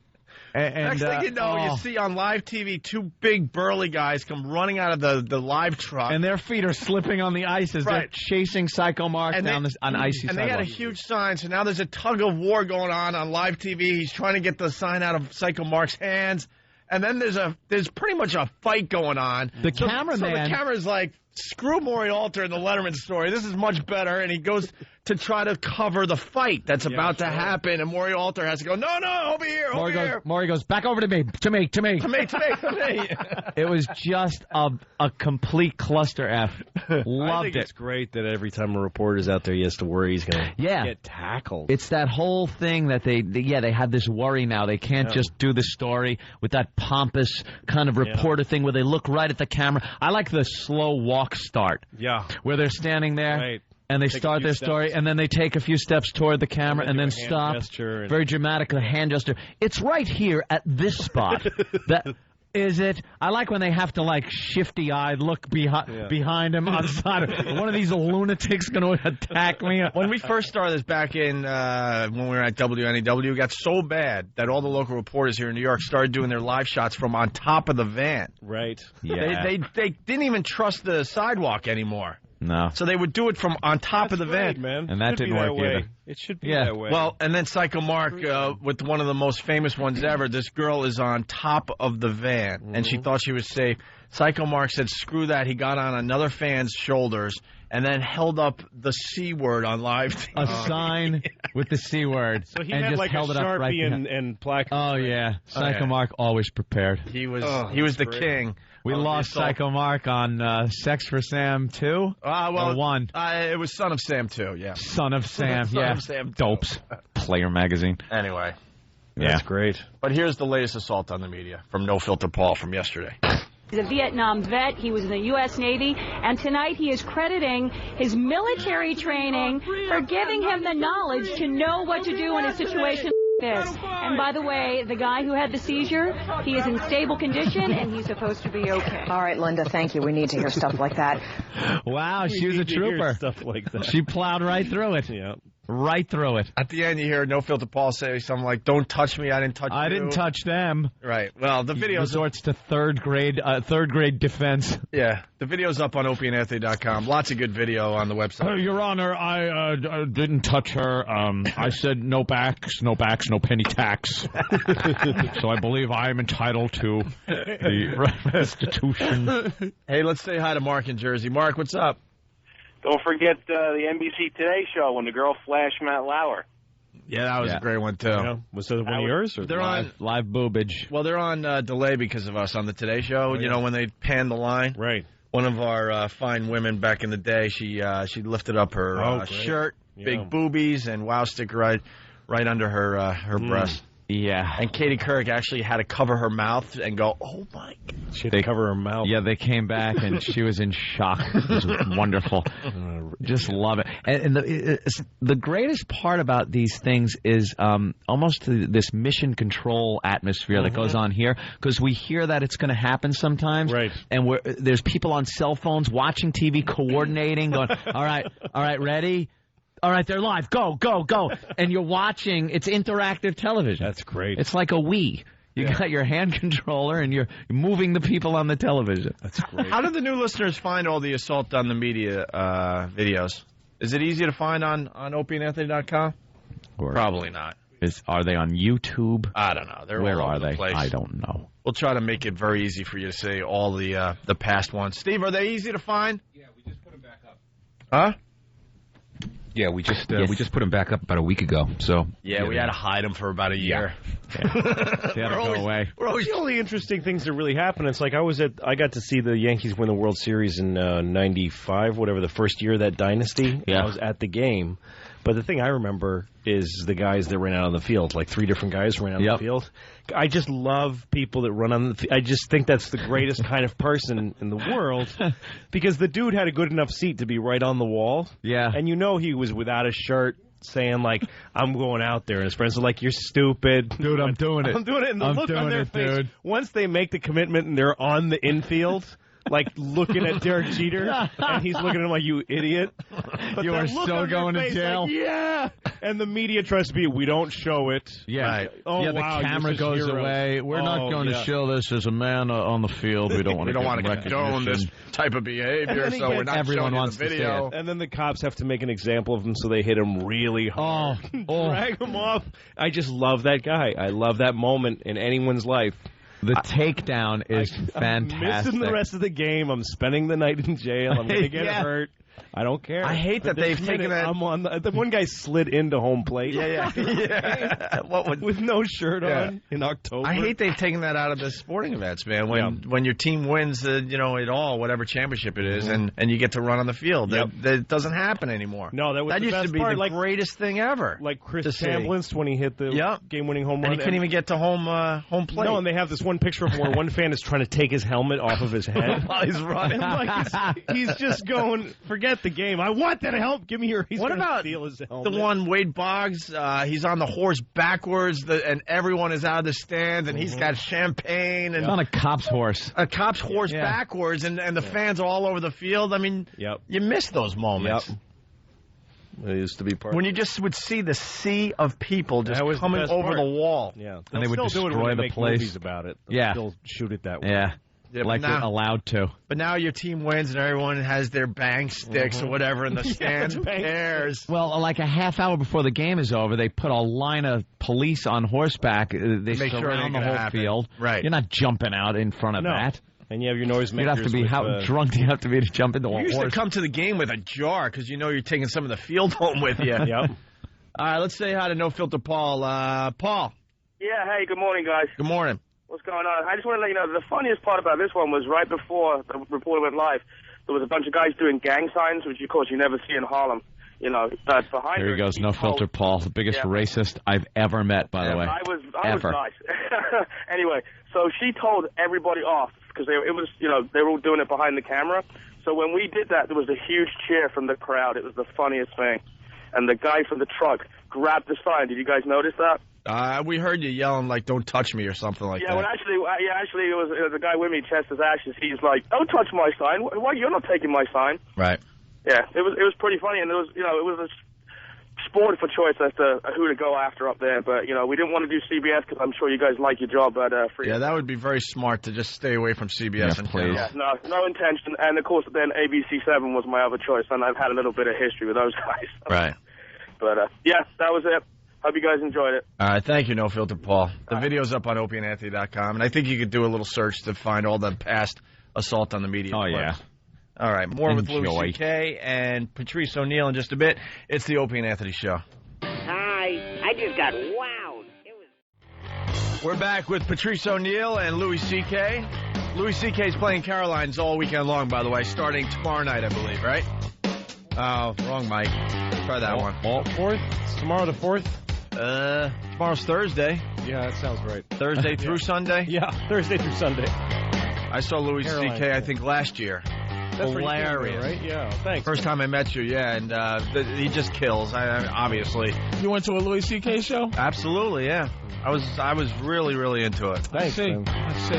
And next thing you know, you see on live TV 2 big burly guys come running out of the live truck. And their feet are slipping on the ice as they're chasing Psycho Mark down on icy sidewalk. And they had a huge sign, so now there's a tug of war going on live TV. He's trying to get the sign out of Psycho Mark's hands. And then there's pretty much a fight going on. So the camera's like, screw Maury Alter and the Letterman story. This is much better. And he goes to try to cover the fight that's about to happen. And Maury Alter has to go, no, over here, Maury goes, back over to me. To me. It was just a complete cluster F. Loved I think it's great that every time a reporter's out there, he has to worry he's going to get tackled. It's that whole thing that they have this worry now. They can't just do the story with that pompous kind of reporter thing where they look right at the camera. I like the slow walk start. Yeah. Where they're standing there. And they start their story, and then they take a few steps toward the camera, and then stop. Very dramatic, the hand gesture. It's right here at this spot. Is it? I like when they have to, like, shifty-eyed look behind him on the side. One of these lunatics going to attack me. When we first started this back in when we were at WNEW, it got so bad that all the local reporters here in New York started doing their live shots from on top of the van. Right. Yeah. They didn't even trust the sidewalk anymore. No. So they would do it from on top of the van. Man. And that didn't work either. It should be that way. Well, and then Psycho Mark, with one of the most famous ones ever, this girl is on top of the van, and she thought she was safe. Psycho Mark said, screw that. He got on another fan's shoulders and then held up the C word on live TV. A sign with the C word. So he and had just like held a it up Sharpie right and plaque. Oh, yeah. Psycho Mark always prepared. He was the king. We lost Psycho Mark on Sex for Sam 2 or 1? It was Son of Sam 2, yeah. Son of Sam, Son of Sam 2. Dopes. Player magazine. Anyway. That's great. But here's the latest assault on the media from No Filter Paul from yesterday. He's a Vietnam vet. He was in the U.S. Navy. And tonight he is crediting his military training for giving him the knowledge to know what to do in a situation like this. And by the way, the guy who had the seizure, he is in stable condition and he's supposed to be okay. All right, Linda, thank you. We need to hear stuff like that. Wow, she was a trooper. Stuff like that. She plowed right through it. Yeah. Right through it. At the end, you hear No Filter Paul say something like, don't touch me, I didn't touch you. I didn't touch them. Right. Well, the video resorts to third grade defense. Yeah. The video's up on opieandanthony.com. Lots of good video on the website. Your Honor, I didn't touch her. I said no backs, no penny tax. So I believe I am entitled to the restitution. Hey, let's say hi to Mark in Jersey. Mark, what's up? Don't forget the NBC Today show when the girl flashed Matt Lauer. Yeah, that was a great one, too. Yeah. Was that one of yours? Or they're on live boobage. Well, they're on delay because of us on the Today Show. You know, when they pan the line. Right. One of our fine women back in the day, she lifted up her shirt, big boobies, and wow sticker right under her breast. Yeah. And Katie Couric actually had to cover her mouth and go, oh, my God. She had to cover her mouth. Yeah, they came back, and she was in shock. It was wonderful. Just love it. And the greatest part about these things is almost this mission control atmosphere that goes on here, because we hear that it's going to happen sometimes. Right. And there's people on cell phones watching TV, coordinating, going, all right, ready? All right, they're live. Go, go, go. And you're watching. It's interactive television. That's great. It's like a Wii. You got your hand controller, and you're moving the people on the television. That's great. How do the new listeners find all the Assault on the Media videos? Is it easy to find on opieandanthony.com? Probably not. Are they on YouTube? I don't know. Where all are over the they? place. I don't know. We'll try to make it very easy for you to see all the past ones. Steve, are they easy to find? Yeah, we just put them back up. Huh? Yeah, we just put them back up about a week ago. So we had to hide them for about a year. They had to go away. We're always the only interesting things that really happen. It's like I got to see the Yankees win the World Series in '95, whatever, the first year of that dynasty. Yeah. I was at the game. But the thing I remember is the guys that ran out on the field, like 3 different guys ran out on the field. I just love people that run on the field. I just think that's the greatest kind of person in the world, because the dude had a good enough seat to be right on the wall. Yeah. And you know he was without a shirt, saying, like, I'm going out there. And his friends are like, you're stupid. Dude, I'm doing it. I'm doing it. And the look on their face, dude. Once they make the commitment and they're on the infield, like looking at Derek Jeter, and he's looking at him like, you idiot. But you are so going to jail. Like, yeah. And the media tries to be, we don't show it. Yeah. Right. Oh, the wow, camera goes away. We're not going to show this as a man on the field. We don't want to condone this type of behavior, so we're not showing the video. And then the cops have to make an example of him, so they hit him really hard. Drag him off. I just love that guy. I love that moment in anyone's life. The takedown is fantastic. I'm missing the rest of the game. I'm spending the night in jail. I'm going to get hurt. I don't care. I hate that they've taken that. I'm on the one guy slid into home plate. With no shirt on in October. I hate they've taken that out of the sporting events, man. When your team wins, it all, whatever championship it is, and you get to run on the field. That doesn't happen anymore. No, that used best to be part. the greatest thing ever. Like Chris Chambliss when he hit the game-winning home run. And he couldn't even get to home plate. No, and they have this one picture of him where one fan is trying to take his helmet off of his head while he's running. He's just going, forget the game. I want that help. Give me your. What about steal his helmet. The one Wade Boggs? He's on the horse backwards, and everyone is out of the stands, and he's got champagne. And on a cop's horse. A cop's horse backwards, and the fans are all over the field. I mean, you miss those moments. It used to be part. When you just would see the sea of people just coming over the wall. Yeah, and they would destroy the place. Movies about it. They'll still shoot it that way. Yeah. Like they're allowed to. But now your team wins and everyone has their bang sticks or whatever in the stands. Who cares? Well, like a half hour before the game is over, they put a line of police on horseback. They surround the whole field. Right. You're not jumping out in front of that. And you have your noisemakers. You'd have to be how drunk do you have to be to jump into a horse? You used to come to the game with a jar because you know you're taking some of the field home with you. Yep. All right, let's say hi to No Filter Paul. Paul. Yeah, hey, good morning, guys. Good morning. What's going on? I just want to let you know, the funniest part about this one was right before the reporter went live, there was a bunch of guys doing gang signs, which, of course, you never see in Harlem. Behind Here he goes, No Filter Paul, the biggest racist I've ever met, by the way. I was nice. Anyway, so she told everybody off, because they were all doing it behind the camera. So when we did that, there was a huge cheer from the crowd. It was the funniest thing. And the guy from the truck grabbed the sign. Did you guys notice that? We heard you yelling, like, don't touch me or something like that. Well, actually, it was the guy with me, Chester's Ashes. He's like, don't touch my sign. Why, you're not taking my sign. Right. Yeah, it was pretty funny, and it was a sport for choice as to who to go after up there. But, we didn't want to do CBS because I'm sure you guys like your job at Free. Yeah, that would be very smart to just stay away from CBS. Yeah, please. Yeah, no intention. And, of course, then ABC7 was my other choice, and I've had a little bit of history with those guys. Right. But, that was it. Hope you guys enjoyed it. All right, thank you, No Filter Paul. The video's up on opieandanthony.com, and I think you could do a little search to find all the past Assault on the Media clips. Yeah. All right, more with Louis C.K. and Patrice ONeal in just a bit. It's the Opie and Anthony Show. Hi, I just got wowed. We're back with Patrice ONeal and Louis C.K. Louis C.K.'s playing Caroline's all weekend long, by the way, starting tomorrow night, I believe, right? Oh, wrong mic. Try that one. 4th? It's tomorrow the 4th? Tomorrow's Thursday. Yeah, that sounds right. Thursday through Sunday? Yeah, Thursday through Sunday. I saw Louis C.K., I think, last year. That's hilarious. Right? Yeah, thanks. First time I met you, and he just kills, obviously. You went to a Louis C.K. show? Absolutely, yeah. I was really, really into it. Thanks, I see.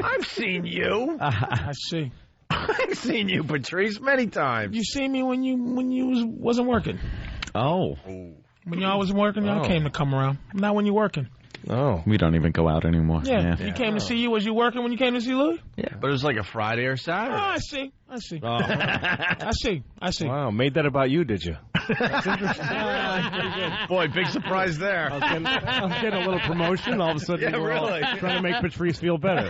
I've seen you. I see. I've seen you, Patrice, many times. You seen me when you wasn't working. Oh. When y'all wasn't working, y'all came to come around. Not when you working. Oh. We don't even go out anymore. Yeah. You came to see you. Was you working when you came to see Louis? Yeah, but it was like a Friday or Saturday. Oh, I see. Oh. I see. Wow, made that about you, did you? That's interesting. Boy, big surprise there. I was getting a little promotion. All of a sudden, we're all trying to make Patrice feel better.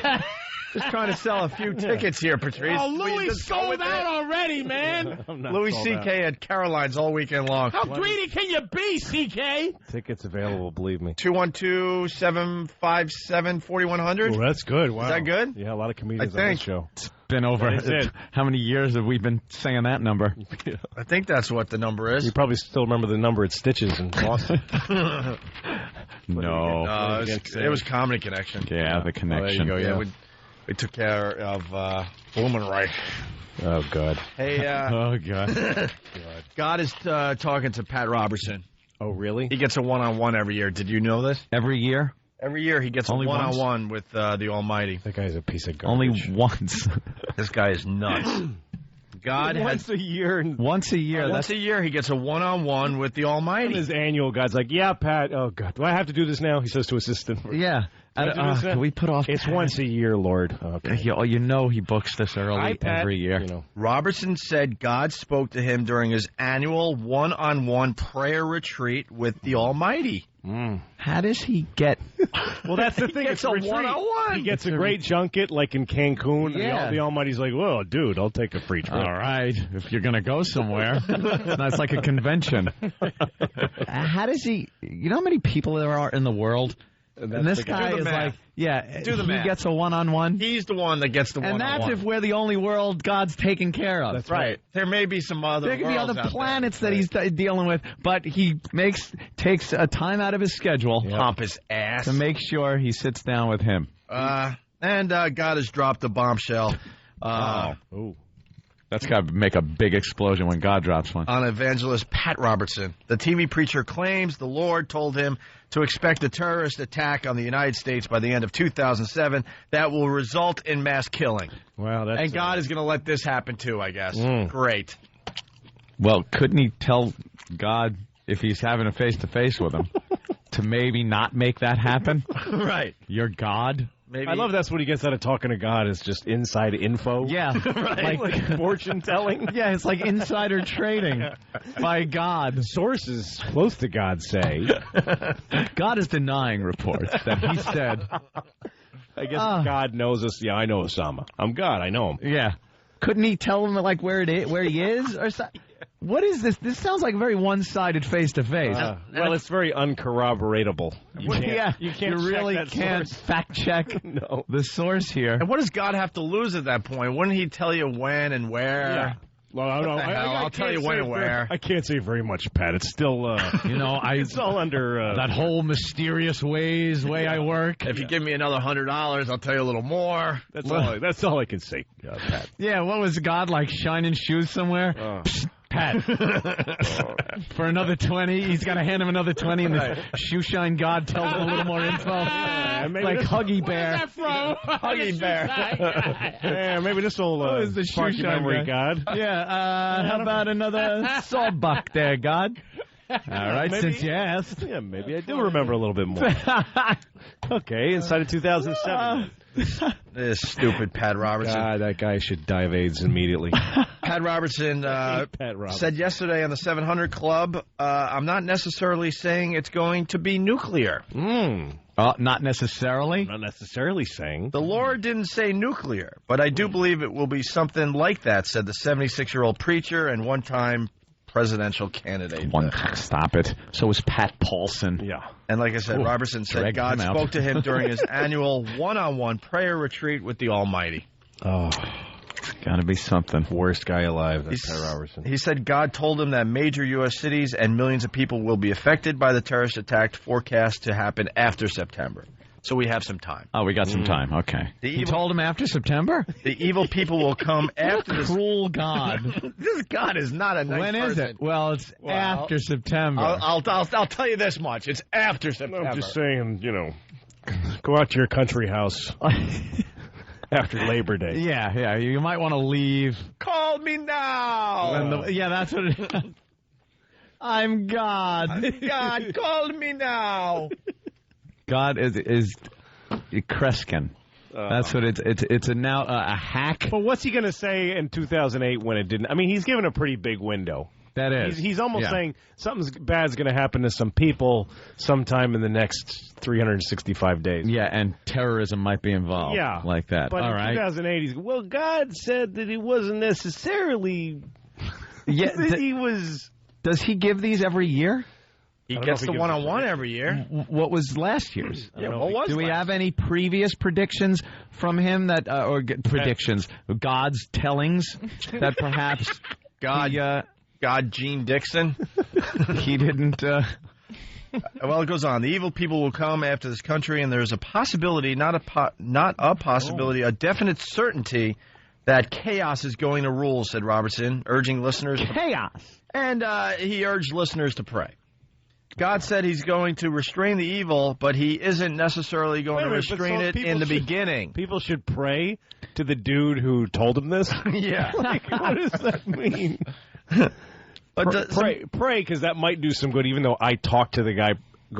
Just trying to sell a few tickets here, Patrice. Oh, Louis sold out already, man. Louis C.K. at Caroline's all weekend long. How greedy can you be, C.K.? Tickets available, believe me. 212-757-4100. Oh, that's good. Wow. Is that good? Yeah, a lot of comedians on this show. It's been over. How many years have we been saying that number? I think that's what the number is. You probably still remember the number at Stitches in Boston. No. It was Comedy Connection. Yeah, the Connection. There you go. Yeah, we took care of Blumenreich. Oh, God. Hey, oh, God. God is talking to Pat Robertson. Oh, really? He gets a one-on-one every year. Did you know this? Every year? Every year he gets Only a one-on-one with the Almighty. That guy's a piece of garbage. Only once. This guy is nuts. Once a year. Once a year. Once a year he gets a one-on-one with the Almighty. And his annual God's like, yeah, Pat. Oh, God. Do I have to do this now? He says to his assistant. Yeah. Can we put off? It's once a year, Lord. Okay. You know he books this early every year. You know. Robertson said God spoke to him during his annual one-on-one prayer retreat with the Almighty. How does he get... Well, that's the thing. He gets a one-on-one. He gets a great junket like in Cancun. Yeah. And the Almighty's like, well, dude, I'll take a free trip. All right. If you're going to go somewhere. It's like a convention. How does he... You know how many people there are in the world? And this guy is like, he gets a one-on-one. He's the one that gets the one-on-one. And that's if we're the only world God's taking care of. That's right. There may be some other There could be other planets that he's dealing with, but he takes a time out of his schedule. Pump his ass. To make sure he sits down with him. And God has dropped a bombshell. Ooh. That's got to make a big explosion when God drops one. On evangelist Pat Robertson. The TV preacher claims the Lord told him to expect a terrorist attack on the United States by the end of 2007 that will result in mass killing. Wow, and God is going to let this happen too, I guess. Great. Well, couldn't he tell God, if he's having a face-to-face with him, to maybe not make that happen? Right. You're God? Maybe. I love that's what he gets out of talking to God is just inside info. Yeah. Right. Like fortune telling. Yeah, it's like insider trading by God. Sources close to God say. God is denying reports that he said. I guess God knows us. Yeah, I know Osama. I'm God. I know him. Yeah. Couldn't he tell him like where he is or something? What is this? This sounds like a very one-sided face-to-face. Well, it's very uncorroboratable. You really can't fact-check the source here. And what does God have to lose at that point? Wouldn't he tell you when and where? Yeah. Well, I don't know. I'll tell you when and where. I can't say very much, Pat. It's still, it's all under... that whole mysterious way I work. If you give me another $100, I'll tell you a little more. That's all I can say, Pat. Yeah, what was God like, shining shoes somewhere? Psst, Pat. For another 20, he's got to hand him another 20, and the shoe shine God tells him a little more info. Like Huggy Bear. Where's that from? Huggy Bear. Yeah, maybe this will spark your memory, God. Yeah, how about another sawbuck there, God? All right, since you asked. Yeah, maybe I do remember a little bit more. Okay, inside of 2007. This stupid Pat Robertson. God, that guy should die of AIDS immediately. Pat Robertson said yesterday on the 700 Club, I'm not necessarily saying it's going to be nuclear. Not necessarily? Not necessarily saying. The Lord didn't say nuclear, but I do believe it will be something like that, said the 76-year-old preacher and one-time presidential candidate. Stop it. So was Pat Paulson. Yeah. And like I said, Robertson said God spoke to him during his annual one-on-one prayer retreat with the Almighty. Oh. It's got to be something. Worst guy alive, that's Pat Robertson. He said God told him that major U.S. cities and millions of people will be affected by the terrorist attack forecast to happen after September. So we have some time. Oh, we got some time. Okay. He told him after September? The evil people will come after this. Cruel God. This God is not a nice person. When is it? Well, it's after September. I'll tell you this much. It's after September. I'm just saying, go out to your country house after Labor Day. Yeah. You might want to leave. Call me now. That's what it is. I'm God. God, call me now. God is Kreskin. That's what it's now a hack. But what's he going to say in 2008 when it didn't? I mean, he's given a pretty big window. That is. He's almost saying something bad's going to happen to some people sometime in the next 365 days. Yeah, and terrorism might be involved. Yeah. Like that. But all in 2008, he's God said that he wasn't necessarily... he was... Does he give these every year? He gets the one-on-one every year. What was last year's? Do we have any previous predictions from him or predictions, God's tellings that perhaps God Gene Dixon? He didn't... Well, it goes on. The evil people will come after this country, and there's a possibility, not a possibility, a definite certainty that chaos is going to rule, said Robertson, urging listeners... Chaos! And he urged listeners to pray. God said he's going to restrain the evil, but he isn't necessarily going to restrain it in the beginning. People should pray to the dude who told him this? Yeah. What does that mean? But pray, because that might do some good, even though I talk to the guy.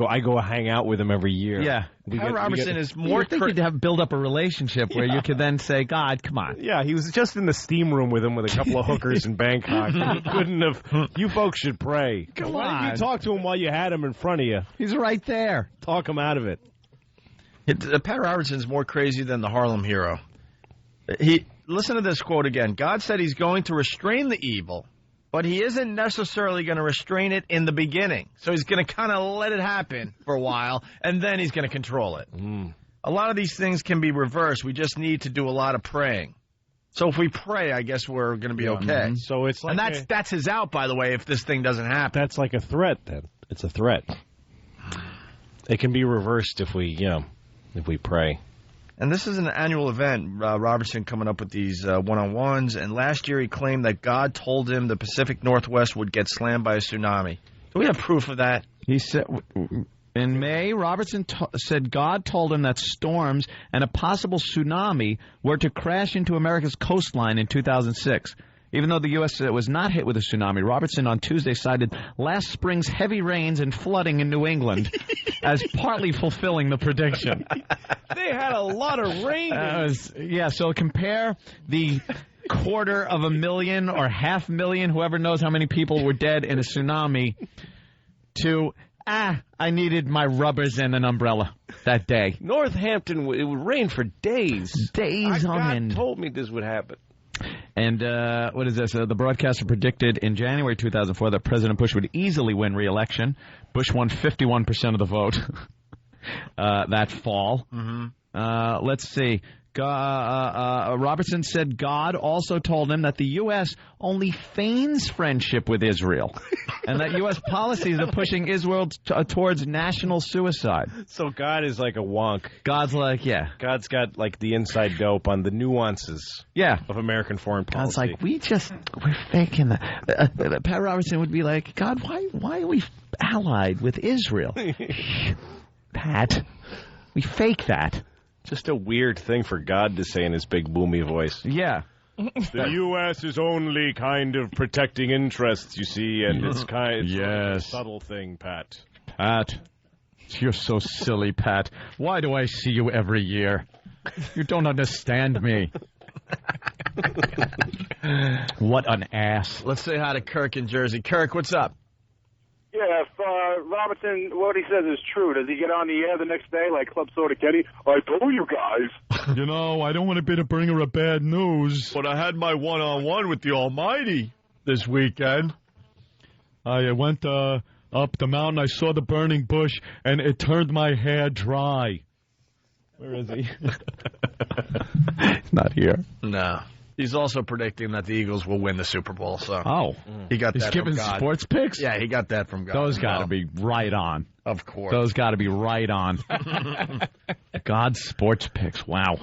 I go hang out with him every year. Yeah. Pat Robertson is more... You think you'd build up a relationship where you could then say, God, come on. Yeah, he was just in the steam room with him with a couple of hookers in Bangkok. He couldn't have... You folks should pray. Why didn't you talk to him while you had him in front of you? He's right there. Talk him out of it. Pat Robertson's more crazy than the Harlem Hero. Listen to this quote again. God said he's going to restrain the evil, but he isn't necessarily going to restrain it in the beginning. So he's going to kind of let it happen for a while, and then he's going to control it. A lot of these things can be reversed. We just need to do a lot of praying. So if we pray, I guess we're going to be okay. So it's like and that's his out, by the way, if this thing doesn't happen. That's like a threat, then. It's a threat. It can be reversed if we pray. And this is an annual event, Robertson coming up with these one-on-ones. And last year he claimed that God told him the Pacific Northwest would get slammed by a tsunami. Do we have proof of that? He said in May, Robertson said God told him that storms and a possible tsunami were to crash into America's coastline in 2006. Even though the U.S. was not hit with a tsunami, Robertson on Tuesday cited last spring's heavy rains and flooding in New England as partly fulfilling the prediction. They had a lot of rain. So compare the 250,000 or 500,000, whoever knows how many people were dead in a tsunami, to, I needed my rubbers and an umbrella that day. Northampton, it would rain for days. Days on end. God told me this would happen. And what is this? The broadcaster predicted in January 2004 that President Bush would easily win re-election. Bush won 51% of the vote that fall. Let's see. Robertson said God also told him that the U.S. only feigns friendship with Israel and that U.S. policies are pushing Israel towards national suicide. So God is like a wonk. God's like, God's got like the inside dope on the nuances of American foreign policy. God's like, we're faking that. Pat Robertson would be like, God, why are we allied with Israel? Pat, we fake that. Just a weird thing for God to say in his big boomy voice. Yeah. The U.S. is only kind of protecting interests, you see, and it's a subtle thing, Pat. Pat, you're so silly, Pat. Why do I see you every year? You don't understand me. What an ass. Let's say hi to Kirk in Jersey. Kirk, what's up? Yeah, if Robertson, what he says is true, does he get on the air the next day like Club Soda Kenny? I told you guys. I don't want to be the bringer of bad news. But I had my one-on-one with the Almighty this weekend. I went up the mountain, I saw the burning bush, and it turned my hair dry. Where is he? He's not here. No. He's also predicting that the Eagles will win the Super Bowl. So he got He's that giving from God. sports picks? Yeah, he got that from God. Those got to be right on. Of course. Those got to be right on. God's sports picks. Wow.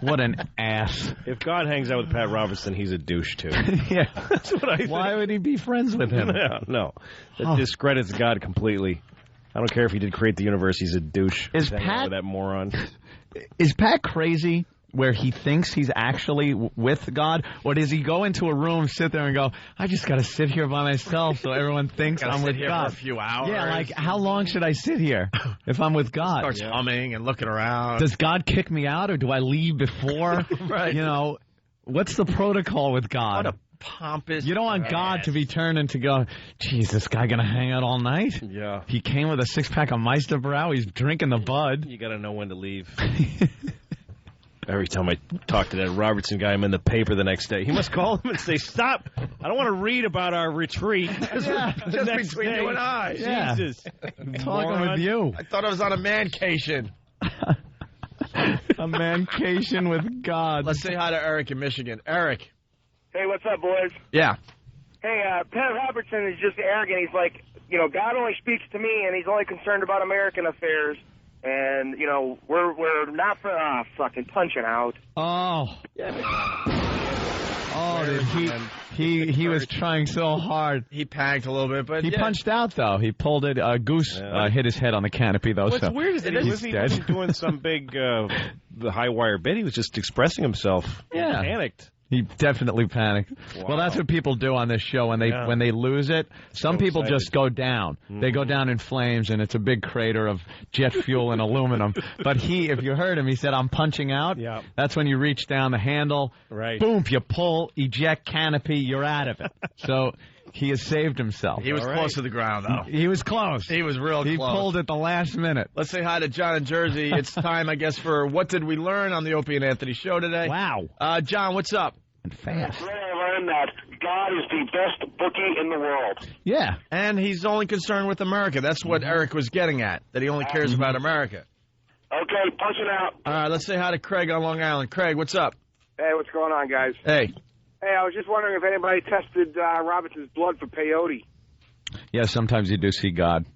What an ass. If God hangs out with Pat Robertson, he's a douche, too. Yeah. That's what I think. Why would he be friends with him? No. That discredits God completely. I don't care if he did create the universe. He's a douche. Is Pat that moron? Is Pat crazy where he thinks he's actually with God? Or does he go into a room, sit there and go, I just got to sit here by myself so everyone thinks I'm with here God? For a few hours. Yeah, like, how long should I sit here if I'm with God? Starts humming and looking around. Does God kick me out or do I leave before? Right. You know, what's the protocol with God? What a pompous. You don't want God to be turned into go, geez, this guy going to hang out all night? Yeah. He came with a six-pack of Meisterbrow. He's drinking the bud. You got to know when to leave. Every time I talk to that Robertson guy, I'm in the paper the next day. He must call him and say, stop. I don't want to read about our retreat. Just between you and I. Yeah. Jesus. Talking with you. I thought I was on a mancation. A mancation with God. Let's say hi to Eric in Michigan. Eric. Hey, what's up, boys? Yeah. Hey, Pat Robertson is just arrogant. He's like, God only speaks to me, and he's only concerned about American affairs. And, we're not for fucking punching out. Oh. Oh, he was trying so hard. He panicked a little bit, but he punched out, though. He pulled it. Goose hit his head on the canopy, though. What's so weird is that he wasn't doing some big the high wire bit. He was just expressing himself. Yeah. He panicked. He definitely panicked. Wow. Well, that's what people do on this show when they lose it. Some people excited. just go down. They go down in flames, and it's a big crater of jet fuel and aluminum. But if you heard him, he said, I'm punching out. Yeah. That's when you reach down the handle. Right. Boom, you pull, eject canopy, you're out of it. So he has saved himself. He was close to the ground, though. He was close. He was real close. He pulled it the last minute. Let's say hi to John in Jersey. It's time, I guess, for What Did We Learn on the Opie and Anthony show today. Wow. John, what's up? And fast. Today I learned that God is the best bookie in the world. Yeah. And he's only concerned with America. That's what Eric was getting at, that he only cares about America. Okay, punching out. All right, let's say hi to Craig on Long Island. Craig, what's up? Hey, what's going on, guys? Hey. Hey, I was just wondering if anybody tested Robertson's blood for peyote. Yeah, sometimes you do see God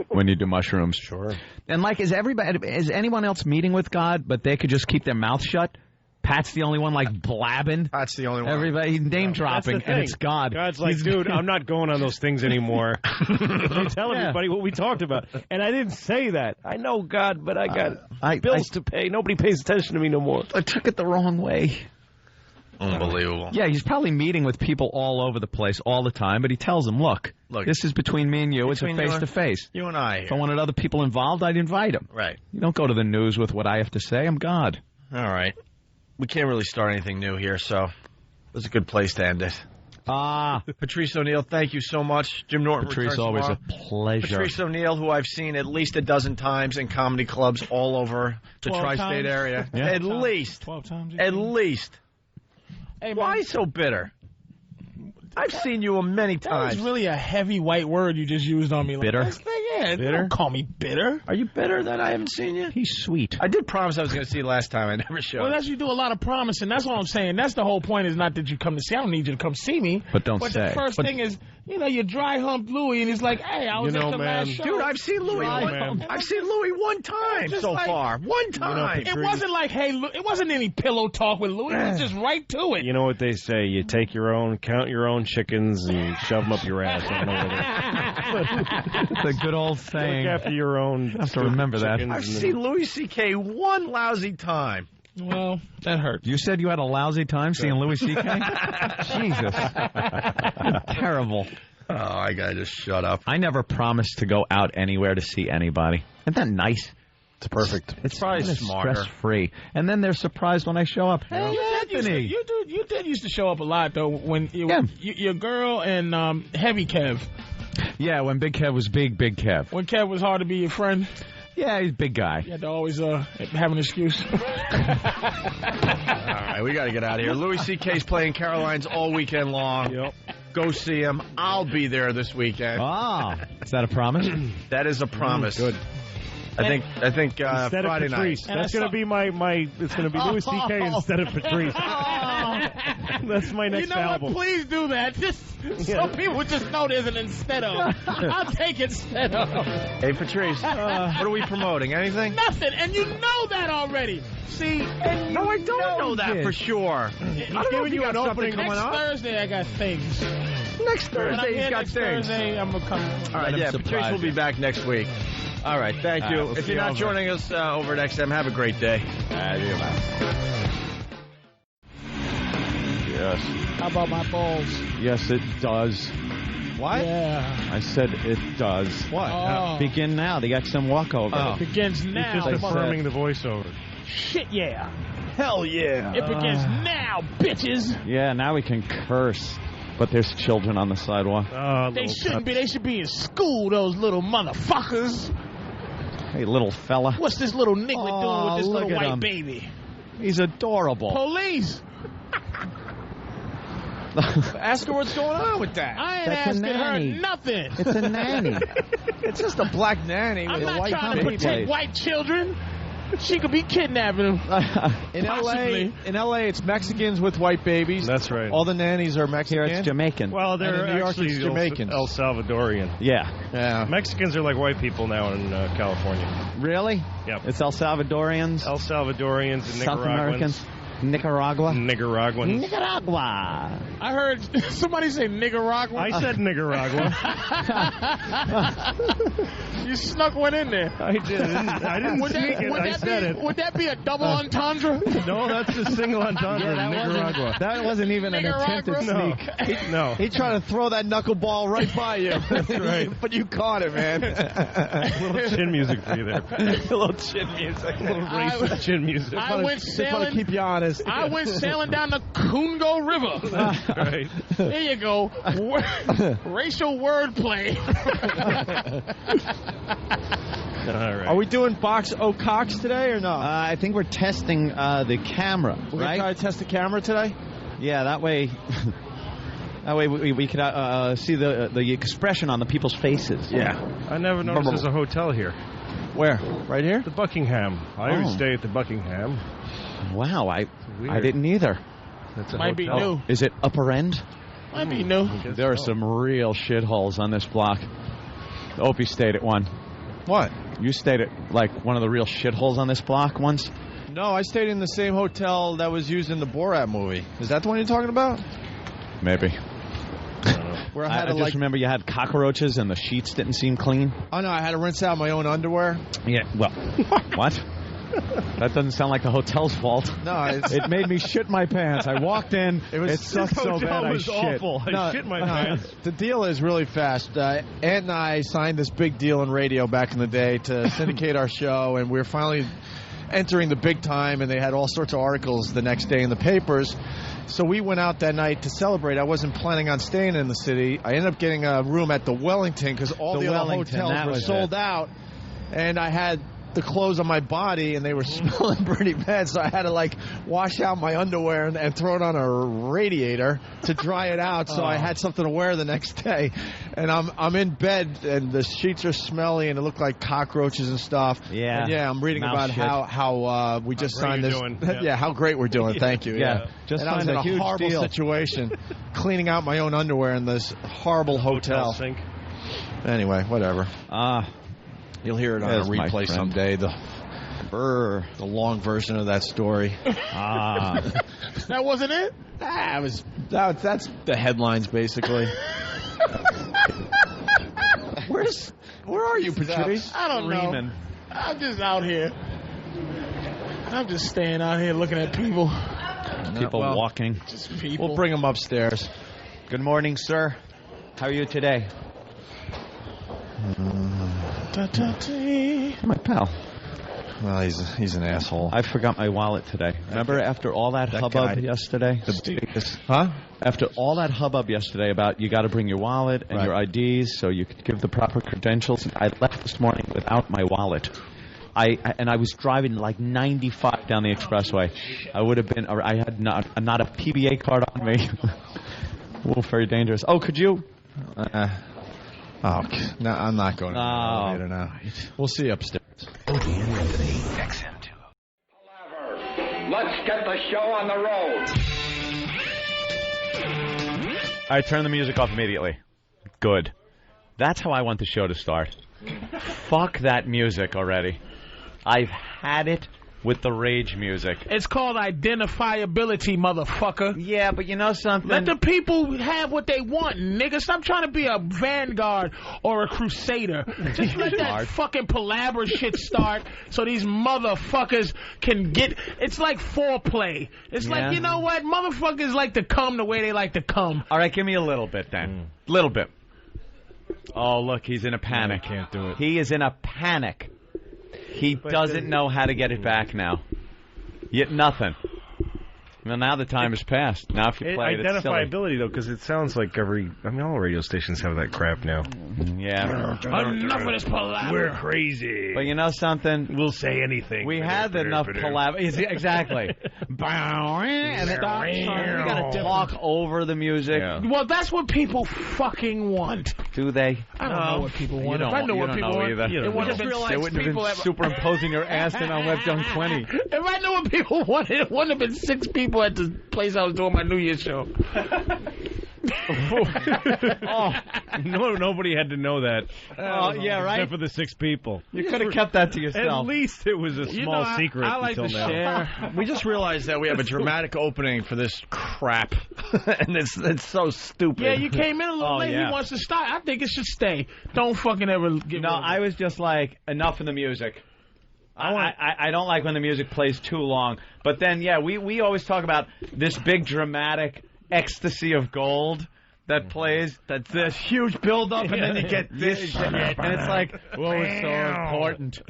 when you do mushrooms. Sure. And, is anyone else meeting with God, but they could just keep their mouth shut? Pat's the only one, blabbing. Pat's the only one. Everybody name-dropping, and it's God. God's like, dude, I'm not going on those things anymore. You tell everybody what we talked about. And I didn't say that. I know God, but I got bills to pay. Nobody pays attention to me no more. I took it the wrong way. Unbelievable. Yeah, he's probably meeting with people all over the place all the time, but he tells them, look, this is between me and you. It's a face-to-face. You and I. If I wanted other people involved, I'd invite them. Right. You don't go to the news with what I have to say. I'm God. All right. We can't really start anything new here, so this is a good place to end it. Patrice ONeal, thank you so much. Jim Norton Patrice, always a pleasure. Patrice ONeal, who I've seen at least a dozen times in comedy clubs all over the tri-state area. Yeah. At least. 12 times. At least. Hey, why so bitter? I've seen you many times. That was really a heavy white word you just used on me. Bitter? Yeah, Bitter? Don't call me bitter. Are you bitter that I haven't seen you? He's sweet. I did promise I was going to see you last time. I never showed. Well, that's you do a lot of promising. That's all I'm saying. That's the whole point is not that you come to see. I don't need you to come see me. But don't say. The first thing is, you dry hump Louis, and he's like, hey, I was at the last show. Dude, I've seen Louis. I've seen Louis one time so far. One time. It wasn't like, hey, it wasn't any pillow talk with Louis. It was just right to it. You know what they say? You take count your own chickens, and you shove them up your ass. I don't know It's a good old saying. Look after your own. I have to remember that. I've seen Louis C.K. one lousy time. Well, that hurts. You said you had a lousy time seeing Louis C.K.? Jesus. Terrible. Oh, I gotta just shut up. I never promised to go out anywhere to see anybody. Isn't that nice? It's perfect. It's probably smarter. Stress-free. And then they're surprised when I show up. Hey, Anthony. You did used to show up a lot, though, when your girl and Heavy Kev. Yeah, when Big Kev was Big Kev. When Kev was hard to be your friend. Yeah, he's a big guy. You had to always have an excuse. All right, we got to get out of here. Louis C.K.'s playing Caroline's all weekend long. Yep. Go see him. I'll be there this weekend. Ah, is that a promise? That is a promise. Good. I think Instead Friday of Patrice. night. That's going to be it's going to be Louis C.K. instead of Patrice. That's my next album. What? Please do that. Just so people just know there's an instead of. I'll take instead of. Hey, Patrice, what are we promoting? Anything? Nothing, and you know that already. See, and no, I don't know that for sure. He's I don't know if you got something coming up. Next Thursday, I got things. Next Thursday, he's got next things. Thursday, I'm going to come. All right, yeah, Patrice will be back next week. All right, thank you. We'll if you're not joining us over at XM, have a great day. Yes. How about my balls? Yes, it does. What? Yeah. I said it does. What? Oh. Begin now. The XM walkover. It begins now. He's just affirming the voiceover. Shit, yeah. Hell yeah. It begins now, bitches. Yeah, now we can curse. But there's children on the sidewalk. They shouldn't be. They should be in school, those little motherfuckers. Hey, little fella. What's this little nigga doing with this little white him. baby? He's adorable. Police. Ask her what's going on with that. I ain't asking her nothing. It's a nanny. It's just a black nanny with I'm a not white trying to baby. protect white children. She could be kidnapping them. In Possibly. LA, it's Mexicans with white babies. That's right. All the nannies are Mexican. Here it's Jamaican. Well, And they're in New York, actually it's Jamaican. El Salvadorian. Yeah. Mexicans are like white people now in California. Really? Yep. It's El Salvadorians. El Salvadorians and South Americans. Nicaraguans. Nicaragua. I heard somebody say Nicaragua. I said Nicaragua. You snuck one in there. I did. I didn't sneak it. I said it. Would that be a double entendre? No, that's a single entendre. Nicaragua. That wasn't even an attempted sneak. No. He tried to throw that knuckleball right by you. That's right. But you caught it, man. Little chin music for you there. Little chin music. Little racist chin music. I went sailing. To keep you honest. I went sailing down the Congo River. Right. There you go. Racial wordplay. All right. Are we doing Box O'Cox today or no? I think we're testing the camera. We're going to try to test the camera today? Yeah, that way... That way we could see the expression on the people's faces. Yeah. I never noticed there's a hotel here. Where? Right here? The Buckingham. I always stay at the Buckingham. Wow, I didn't either. That's a Might be hotel. new. Is it upper end? Might be new. There are some real shitholes on this block. Opie stayed at one. What? You stayed at, like, one of the real shitholes on this block once? No, I stayed in the same hotel that was used in the Borat movie. Is that the one you're talking about? Maybe. Where I just remember you had cockroaches and the sheets didn't seem clean. Oh, no, I had to rinse out my own underwear. Yeah, well, what? That doesn't sound like the hotel's fault. No, it made me shit my pants. I walked in. It sucked so bad I shit. Awful. I shit my pants. The deal is really fast. Ant and I signed this big deal in radio back in the day to syndicate our show, and we're finally entering the big time, and they had all sorts of articles the next day in the papers. So we went out that night to celebrate. I wasn't planning on staying in the city. I ended up getting a room at the Wellington because all the other hotels were sold out. And I had the clothes on my body, and they were smelling pretty bad. So I had to, like, wash out my underwear and throw it on a radiator to dry it out. So I had something to wear the next day. And I'm in bed, and the sheets are smelly, and it looked like cockroaches and stuff. Yeah. And yeah, I'm reading about how we just signed this. Yeah, how great we're doing. Thank you. Yeah. Just and I was in a huge horrible deal. situation, cleaning out my own underwear in this horrible hotel. Sink. Anyway, whatever. You'll hear it on a replay someday. The long version of that story. That wasn't it? That's the headlines, basically. Where are you, Patrice? I don't know. I'm just out here. I'm just staying out here looking at people. People walking. Just people. We'll bring them upstairs. Good morning, sir. How are you today? My pal. Well, he's an asshole. I forgot my wallet today. Remember after all that hubbub yesterday? Huh? After all that hubbub yesterday about you got to bring your wallet and your IDs so you could give the proper credentials, I left this morning without my wallet. I was driving like 95 down the expressway. I had not a PBA card on me. Very dangerous. Oh, could you? No, I'm not going to the elevator now. We'll see you upstairs. minutes. Opie and Anthony, XM2. Let's get the show on the road. All right, turn the music off immediately. Good. That's how I want the show to start. Fuck that music already. I've had it with the rage music. It's called identifiability, motherfucker. Yeah, but you know something? Let the people have what they want, nigga. Stop trying to be a vanguard or a crusader. Just let that fucking palaver shit start so these motherfuckers can get... It's like foreplay. It's like, you know what? Motherfuckers like to come the way they like to come. All right, give me a little bit then. Little bit. Oh, look, he's in a panic. Can't do it. He is in a panic. He doesn't know how to get it back now. Yet nothing. Well, now the time has passed. Now if you play it, it's silly. Identifiability, though, because it sounds like all radio stations have that crap now. Yeah. Enough of this palaver. We're crazy. But you know something? We'll say anything. We had enough palaver. Exactly. And then you got to talk over the music. Yeah. Well, that's what people fucking want. Do they? I don't know what people want. If I know what people want, they wouldn't have been superimposing your ass in on Web Junk 20. If I know what people wanted, it wouldn't have been 6 people at the place I was doing my New Year's show. Nobody had to know that. Yeah, right? Except for the 6 people. You could have kept that to yourself. At least it was a small secret. I like until to now. share. We just realized that we have a dramatic opening for this crap. And it's so stupid. Yeah, you came in a little late. He wants to start. I think it should stay. Don't fucking ever get rid of it. I was just like, enough of the music. I don't like when the music plays too long. But then, we always talk about this big dramatic ecstasy of gold that plays. That's this huge build-up, and then you get this shit. And it's like, whoa, it's so important.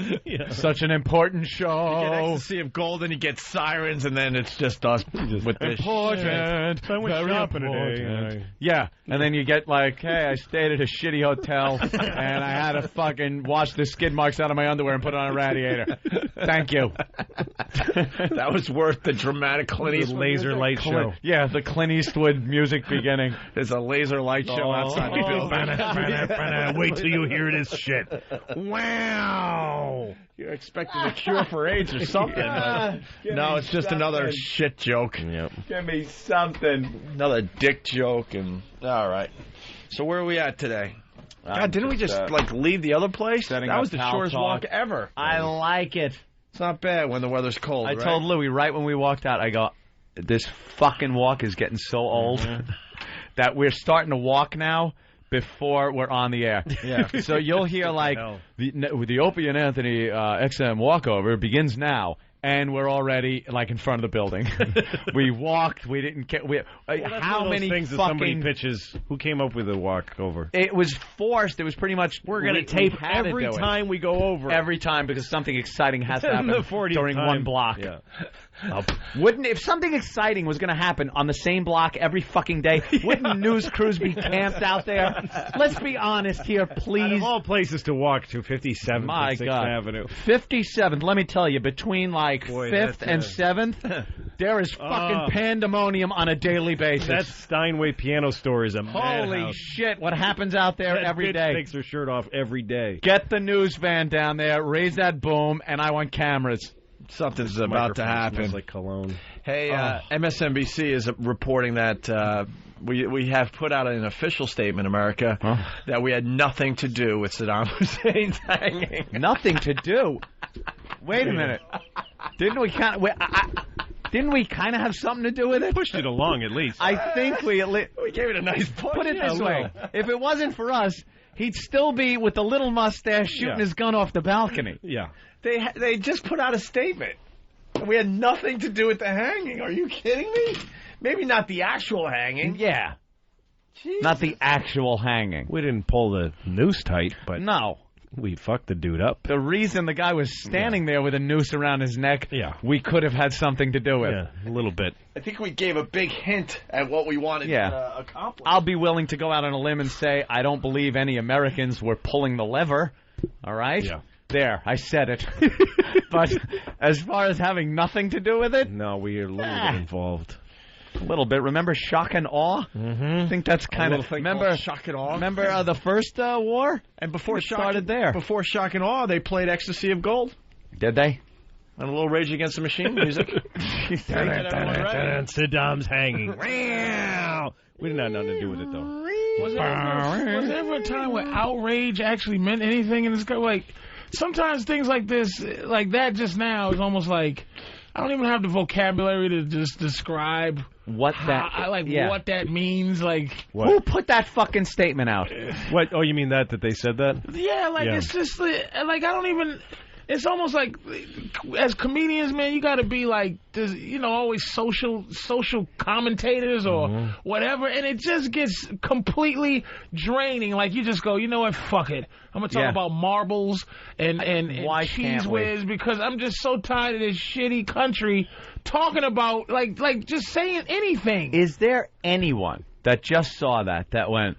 Such an important show. You get ecstasy of gold, and you get sirens, and then it's just us with this important. I went shopping today. Yeah, and then you get like, hey, I stayed at a shitty hotel, and I had to fucking wash the skid marks out of my underwear and put it on a radiator. Thank you. That was worth the dramatic Clint Eastwood laser light show. Yeah, the Clint Eastwood music beginning. There's a laser light show outside the building. Wait till you hear this shit. Wow. You're expecting a cure for AIDS or something. No, it's just another shit joke. Yep. Give me something. Another dick joke. And all right. So where are we at today? God, didn't we just leave the other place? That was the shortest walk ever. I like it. It's not bad when the weather's cold. I told Louie right when we walked out, I go, this fucking walk is getting so old that we're starting to walk now before we're on the air. Yeah. So you'll hear like the Opie and Anthony XM walkover begins now. And we're already like in front of the building. We walked. We didn't get. How many things that somebody pitches? Who came up with the walkover? It was forced. It was pretty much. We're going to tape every time we go over. Every time because something exciting has to happen during one block. Yeah. Wouldn't if something exciting was going to happen on the same block every fucking day? Wouldn't news crews be camped out there? Let's be honest here, please. Out of all places to walk to, 57th and 6th Avenue. 57th. Let me tell you, between like 5th and 7th, there is fucking pandemonium on a daily basis. That Steinway piano store is a holy madhouse. Shit! What happens out there every day? Takes her shirt off every day. Get the news van down there, raise that boom, and I want cameras. Something's about to happen. Smells like cologne. Hey, MSNBC is reporting that we have put out an official statement, America, that we had nothing to do with Saddam Hussein's hanging. Nothing to do? Wait a minute. Didn't we kind of have something to do with it? Pushed it along at least. I think we gave it a nice push. Put it this way: if it wasn't for us, he'd still be with the little mustache shooting his gun off the balcony. Yeah. They just put out a statement. We had nothing to do with the hanging. Are you kidding me? Maybe not the actual hanging. Yeah. Jesus. Not the actual hanging. We didn't pull the noose tight, but no. We fucked the dude up. The reason the guy was standing there with a noose around his neck, we could have had something to do with. Yeah, a little bit. I think we gave a big hint at what we wanted to accomplish. I'll be willing to go out on a limb and say I don't believe any Americans were pulling the lever. All right? Yeah. There, I said it. But as far as having nothing to do with it? No, we are a little bit involved. A little bit. Remember Shock and Awe? Mm-hmm. I think that's kind of... Remember Shock and Awe? Remember the first war? And before it started there. Before Shock and Awe, they played Ecstasy of Gold. Did they? And a little Rage Against the Machine music. Saddam's hanging. We didn't have nothing to do with it, though. Was there ever a time where outrage actually meant anything in this? Like, sometimes things like this, like that just now, is almost like I don't even have the vocabulary to just describe what what that means. Like, who put that fucking statement out? What? Oh, you mean that they said that? Yeah, like it's just like I don't even. It's almost like, as comedians, man, you got to be like, always social commentators or whatever, and it just gets completely draining. Like, you just go, you know what, fuck it. I'm going to talk about marbles and cheese whiz, because I'm just so tired of this shitty country talking about, like just saying anything. Is there anyone that just saw that went,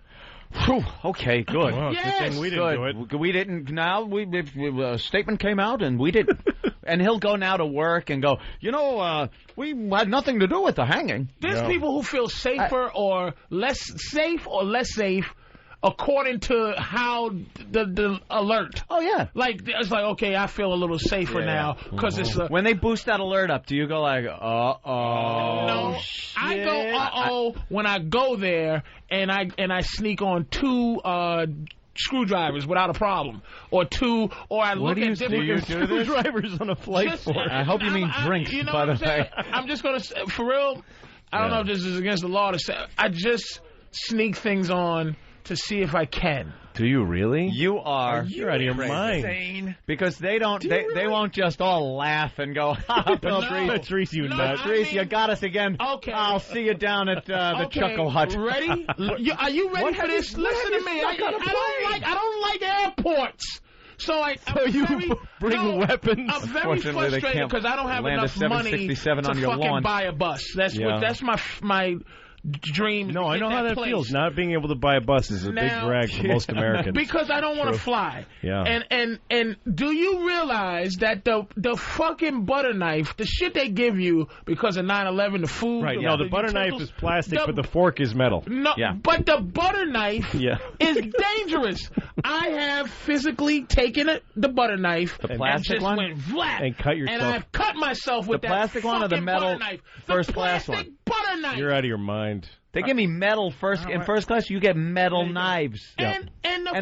whew, okay, good. Well, yes, good thing we didn't do it. We didn't. Now a statement came out and we didn't. And he'll go now to work and go, we had nothing to do with the hanging. There's people who feel safer or less safe according to how the alert. Oh, yeah. Like, it's like, okay, I feel a little safer now because it's when they boost that alert up, do you go like, uh-oh? No, shit. I go uh-oh when I go there and I sneak on 2 screwdrivers without a problem, or I look at different screwdrivers on a flight for. I hope you mean drinks, by the way. I'm just going to, for real, I don't know if this is against the law to say, I just sneak things on to see if I can. Do you really? You're out of your mind. Insane. Because they don't. They won't just all laugh and go, Patrice, you nut. Patrice, you got us again. Okay. I'll see you down at the Chuckle Hut. Ready? Are you ready for this? Listen to me. I don't like airports. So you bring weapons. I'm very frustrated because I don't have enough money to fucking buy a bus. That's my dream. No, I know how that feels. Not being able to buy a bus is a big drag for most Americans. Because I don't want to fly. Yeah. And do you realize that the fucking butter knife, the shit they give you because of 9/11, the food. Right. No, the butter knife is plastic, but the fork is metal. No, but the butter knife is dangerous. I have physically taken the butter knife, the plastic and one, went flat, and cut yourself. And I've cut myself with the plastic one or the metal knife. first class one. Butter knife. You're out of your mind. They give me metal in first class. You get metal knives, and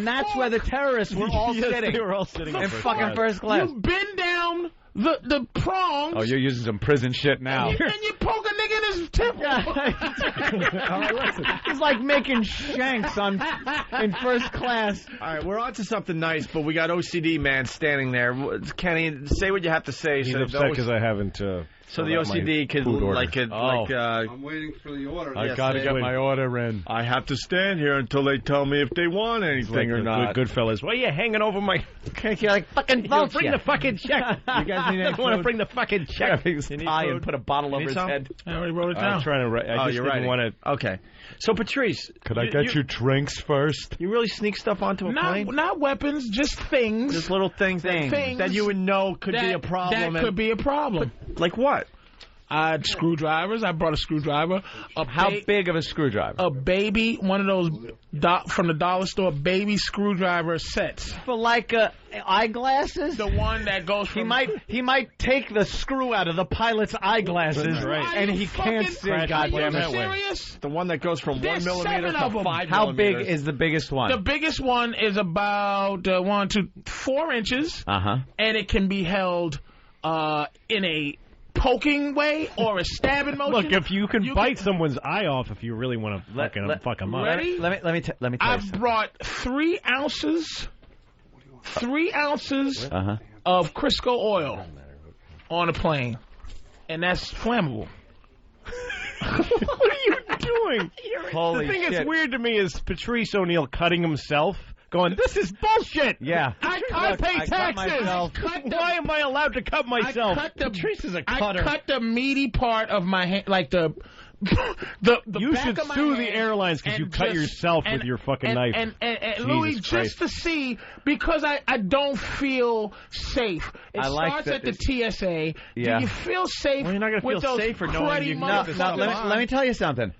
that's where the terrorists were all sitting. They were all sitting in fucking first class. You bend down the prongs. Oh, you're using some prison shit now. And you poke a nigga in his temple. All right, listen. It's like making shanks in first class. All right, we're on to something nice, but we got OCD man standing there. Kenny, say what you have to say. He's upset because I haven't. So the OCD could I'm waiting for the order. I gotta get my order in. I have to stand here until they tell me if they want anything or not. Good fellas. Why are you hanging over my? You're like fucking vote. Bring the fucking check. You guys need any I want to bring the fucking check. Tie and put a bottle over his head. I already wrote it down. I'm trying to. I just didn't want to. Okay. So Patrice, could I get you drinks first? You really sneak stuff onto a plane? Not weapons, just things. Just little things that you would know could be a problem. That could be a problem. Like what? Screwdrivers. I brought a screwdriver. How big of a screwdriver? A baby, one of those from the dollar store, baby screwdriver sets. For like eyeglasses? The one that goes from... He might take the screw out of the pilot's eyeglasses, and he can't see. Goddamn it! Serious? The one that goes from 1 millimeter to 5 millimeters. How big is the biggest one? The biggest one is about 4 inches. And it can be held in a poking way or a stabbing motion. Look, if you can bite someone's eye off if you really want to fuck them up. Ready? Let me tell you I've brought 3 ounces of Crisco oil on a plane, and that's flammable. What are you doing? Holy the thing shit. that's weird to me is Patrice ONeal cutting himself. Going, this is bullshit. Yeah. I pay taxes. Why am I allowed to cut myself? Patrice is a cutter. I cut the meaty part of my hand, like the You back should of my sue the hand airlines because you and cut just- yourself with your fucking knife. And Jesus Louis, Christ. just to see, because I don't feel safe. It I like starts that at the TSA. Yeah. Do you feel safe Well, you're not gonna with feel those safer knowing you cruddy know No, motherfuckers? let me tell you something.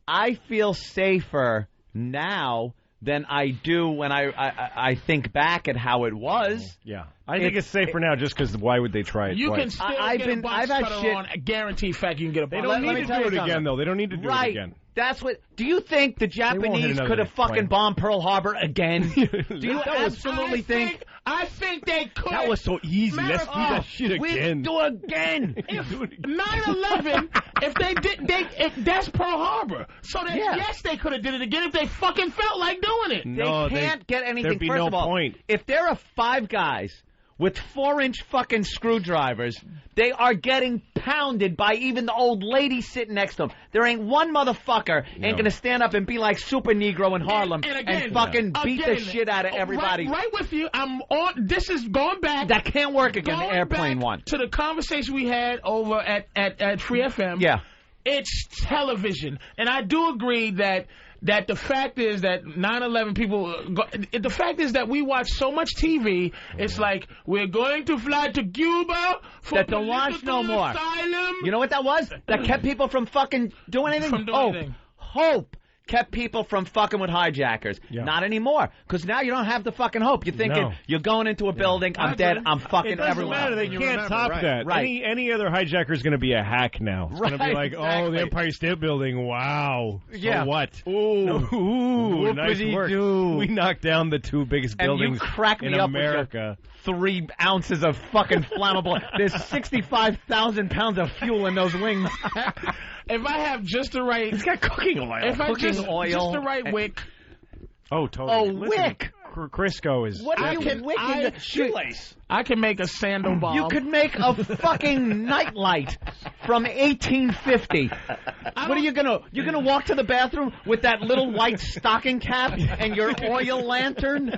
I feel safer now than I do when I think back at how it was. Yeah. I think it's safer now just because why would they try it You twice? can still get a box cutter on. A guaranteed fact you can get a box They don't cutter. need to do it again, though. They don't need to do it again. That's what. Do you think the won't hit Japanese another could have fucking plane. bombed Pearl Harbor again? Do you absolutely think? I think they could. That was so easy. Let's do that shit again. Do again. 9/11. If they did, that's Pearl Harbor. So yes, they could have did it again if they fucking felt like doing it. They can't get anything. There'd be First no of all, point. if there are 5 guys with 4-inch fucking screwdrivers, they are getting pounded by even the old lady sitting next to them. There ain't one motherfucker ain't gonna stand up and be like Super Negro in Harlem and fucking beat the shit out of everybody. Right with you. I'm on. This is going back. That can't work again. The airplane one. To the conversation we had over at Free FM. Yeah. It's television, and I do agree that the fact is that 9/11 people. The fact is that we watch so much TV. It's like we're going to fly to Cuba for That don't watch no more. asylum. You know what that was? That kept people from fucking doing anything. From doing anything. Hope kept people from fucking with hijackers. Yeah. Not anymore, because now you don't have the fucking hope. You're thinking you're going into a building. I'm dead. I'm fucking It doesn't everyone. matter. They can't top that. Right. Any other hijacker is going to be a hack now. It's going to be like, oh, the exactly. Empire State Building. Wow. Yeah. So what? Ooh, Nice work. whoopity-doo. We knocked down the 2 biggest And you buildings crack me in up America. with your 3 ounces of fucking flammable. There's 65,000 pounds of fuel in those wings. If I have just the right, It's got cooking oil. if I Cooking just oil. the right wick. Oh, totally. Oh, Listen, wick. Crisco is... What are you can- wicking I- the shoelace? I can make a sandal bomb. You could make a fucking nightlight from 1850. What are you gonna? You're gonna walk to the bathroom with that little white stocking cap and your oil lantern?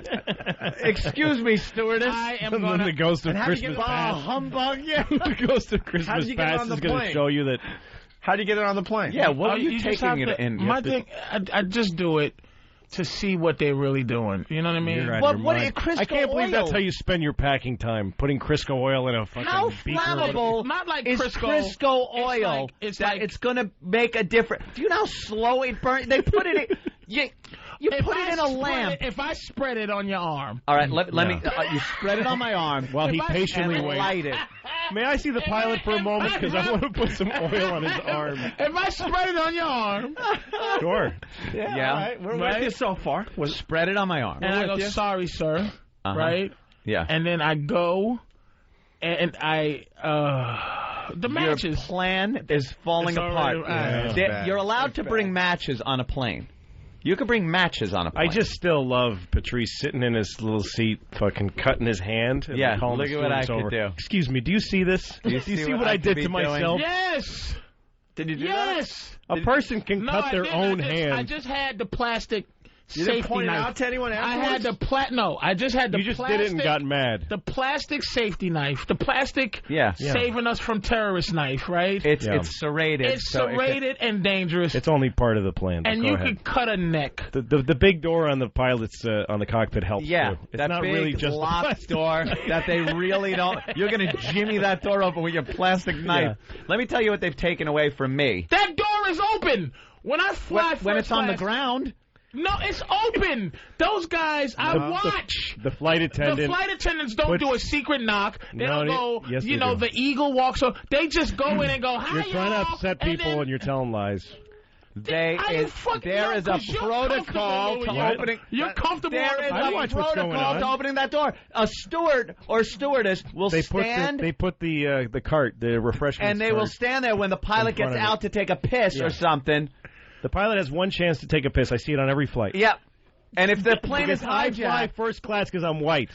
Excuse me, stewardess. I am And then gonna. the ghost of And how do you Christmas get past. humbug? Yeah. The ghost of How Christmas did you get it past on the is going to plane? show you that... How do you get it on the plane? Yeah. What are you just taking have it to- in? My thing, I just do it to see what they're really doing. You know what I mean? You're out of What- your what- mind. Crisco I can't believe oil. that's how you spend your packing time, putting Crisco oil in a fucking How beaker. flammable Not like is Crisco. oil? It's that like- it's going to make a difference. Do you know how slow it burns? They put it in. You If put I it in a spread lamp. it- if I spread it on your arm. All right, let me. You spread it on my arm While he patiently and waits. light it. May I see the pilot for a moment? Because I want to put some oil on his arm. If I spread it on your arm, Sure. Yeah. All right, we're with you so far. Spread it on my arm. and I go, sorry, sir, right? Yeah. And then I go, and I, the matches. Your plan is falling It's apart. already- Yeah, You're allowed to bring matches on a plane. You can bring matches on a plane. I just still love Patrice sitting in his little seat, fucking cutting his hand. And Yeah, calling look the at what I students could over. do. Excuse me, do you see this? Do you see what I could did be to doing? myself? Yes. Did you do Yes. A person can No, cut I their didn't. own I hand. just had the plastic You safety didn't point it knife. out to anyone I afterwards? had the No, I just had the You just plastic. did it and got mad. The plastic safety knife, the plastic Yeah. saving us from terrorist knife, right? It's Yeah. it's serrated. It's so it could- serrated and dangerous, It's only part of the plan. and Go you ahead. could cut a neck. The big door on the pilot's on the cockpit helps. Yeah, too. It's that not big really just the locked plastic. door that they really don't. You're gonna jimmy that door open with your plastic knife. Let me tell you what they've taken away from me. That door is open. When I fly When first it's on the class- ground. No, it's open. Those guys, I watch. The flight attendant. The flight attendants don't puts- do a secret knock. They No, don't go, yes, you they know, do. the eagle walks up. They just go in and go, hi, You're trying to y'all," upset and people then- and you're telling lies. There is a protocol to opening. You're comfortable. There is I a watch what's going protocol on. to opening that door. A steward or stewardess will They stand. put the cart, the refreshment, and they will stand there when the pilot front gets of it. out to take a piss Yeah. or something. The pilot has one chance to take a piss. I see it on every flight. Yep. And if the plane Because is I fly hijacked, first class because I'm white,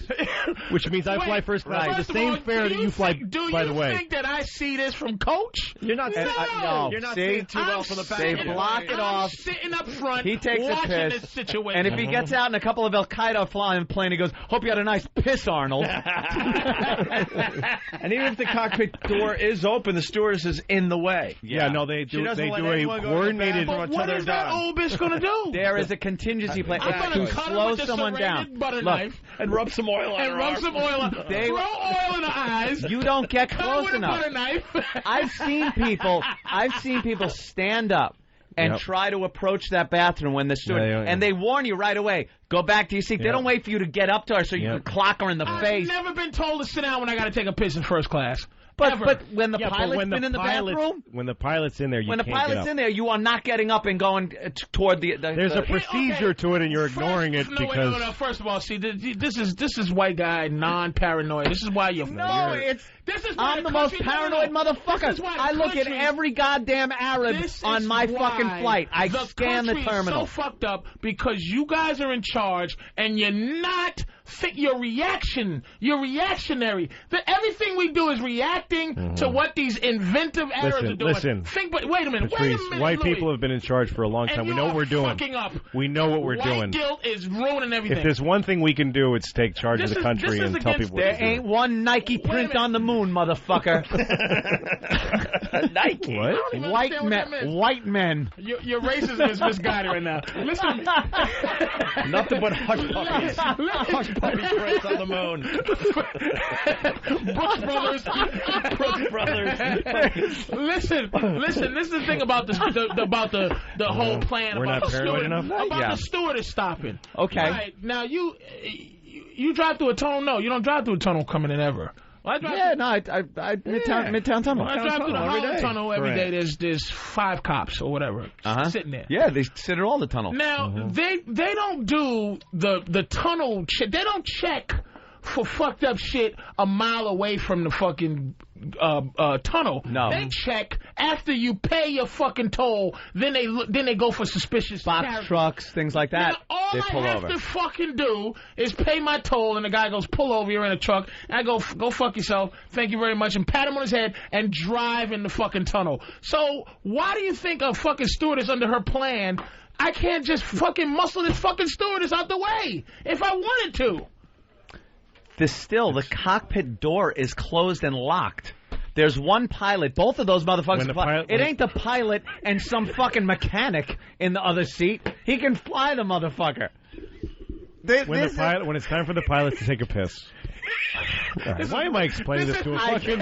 which means I fly first class. First The of same all, fare do that you fly, think- do by you the way. think that guys see this from Coach? You're not. No. You're not seeing too well from the back. They block it off. Sitting up front. He takes a piss. This situation. And if he gets out and a couple of Al Qaeda fly on the plane, he goes, "Hope you had a nice piss, Arnold." And even if the cockpit door is open, the stewardess is in the way. Yeah, no, they do a coordinated. But what is that old bitch going to do? There is a contingency plan. I'm going to slow someone down. Butter knife and rub some oil on her arm. Some oil on. Throw oil in the eyes. You don't get close enough. Butter knife. I've seen people stand up and try to approach that bathroom when the steward, and they warn you right away. Go back to your seat. They don't wait for you to get up to her so you can clock her in the face. I've never been told to sit down when I got to take a piss in first class. But when the pilot's been in the bathroom? When the pilot's in there, you can't get up. When the pilot's in there, you are not getting up and going toward the There's a procedure to it, and you're ignoring it because... No. First of all, see, this is white guy, non-paranoid. This is why you're... I'm the most paranoid motherfucker. I look at every goddamn Arab on my fucking flight. I scan the terminal. So fucked up because you guys are in charge, and you're not... You're reactionary. Everything we do is reacting to what these inventive Arabs are doing. Listen. Wait a minute. Patrice, white Louis. people have been in charge for a long time. We know what we're doing. Up. We know what we're doing. White guilt is ruining everything. If there's one thing we can do, it's take charge of the country and tell people what to do. There ain't one Nike print on the moon, motherfucker. Nike? What? White men. Your racism is misguided right now. Listen. Nothing but hush puppies. Hush puppy prints on the moon. Brooks Brothers. Listen. This is the thing about the whole plan. We're not paranoid enough? The stewardess stopping. Okay. Right, now, you drive through a tunnel? No, you don't drive through a tunnel coming in ever. Midtown Tunnel. I drive through the Holland Tunnel every day. There's 5 cops or whatever sitting there. Yeah, they sit at all the tunnels. Now they don't do the tunnel. They don't check for fucked up shit a mile away from the fucking tunnel. No, they check after you pay your fucking toll. Then they go for suspicious box trucks, things like that. Now, all they pull I have to fucking do is pay my toll, and the guy goes, "Pull over, you're in a truck." And I go fuck yourself. Thank you very much, and pat him on his head and drive in the fucking tunnel. So why do you think a fucking stewardess under her plan? I can't just fucking muscle this fucking stewardess out the way if I wanted to. The cockpit door is closed and locked. There's one pilot. Both of those motherfuckers fly. It ain't the pilot and some fucking mechanic in the other seat. He can fly the motherfucker. When it's time for the pilot to take a piss. Right. Why am I explaining this to a fucking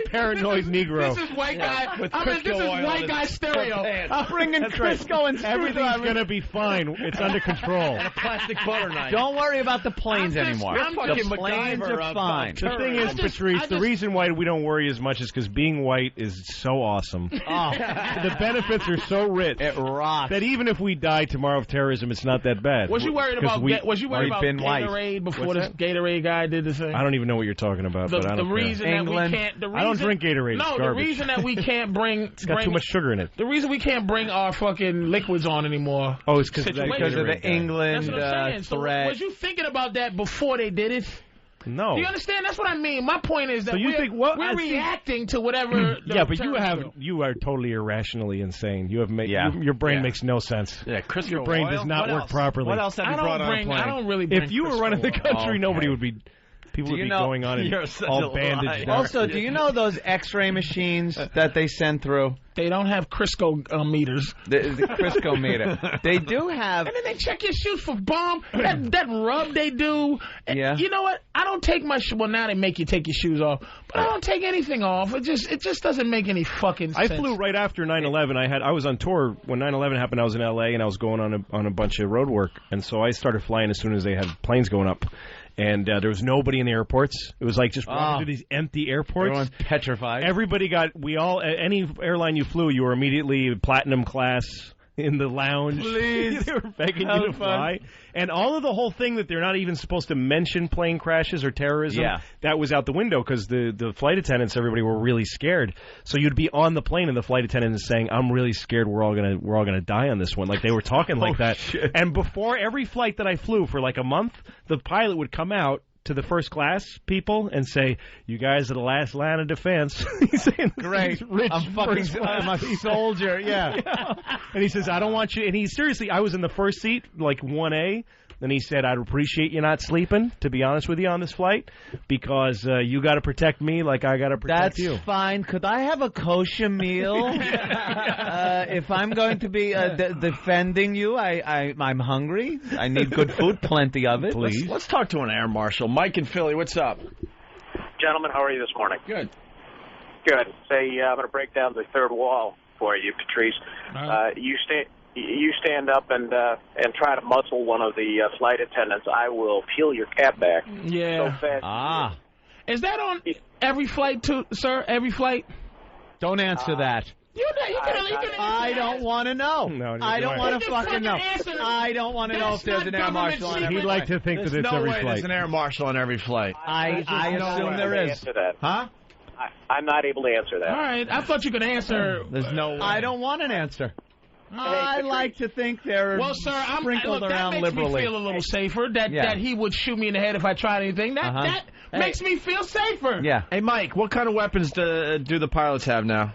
paranoid Negro? This is white guy. This is white guy stereo. I'm bringing Crisco and everything's gonna be fine. It's under control. And a plastic butter knife. Don't worry about the planes anymore. The planes are fine. The thing is, Patrice, the reason why we don't worry as much is because being white is so awesome. The benefits are so rich. It rocks. That even if we die tomorrow of terrorism, it's not that bad. Was you worried about Gatorade before this Gatorade guy did the thing? I don't even know what you're talking about. But I don't care. I don't drink Gatorade. No, the reason that we can't bring it's got too much sugar in it. The reason we can't bring our fucking liquids on anymore. Oh, it's because of the England threat. So was you thinking about that before they did it? No. Do you understand? That's what I mean. My point is that we're reacting to whatever. You are totally irrationally insane. You have your brain makes no sense. Yeah, your brain does not work properly. What else have you brought on a plane? I don't really bring if you were running the country, nobody would be. People would be going on and all bandaged up. Also, do you know those X-ray machines that they send through? They don't have Crisco meters. The Crisco meter. They do have. And then they check your shoes for bomb. That rub they do. Yeah. You know what? I don't take my shoes. Well, now they make you take your shoes off. But I don't take anything off. It just doesn't make any fucking sense. I flew right after 9/11. I was on tour when 9/11 happened. I was in L.A. and I was going on a bunch of road work. And so I started flying as soon as they had planes going up. And there was nobody in the airports. It was like just walking through these empty airports. Everyone's petrified. Everybody any airline you flew, you were immediately platinum class in the lounge. Please. They were begging you to fly. And all of the whole thing that they're not even supposed to mention plane crashes or terrorism, that was out the window because the flight attendants, everybody were really scared. So you'd be on the plane and the flight attendant is saying, "I'm really scared we're all gonna die on this one." Like they were talking like that. Shit. And before every flight that I flew for like a month, the pilot would come out to the first class people and say, "You guys are the last line of defense." He's saying, "Great, I'm a soldier." Yeah. And he says, "I don't want you." And he seriously, I was in the first seat, like 1A. And he said, "I'd appreciate you not sleeping, to be honest with you, on this flight, because you got to protect me like I got to protect you." That's fine. Could I have a kosher meal? If I'm going to be defending you, I'm hungry. I need good food, plenty of it. Please. Let's talk to an air marshal. Mike in Philly, what's up? Gentlemen, how are you this morning? Good. Good. Say, I'm going to break down the third wall for you, Patrice. You stand up and try to muscle one of the flight attendants. I will peel your cap back. Yeah. So fast. Is that on every flight, too, sir? Every flight? Don't answer that. I don't want to know. No, I don't want to fucking know. I don't want to know if there's an air marshal on every flight. He'd like to think that it's no every way flight. There's an air marshal on every flight. I assume there is. Huh? I'm not able to answer that. All right. I thought you could answer. There's no way. I don't want an answer. I like to think they're sprinkled around that makes liberally. me feel a little safer. That he would shoot me in the head if I tried anything. That makes me feel safer. Yeah. Hey, Mike, what kind of weapons do the pilots have now?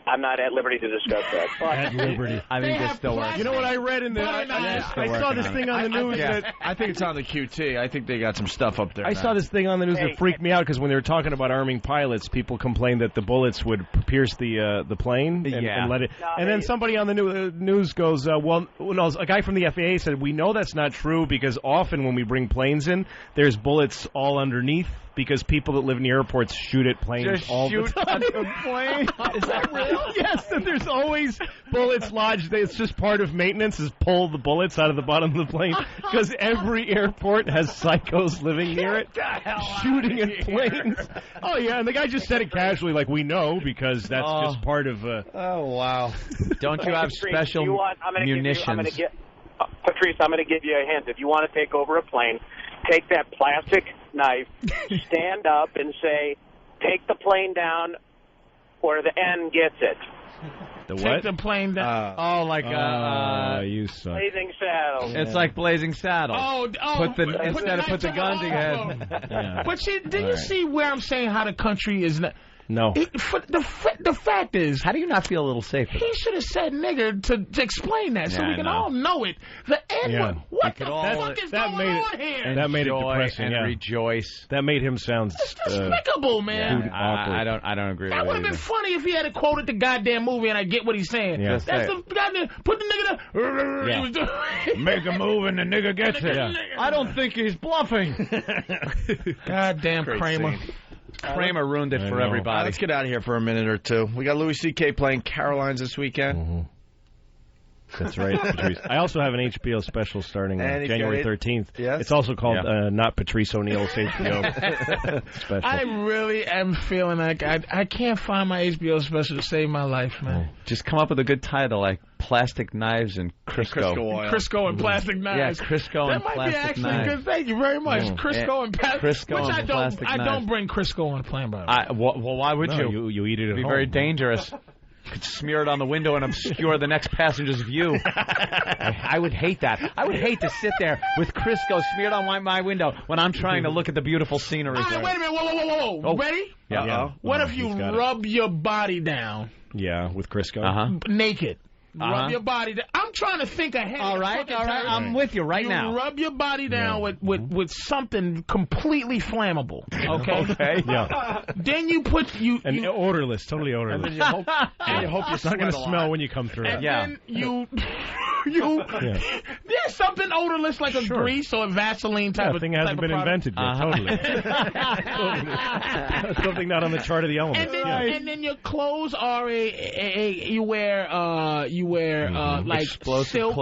I'm not at liberty to discuss that. At liberty. I think they're still working. You know what I read in the... I saw this thing on the news I think it's on the QT. I think they got some stuff up there. I saw this thing on the news that freaked me out because when they were talking about arming pilots, people complained that the bullets would pierce the plane and let it... And then somebody on the news goes, a guy from the FAA said, "We know that's not true because often when we bring planes in, there's bullets all underneath because people that live in the airports shoot at planes all the time." At the plane? Is that real? Yes, and there's always bullets lodged. It's just part of maintenance is pull the bullets out of the bottom of the plane because every airport has psychos living near it shooting at planes. Oh, yeah, and the guy just said it casually like, "We know because that's just part of... Oh, wow. Don't you have special munitions? Patrice, I'm going to give you a hint. If you want to take over a plane, take that plastic knife, stand up and say, "Take the plane down or the N gets it." The what? Take the plane down. You suck. Blazing Saddles. It's like Blazing Saddles. Put the gun to your head. Yeah. But did you see where I'm saying how the country is... No. The fact is... How do you not feel a little safer? He should have said nigger to explain that so we can all know it. The N-word. What the fuck is going on here? That made it depressing, and rejoice. That made him sound... It's despicable, man. I don't agree with that. That would have been funny if he had quoted the goddamn movie and I get what he's saying. Yeah. That's the goddamn... Put the nigger there. Make a move and the nigger gets it. I don't think he's bluffing. Goddamn Kramer. Kramer ruined it for everybody. Let's get out of here for a minute or two. We got Louis C.K. playing Caroline's this weekend. Mm-hmm. That's right, Patrice. I also have an HBO special starting January 13th. Yes? It's also called Not Patrice ONeal's HBO special. I really am feeling like I can't find my HBO special to save my life, man. Just come up with a good title like Plastic Knives and Crisco. Oil. Crisco and Plastic Knives. Yeah, Crisco and Plastic Knives. That might be actually good. Thank you very much. Crisco and Plastic Knives. I don't bring Crisco on the plane, by the way. Well, why would you? You eat it at home. It'd be very dangerous. You could smear it on the window and obscure the next passenger's view. I would hate that. I would hate to sit there with Crisco smeared on my window when I'm trying to look at the beautiful scenery. All right, wait a minute. Whoa. Oh. Ready? Yeah. What if you rub your body down? Yeah, with Crisco. Naked. Rub your body down. I'm trying to think ahead. All right. I'm with you now. You rub your body down with something completely flammable. Okay? Okay. Yeah. Then you put... And odorless. Totally odorless. And then you hope it's not going to smell when you come through. And then you... There's something odorless like a grease or a Vaseline type of thing hasn't been invented yet. Totally. Something not on the chart of the elements. And then your clothes are you wear like explosive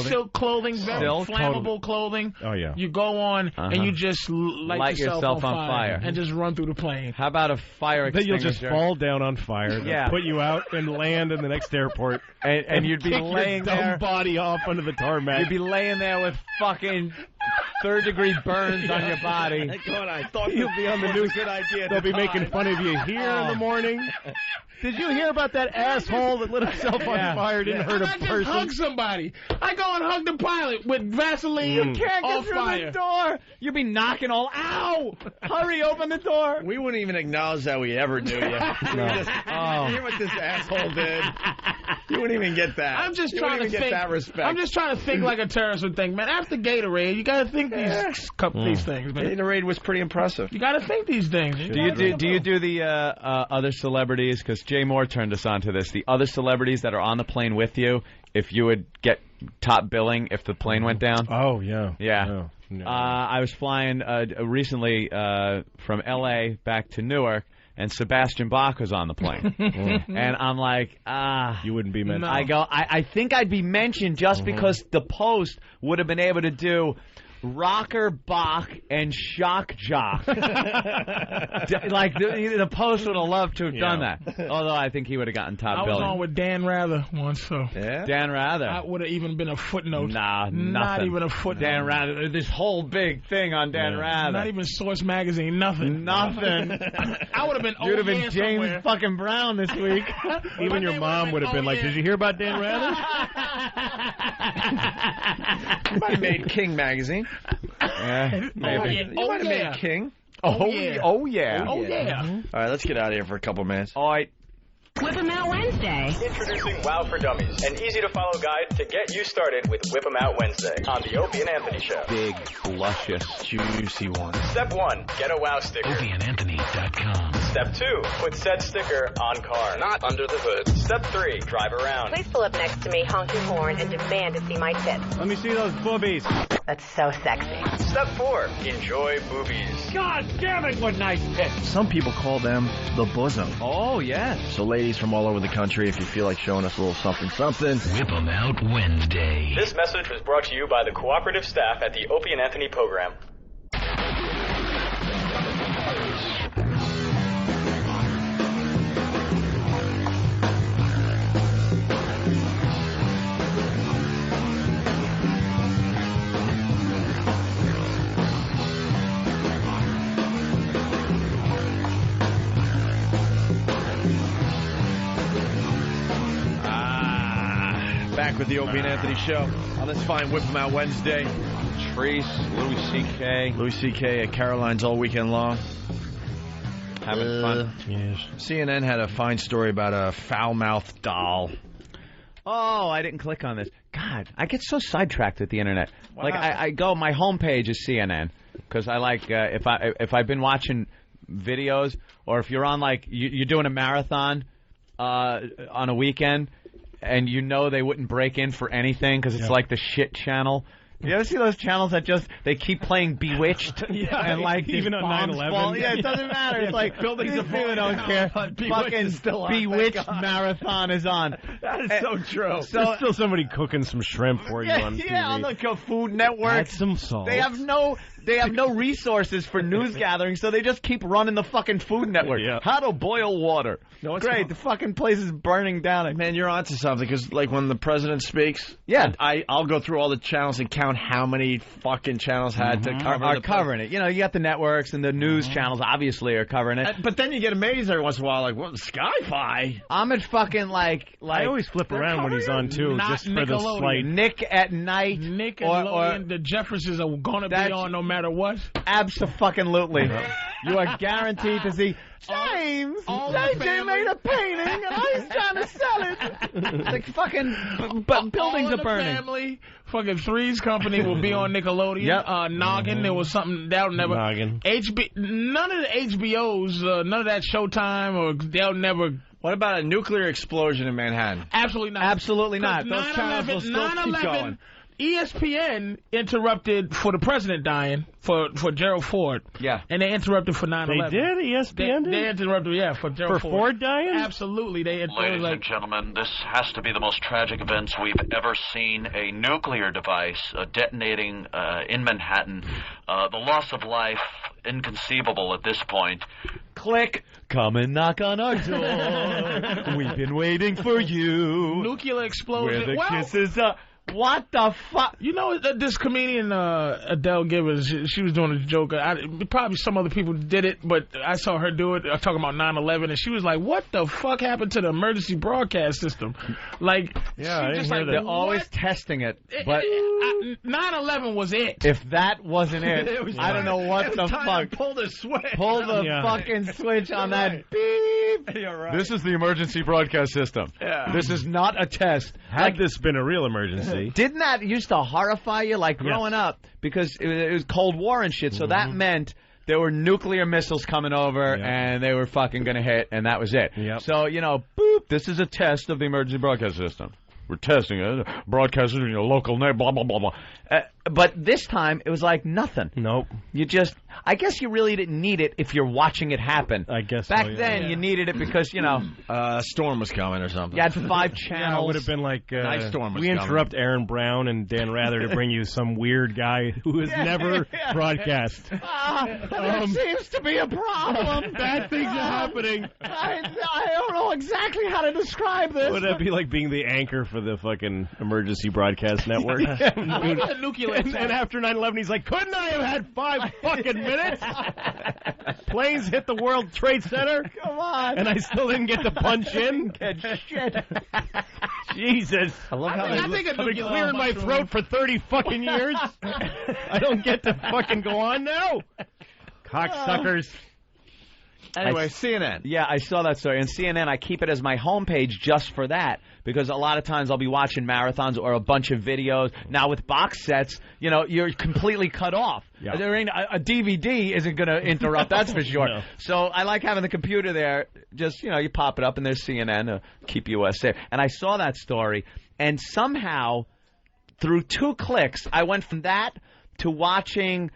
silk clothing, very flammable clothing. Oh yeah. You go on and you just light yourself on fire and just run through the plane. How about a fire extinguisher? Then you'll just fall down on fire. Put you out and land in the next airport. And you'd be laying there. Body off under the tarmac. You'd be laying there with fucking third-degree burns on your body. God, I thought you'd be on the news. Good idea. They'll be making fun of you here in the morning. Did you hear about that asshole that lit himself on fire? Didn't hurt a I just person. hug somebody. I go and hug the pilot with Vaseline. You can't get through fire. the door. You'd be knocking all. Ow! Hurry, open the door. We wouldn't even acknowledge that we ever knew you. Hear what this asshole did. You wouldn't even get that. I'm just you trying to even think. Get that respect. I'm just trying to think like a terrorist would think, man. After Gatorade, you got to think these things, man. Gatorade was pretty impressive. You got to think these things. Do you do the other celebrities? Because Jay Moore turned us on to this. The other celebrities that are on the plane with you, if you would get top billing if the plane went down. Oh yeah. No. I was flying recently from L.A. back to Newark. And Sebastian Bach was on the plane. And I'm like, you wouldn't be mentioned. I go, I think I'd be mentioned just because the Post would have been able to do Rocker, Bach, and Shock Jock. Like, the Post would have loved to have done that. Although I think he would have gotten top billing. I was on with Dan Rather once, so. Yeah? Dan Rather. That would have even been a footnote. Nah, nothing. Not even a footnote. Dan Rather. This whole big thing on Dan Rather. Not even Source Magazine. Nothing. Nothing. I would have been You'd have been James fucking Brown this week. Even your mom would have been like, did you hear about Dan Rather? You might have made King magazine. Yeah, maybe. You might have made King. Oh yeah. All right, let's get out of here for a couple minutes. All right. Whip 'em Out Wednesday. Introducing Wow for Dummies, an easy-to-follow guide to get you started with Whip 'em Out Wednesday on the Opie and Anthony Show. Big, luscious, juicy one. Step 1, get a Wow sticker. OpieandAnthony.com. Step 2, put said sticker on car, not under the hood. Step 3, drive around. Please pull up next to me, honk your horn, and demand to see my tits. Let me see those boobies. That's so sexy. Step 4, enjoy boobies. God damn it, what nice tits. Some people call them the bosom. Oh, yeah. So ladies from all over the country, if you feel like showing us a little something, Whip 'em Out Wednesday. This message was brought to you by the cooperative staff at the Opie and Anthony program. Back with the Opie and Anthony Show on this fine Whip 'em Out Wednesday. Treese, Louis C.K. Louis C.K. at Caroline's all weekend long. Having fun. Yes. CNN had a fine story about a foul-mouthed doll. Oh, I didn't click on this. God, I get so sidetracked with the internet. Wow. Like I go, my homepage is CNN because I like if I've been watching videos or if you're on like you're doing a marathon on a weekend. And you know they wouldn't break in for anything because it's like the shit channel. You ever see those channels that they keep playing Bewitched and like even on 9/11? Yeah, it doesn't matter. It's like buildings of people don't care. Fucking Bewitched marathon is on. That is so true. So, there's still somebody cooking some shrimp for you on TV. Yeah, on the Food Network. Add some salt. They have no resources for news gatherings, so they just keep running the fucking Food Network. Yeah. How to boil water. No, it's great. The fucking place is burning down. Man, you're onto something because, like, when the president speaks, I'll go through all the channels and count how many fucking channels had to cover are covering it. You know, you got the networks and the news channels obviously are covering it. But then you get amazed every once in a while, like, what, Sky-Fi? I'm at fucking like I always flip around when he's on too, just for the slight. Nick at Night. Nick or the Jeffersons are going to be on no matter what. Abso-fucking-lutely. You are guaranteed to see James. JJ made a painting and I was trying to sell it. Like fucking buildings are burning. Family, fucking Three's Company will be on Nickelodeon. Yep. Noggin. There was something that'll never. Noggin. None of the HBOs, none of that Showtime, or they'll never. What about a nuclear explosion in Manhattan? Absolutely not. Absolutely not. Those channels will still keep going. ESPN interrupted for the president dying for Gerald Ford. Yeah. And they interrupted for 9/11. They did? ESPN did? They interrupted, for Gerald Ford. For Ford dying? Absolutely. Ladies and gentlemen, this has to be the most tragic events we've ever seen. A nuclear device detonating in Manhattan. The loss of life, inconceivable at this point. Click. Come and knock on our door. We've been waiting for you. Nuclear explosion. Where the kisses are. What the fuck? You know, this comedian Adele Givers, she was doing a joke. Probably some other people did it, but I saw her do it. Talking about 9/11, and she was like, "What the fuck happened to the emergency broadcast system?" Like, yeah, just like, they're always testing it. But 9/11 was it. If that wasn't it, I don't know what the fuck. Pull the switch. Pull the fucking switch on that beep. You're right. This is the emergency broadcast system. Yeah. This is not a test. Had this been a real emergency. Didn't that used to horrify you, like growing up? Because it was Cold War and shit, so that meant there were nuclear missiles coming over, and they were fucking going to hit, and that was it. Yep. So, you know, boop, this is a test of the emergency broadcast system. We're testing it. Broadcasters in your local name, blah, blah, blah, blah. But this time, it was like nothing. Nope. I guess you really didn't need it if you're watching it happen. I guess Back then, you needed it because, you know. A storm was coming or something. You had 5 channels. Yeah, it would have been like, Night storm was we coming. interrupt Aaron Brown and Dan Rather to bring you some weird guy who has never broadcast. There seems to be a problem. Bad things are happening. I don't know exactly how to describe this. Would that be like being the anchor for the fucking emergency broadcast network? And after 9/11, he's like, couldn't I have had 5 fucking minutes? Planes hit the World Trade Center. Come on. And I still didn't get to punch in. Shit. Jesus. I love how I've been clearing my throat for 30 fucking years. I don't get to fucking go on now. Cocksuckers. Anyway, CNN. Yeah, I saw that story. And CNN, I keep it as my homepage just for that. Because a lot of times I'll be watching marathons or a bunch of videos. Now with box sets, you know, you're completely cut off. Yeah. There ain't a DVD isn't going to interrupt, that's for sure. No. So I like having the computer there. Just, you know, you pop it up and there's CNN, keep US safe. And I saw that story. And somehow, through 2 clicks, I went from that to watching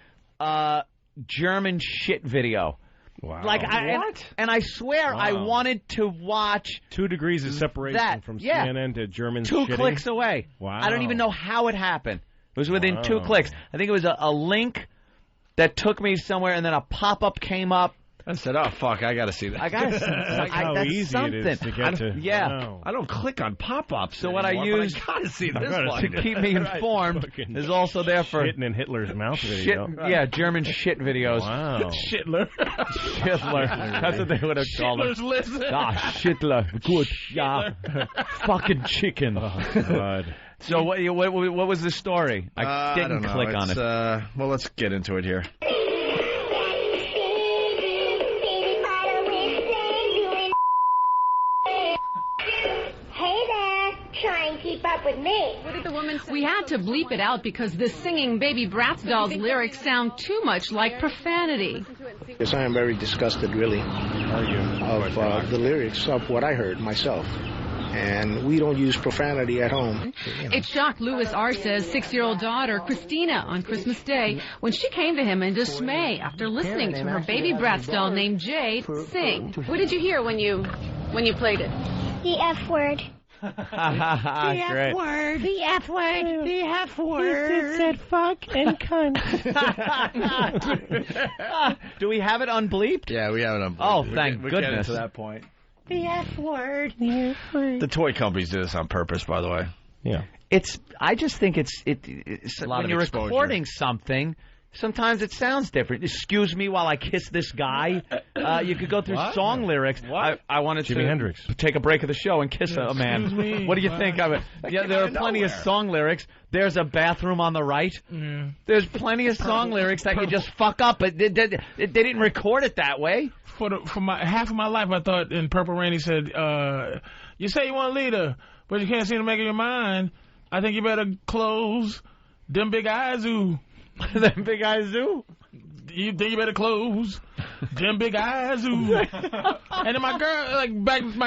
German shit video. Wow. Like and I swear I wanted to watch 2 degrees of separation from CNN to German 2 shitting. clicks away. Wow. I don't even know how it happened. It was within 2 clicks. I think it was a link that took me somewhere, and then a pop-up came up. I said, "Oh fuck, I got to see that." I got to see that's how easy something. it is to get to. Yeah, I don't click on pop-ups. So what anymore, I use I gotta see this to keep me informed is also there for shitting in Hitler's mouth video. Yeah, German shit videos. Wow, Shitler. That's what they would have called it. Shitler's listen. Shitler. Good. Yeah. Fucking chicken. Oh, God. So what was the story? I didn't click on it. Well, let's get into it here. Keep up with me. What did the woman say? We had to bleep it out because the singing Baby Bratz doll's lyrics sound too much like profanity. Yes, I am very disgusted, really, of the lyrics of what I heard myself. And we don't use profanity at home. It shocked Louis Arce's 6-year-old daughter, Christina, on Christmas Day when she came to him in dismay after listening to her Baby Bratz doll named Jade sing. What did you hear when you played it? The F word. The F word. The F word. The F word. It said fuck and cunt. Do we have it unbleeped? Yeah, we have it unbleeped. Oh, thank goodness. goodness. We're getting to that point. The F word. The F word. The toy companies do this on purpose, by the way. Yeah. I just think it's a lot when of you're exposure. recording something. Sometimes it sounds different. Excuse me while I kiss this guy. You could go through song lyrics. What? I wanted Jimi to Hendrix. take a break of the show and kiss a man. Me. What do you think of it? Yeah, there are plenty of song lyrics. There's a bathroom on the right. Mm. There's plenty of song lyrics that you just fuck up, but they didn't record it that way. For half of my life, I thought in Purple Rain he said, "You say you want a leader, but you can't seem to make up your mind. I think you better close them big eyes, ooh." Them big eyes, ooh. You think you better close them big eyes, ooh. And then my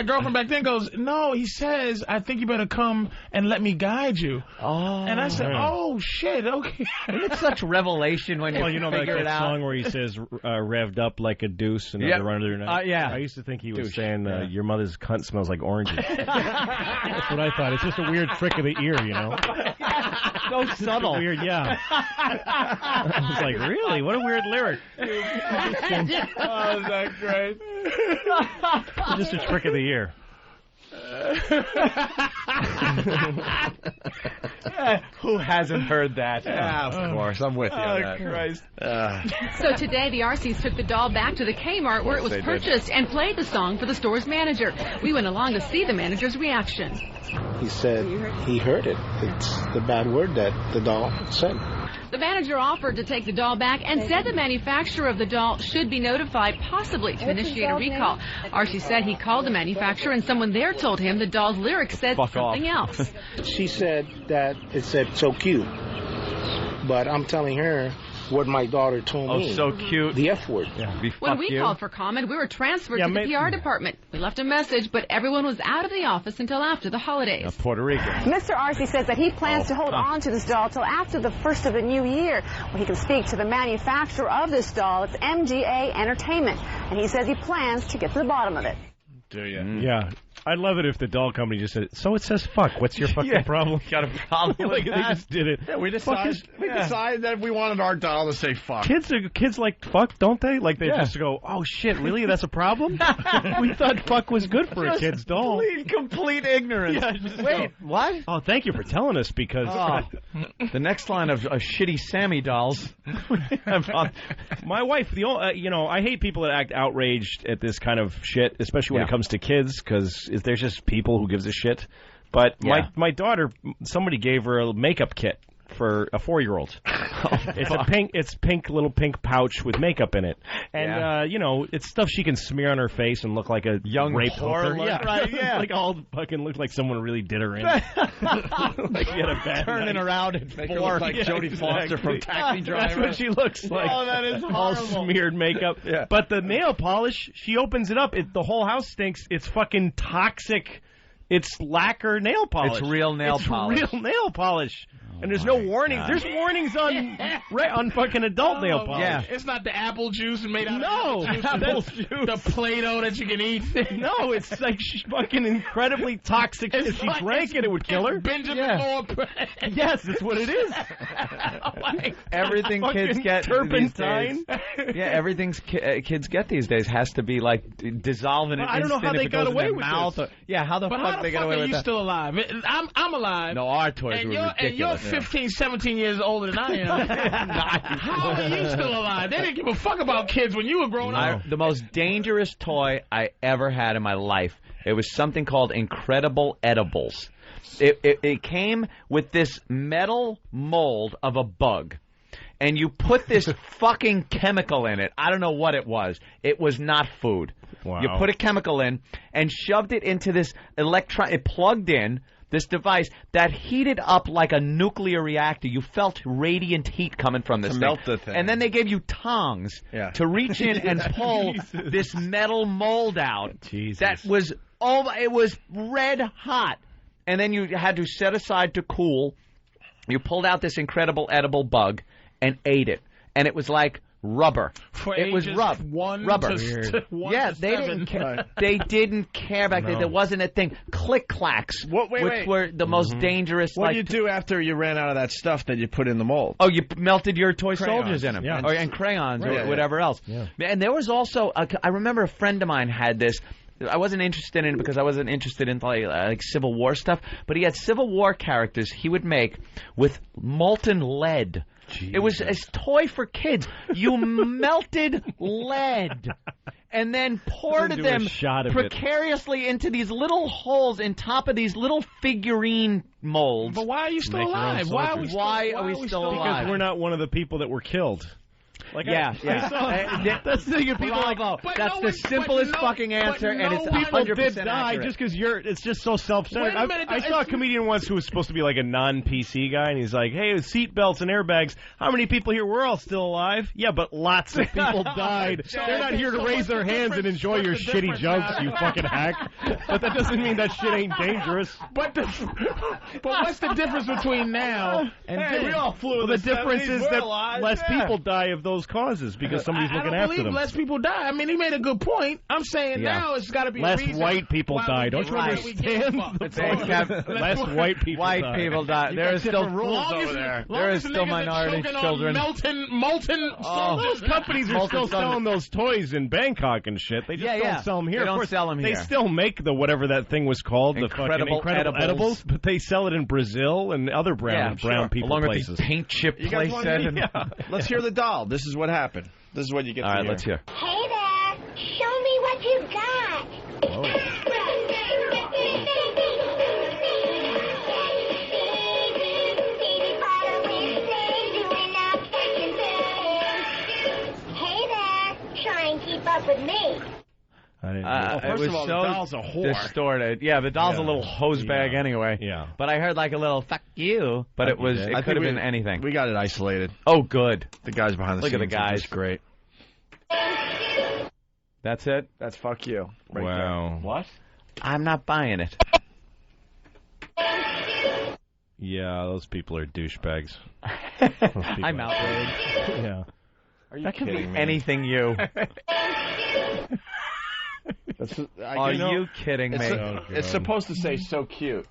girlfriend back then goes, "No, he says, I think you better come and let me guide you." Oh. And I said, "Oh shit, okay." It's such revelation when Well, you know figure that it out. song where he says revved up like a deuce and Yep. run under night. Yeah. I used to think he was saying your mother's cunt smells like oranges. That's what I thought. It's just a weird trick of the ear, you know. So subtle. Weird, yeah. I was like, really? What a weird lyric. Oh, is that great? Just a trick of the ear. Who hasn't heard that? Yeah, of course. I'm with you on that. Christ. So today, the RCs took the doll back to the Kmart where it was purchased and played the song for the store's manager. We went along to see the manager's reaction. He said he heard it. It's the bad word that the doll said. The manager offered to take the doll back and said the manufacturer of the doll should be notified, possibly to initiate a recall. Archie said he called the manufacturer and someone there told him the doll's lyrics said something else. She said that it said so cute, but I'm telling her what my daughter told me. Oh, so cute. The F word. Yeah. When we called for comment, we were transferred to the PR department. We left a message, but everyone was out of the office until after the holidays. Puerto Rico. Mr. Arce says that he plans to hold on to this doll till after the first of the new year, when he can speak to the manufacturer of this doll. It's MGA Entertainment, and he says he plans to get to the bottom of it. Do you? Yeah. I'd love it if the doll company just said, so it says fuck. What's your fucking problem? Got a problem with They that? just did it. Yeah, we decided that we wanted our doll to say fuck. Kids like fuck, don't they? Like they just go, oh shit, really? That's a problem? We thought fuck was good for a kid's doll. Complete ignorance. Yeah, Wait, what? Oh, thank you for telling us because the next line of shitty Sammy dolls. My wife, I hate people that act outraged at this kind of shit, especially when it comes to kids, because there's just people who gives a shit. But my daughter, somebody gave her a makeup kit for a 4-year-old. It's pink little pink pouch with makeup in it, and it's stuff she can smear on her face and look like a young rape hooker. Right? Yeah, like all fucking looked like someone really did her in. Like she had a bad turning night. around and make her look like Jodie Foster from Taxi Driver. That's what she looks like. Oh, that is horrible. All smeared makeup. Yeah. But the nail polish, she opens it up. The whole house stinks. It's fucking toxic. It's lacquer nail polish. It's real nail polish. It's real nail polish. And there's no warnings. God. There's warnings on fucking adult nail polish. Yeah. It's not the apple juice made out of apple juice. The Play-Doh that you can eat. No, it's like fucking incredibly toxic. If she drank it, it would kill her. Benjamin Moore. Yes, that's what it is. Everything kids get turpentine. These days. Yeah, everything kids get these days has to be like dissolving. I don't know how they got away with this. How the fuck they got away with that? Are you still alive? I'm alive. No, our toys were ridiculous. And you're 15, 17 years older than I am. How are you still alive? They didn't give a fuck about kids when you were growing up. The most dangerous toy I ever had in my life, it was something called Incredible Edibles. It came with this metal mold of a bug. And you put this fucking chemical in it. I don't know what it was. It was not food. Wow. You put a chemical in and shoved it into this it plugged in this device that heated up like a nuclear reactor. You felt radiant heat coming from this thing. To melt the thing. And then they gave you tongs to reach in and pull this metal mold out. Jesus. That was, it was red hot. And then you had to set aside to cool. You pulled out this incredible edible bug and ate it. And it was like rubber. It was rubber. They didn't care. They didn't care back then. There wasn't a thing. Click clacks, which were the most dangerous. What did you do after you ran out of that stuff that you put in the mold? Oh, you melted your toy crayons. soldiers in them, and crayons or whatever else. Yeah. And there was also, I remember a friend of mine had this. I wasn't interested in it because I wasn't interested in like Civil War stuff. But he had Civil War characters he would make with molten lead. Jesus. It was a toy for kids. You melted lead and then poured them precariously into these little holes in top of these little figurine molds. But why are you still alive? Why are we still alive? Because we're not one of the people that were killed. Like that's the thing. People like, that's the simplest fucking answer, and it's 100% did die accurate. just because it's just so self-centered. I saw a comedian once who was supposed to be like a non-PC guy, and he's like, "Hey, with seatbelts and airbags, how many people here? We're all still alive. Yeah, but lots of people died. They're not here to raise their hands and enjoy your shitty jokes, you fucking hack. But that doesn't mean that shit ain't dangerous. But what's the difference between now and we all flew? The difference is that less people die of those causes because somebody's looking I after don't believe them. less people die. I mean, he made a good point. I'm saying now it's got to be less a reason white people why die. we Don't get- you why we understand? get Less white people White die. people die. You There got is still different rules over there. There is still minority children. Molten Those companies are still selling those toys in Bangkok and shit. They just don't sell them here. They Of don't course, sell them They here. still make the whatever that thing was called, the fucking incredible edibles, but they sell it in Brazil and other brown people Along places. with these paint chip You guys want playset. to Let's hear the doll. This is what happened. This is what you get to All right, hear. let's hear. Hey there, show me what you got. Hey there, try and keep up with me. It was all, so the doll's a whore. distorted. Yeah, the doll's a little hose bag anyway. Yeah. But I heard like a little "fuck you," but it was. It I could think have been anything. We got it isolated. Oh, good. The guys behind the Look scenes. at the guys. It's great. That's it. That's fuck you. Right Wow. there. What? I'm not buying it. Yeah, those people are douchebags. I'm outraged. Yeah. Are you That could be kidding me? anything you. Are you kidding me? It's supposed to say so cute.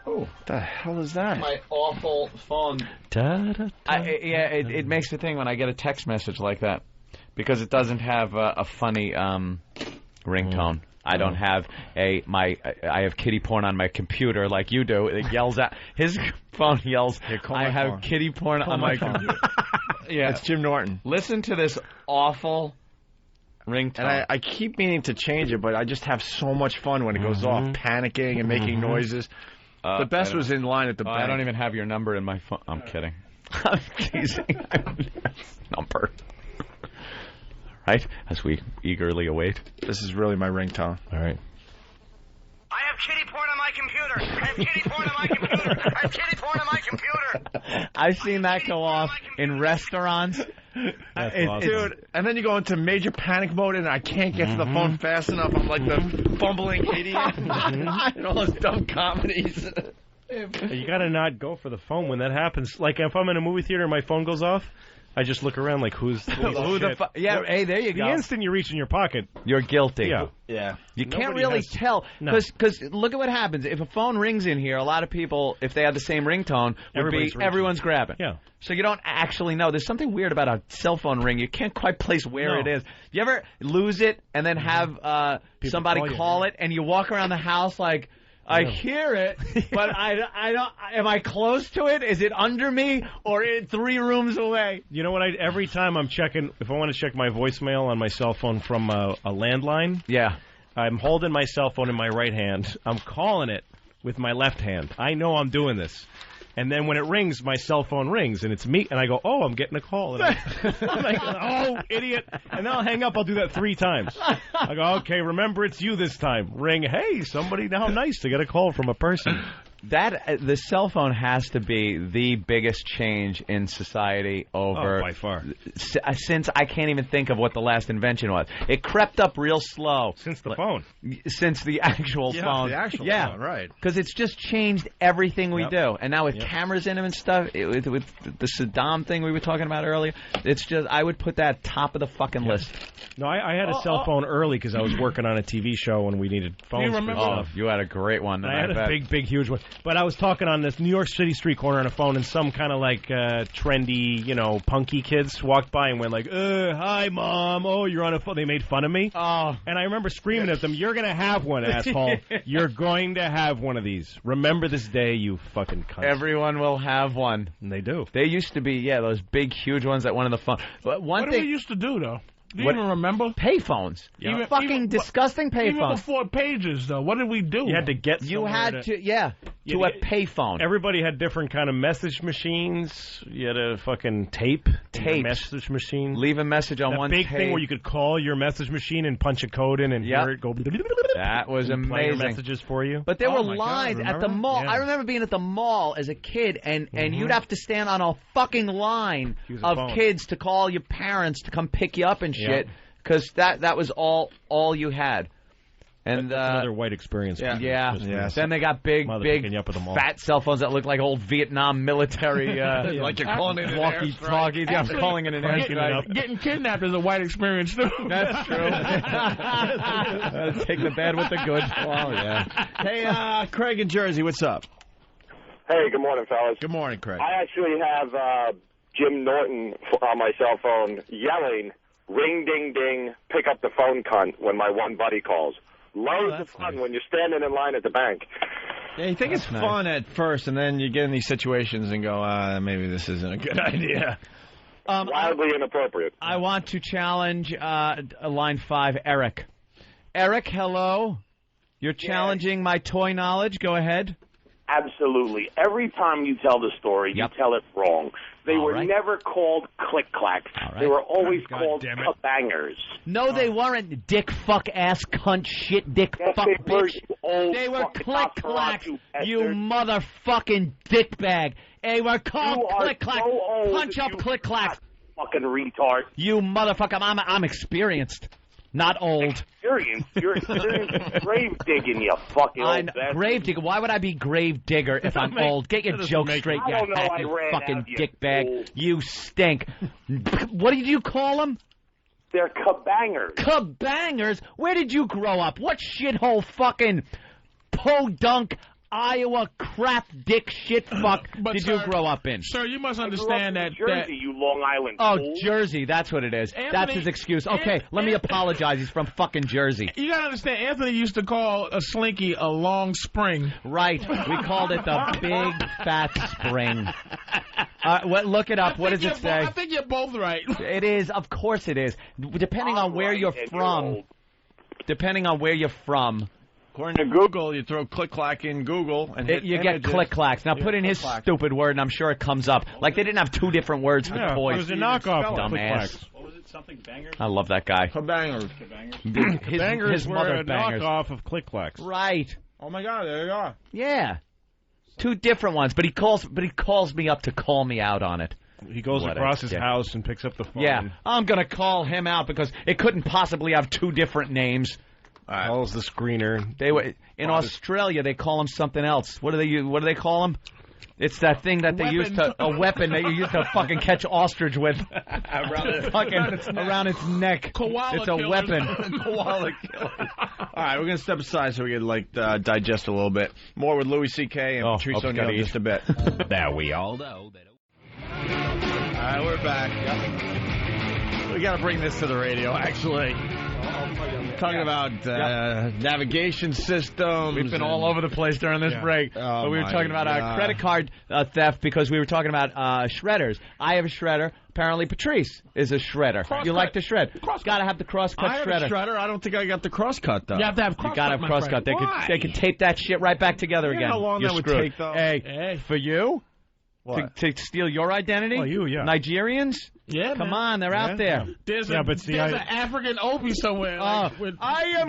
Oh, the hell is that? My awful phone. It makes the thing when I get a text message like that because it doesn't have a funny ringtone. I don't have I have kitty porn on my computer like you do. It yells at his phone yells. I have phone. kitty porn on my computer. Yeah, It's Jim Norton. Listen to this awful ringtone. And I keep meaning to change it, but I just have so much fun when it goes off, panicking and making noises. The best was in line at the bank. I don't even have your number in my phone. I'm kidding. I'm teasing. Number. Right? As we eagerly await. This is really my ringtone. All right. I have kitty porn on my computer. I have kitty porn on my computer. I have kitty porn on my computer. I've seen that go off in restaurants. Awesome. Dude, and then you go into major panic mode, and I can't get to the phone fast enough. I'm like the fumbling idiot. And all those dumb comedies. You got to not go for the phone when that happens. Like, if I'm in a movie theater and my phone goes off, I just look around like, who the fuck? Yeah, hey, there you go. The instant you reach in your pocket, you're guilty. Yeah. You can't Nobody really has- tell. No. Because look at what happens. If a phone rings in here, a lot of people, if they have the same ringtone, everyone's grabbing. Yeah. So you don't actually know. There's something weird about a cell phone ring. You can't quite place where it is. You ever lose it and then have somebody call it, and you walk around the house like, I hear it, but I don't. Am I close to it? Is it under me or 3 rooms away? You know what? Every time I'm checking, if I want to check my voicemail on my cell phone from a landline, I'm holding my cell phone in my right hand. I'm calling it with my left hand. I know I'm doing this. And then when it rings, my cell phone rings, and it's me, and I go, oh, I'm getting a call. And I'm like, oh, idiot. And then I'll hang up. I'll do that 3 times. I go, okay, remember it's you this time. Ring, hey, somebody, how nice to get a call from a person. The cell phone has to be the biggest change in society over by far. Since I can't even think of what the last invention was. It crept up real slow. Since the phone. Since the actual phone. The actual phone, right. Because it's just changed everything we do. And now with cameras in them and stuff, with the Saddam thing we were talking about earlier, it's just, I would put that top of the fucking list. No, I had a cell phone early because I was working on a TV show and we needed phones. You remember? For stuff. You had a great one. I had a big, huge one. But I was talking on this New York City street corner on a phone, and some kind of like trendy, punky kids walked by and went like, hi, Mom. Oh, you're on a phone. They made fun of me. Oh. And I remember screaming at them, you're going to have one, asshole. You're going to have one of these. Remember this day, you fucking cunt. Everyone will have one. And they do. They used to be, those big, huge ones that went on the phone. But What did we used to do, though? Do you even remember? Payphones. Yeah. Fucking disgusting payphones. Even before pages, though, what did we do? You had to get You had to, to a payphone. Everybody had different kind of message machines. You had a fucking tape message machine. Leave a message on one big tape. thing where you could call your message machine and punch a code in and hear it go. That was and play your amazing. messages for you. But there were lines at the mall. Yeah. I remember being at the mall as a kid, and you'd have to stand on a fucking line of kids to call your parents to come pick you up and shit, because that was all you had. And that's another white experience. Yeah. Then they got big fat cell phones that look like old Vietnam military. Like you're calling it an walkie-talkies. Yeah, I'm calling it an airstrike. Getting kidnapped is a white experience, too. That's true. Take the bad with the good. Oh, yeah. Hey, Craig in Jersey, what's up? Hey, good morning, fellas. Good morning, Craig. I actually have Jim Norton on my cell phone yelling, ring, ding, ding, pick up the phone, cunt, when my one buddy calls. Loads of fun when you're standing in line at the bank. Yeah, you think it's fun at first, and then you get in these situations and go, maybe this isn't a good idea. Wildly inappropriate. I want to challenge line 5, Eric. Eric, hello. You're challenging my toy knowledge. Go ahead. Absolutely. Every time you tell the story, you tell it wrong. They were never called click-clacks. They were always called kabangers. No, they weren't. Dick, fuck, ass, cunt, shit, dick, fuck, bitch. They were click-clacks, you motherfucking dickbag. They were called click-clacks. Punch up click-clacks. Fucking retard. You motherfucker. I'm experienced. Not old. You're experienced grave digging, you fucking old bastard. Grave digger. Why would I be grave digger if I'm old? Get your joke straight, you fucking dickbag. You stink. What did you call them? They're kabangers. Kabangers? Where did you grow up? What shithole fucking podunk Iowa crap dick shit fuck did you grow up in? Sir, you must understand that Jersey, you Long Island fool. Jersey, that's what it is. That's his excuse. Okay, let me apologize. He's from fucking Jersey. You gotta understand, Anthony used to call a slinky a long spring. Right. We called it the big fat spring. Look it up. What does it say? I think you're both right. It is. Of course it is. Depending on where you're from. According to Google, you throw click-clack in Google and you get click-clacks. Now put in his stupid word, and I'm sure it comes up. Like they didn't have two different words for toys. It was a knockoff. Dumbass. What was it? Something bangers? I love that guy. Kabangers. His mother were a knockoff of click-clacks. Right. Oh my God! There you are. Yeah. Two different ones, but he calls me up to call me out on it. He goes across his house and picks up the phone. Yeah, I'm gonna call him out because it couldn't possibly have two different names. Calls the screener. They were in Australia. They call him something else. What do they call him? It's that thing that they use to a weapon that you use to fucking catch ostrich with around its neck. Koala it's a killers. weapon. Koala killer. All right, we're gonna step aside so we can digest a little bit more with Louis C.K. and Patrice ONeal in just a bit. Now we all know that. All right, we're back. Yep. We got to bring this to the radio, actually. Talking about navigation systems. We've been all over the place during this break. But we were talking about credit card theft because we were talking about shredders. I have a shredder. Apparently Patrice is a shredder. You like to shred. Got to have the cross-cut shredder. I have a shredder. I don't think I got the cross-cut, though. You have to have cross-cut, you got to have cross-cut. They could tape that shit right back together again. How long You're that would screwed. take, though? Hey, for you? To steal your identity? Well, Nigerians? Yeah, Come on, they're out there. There's an African Opie somewhere. I am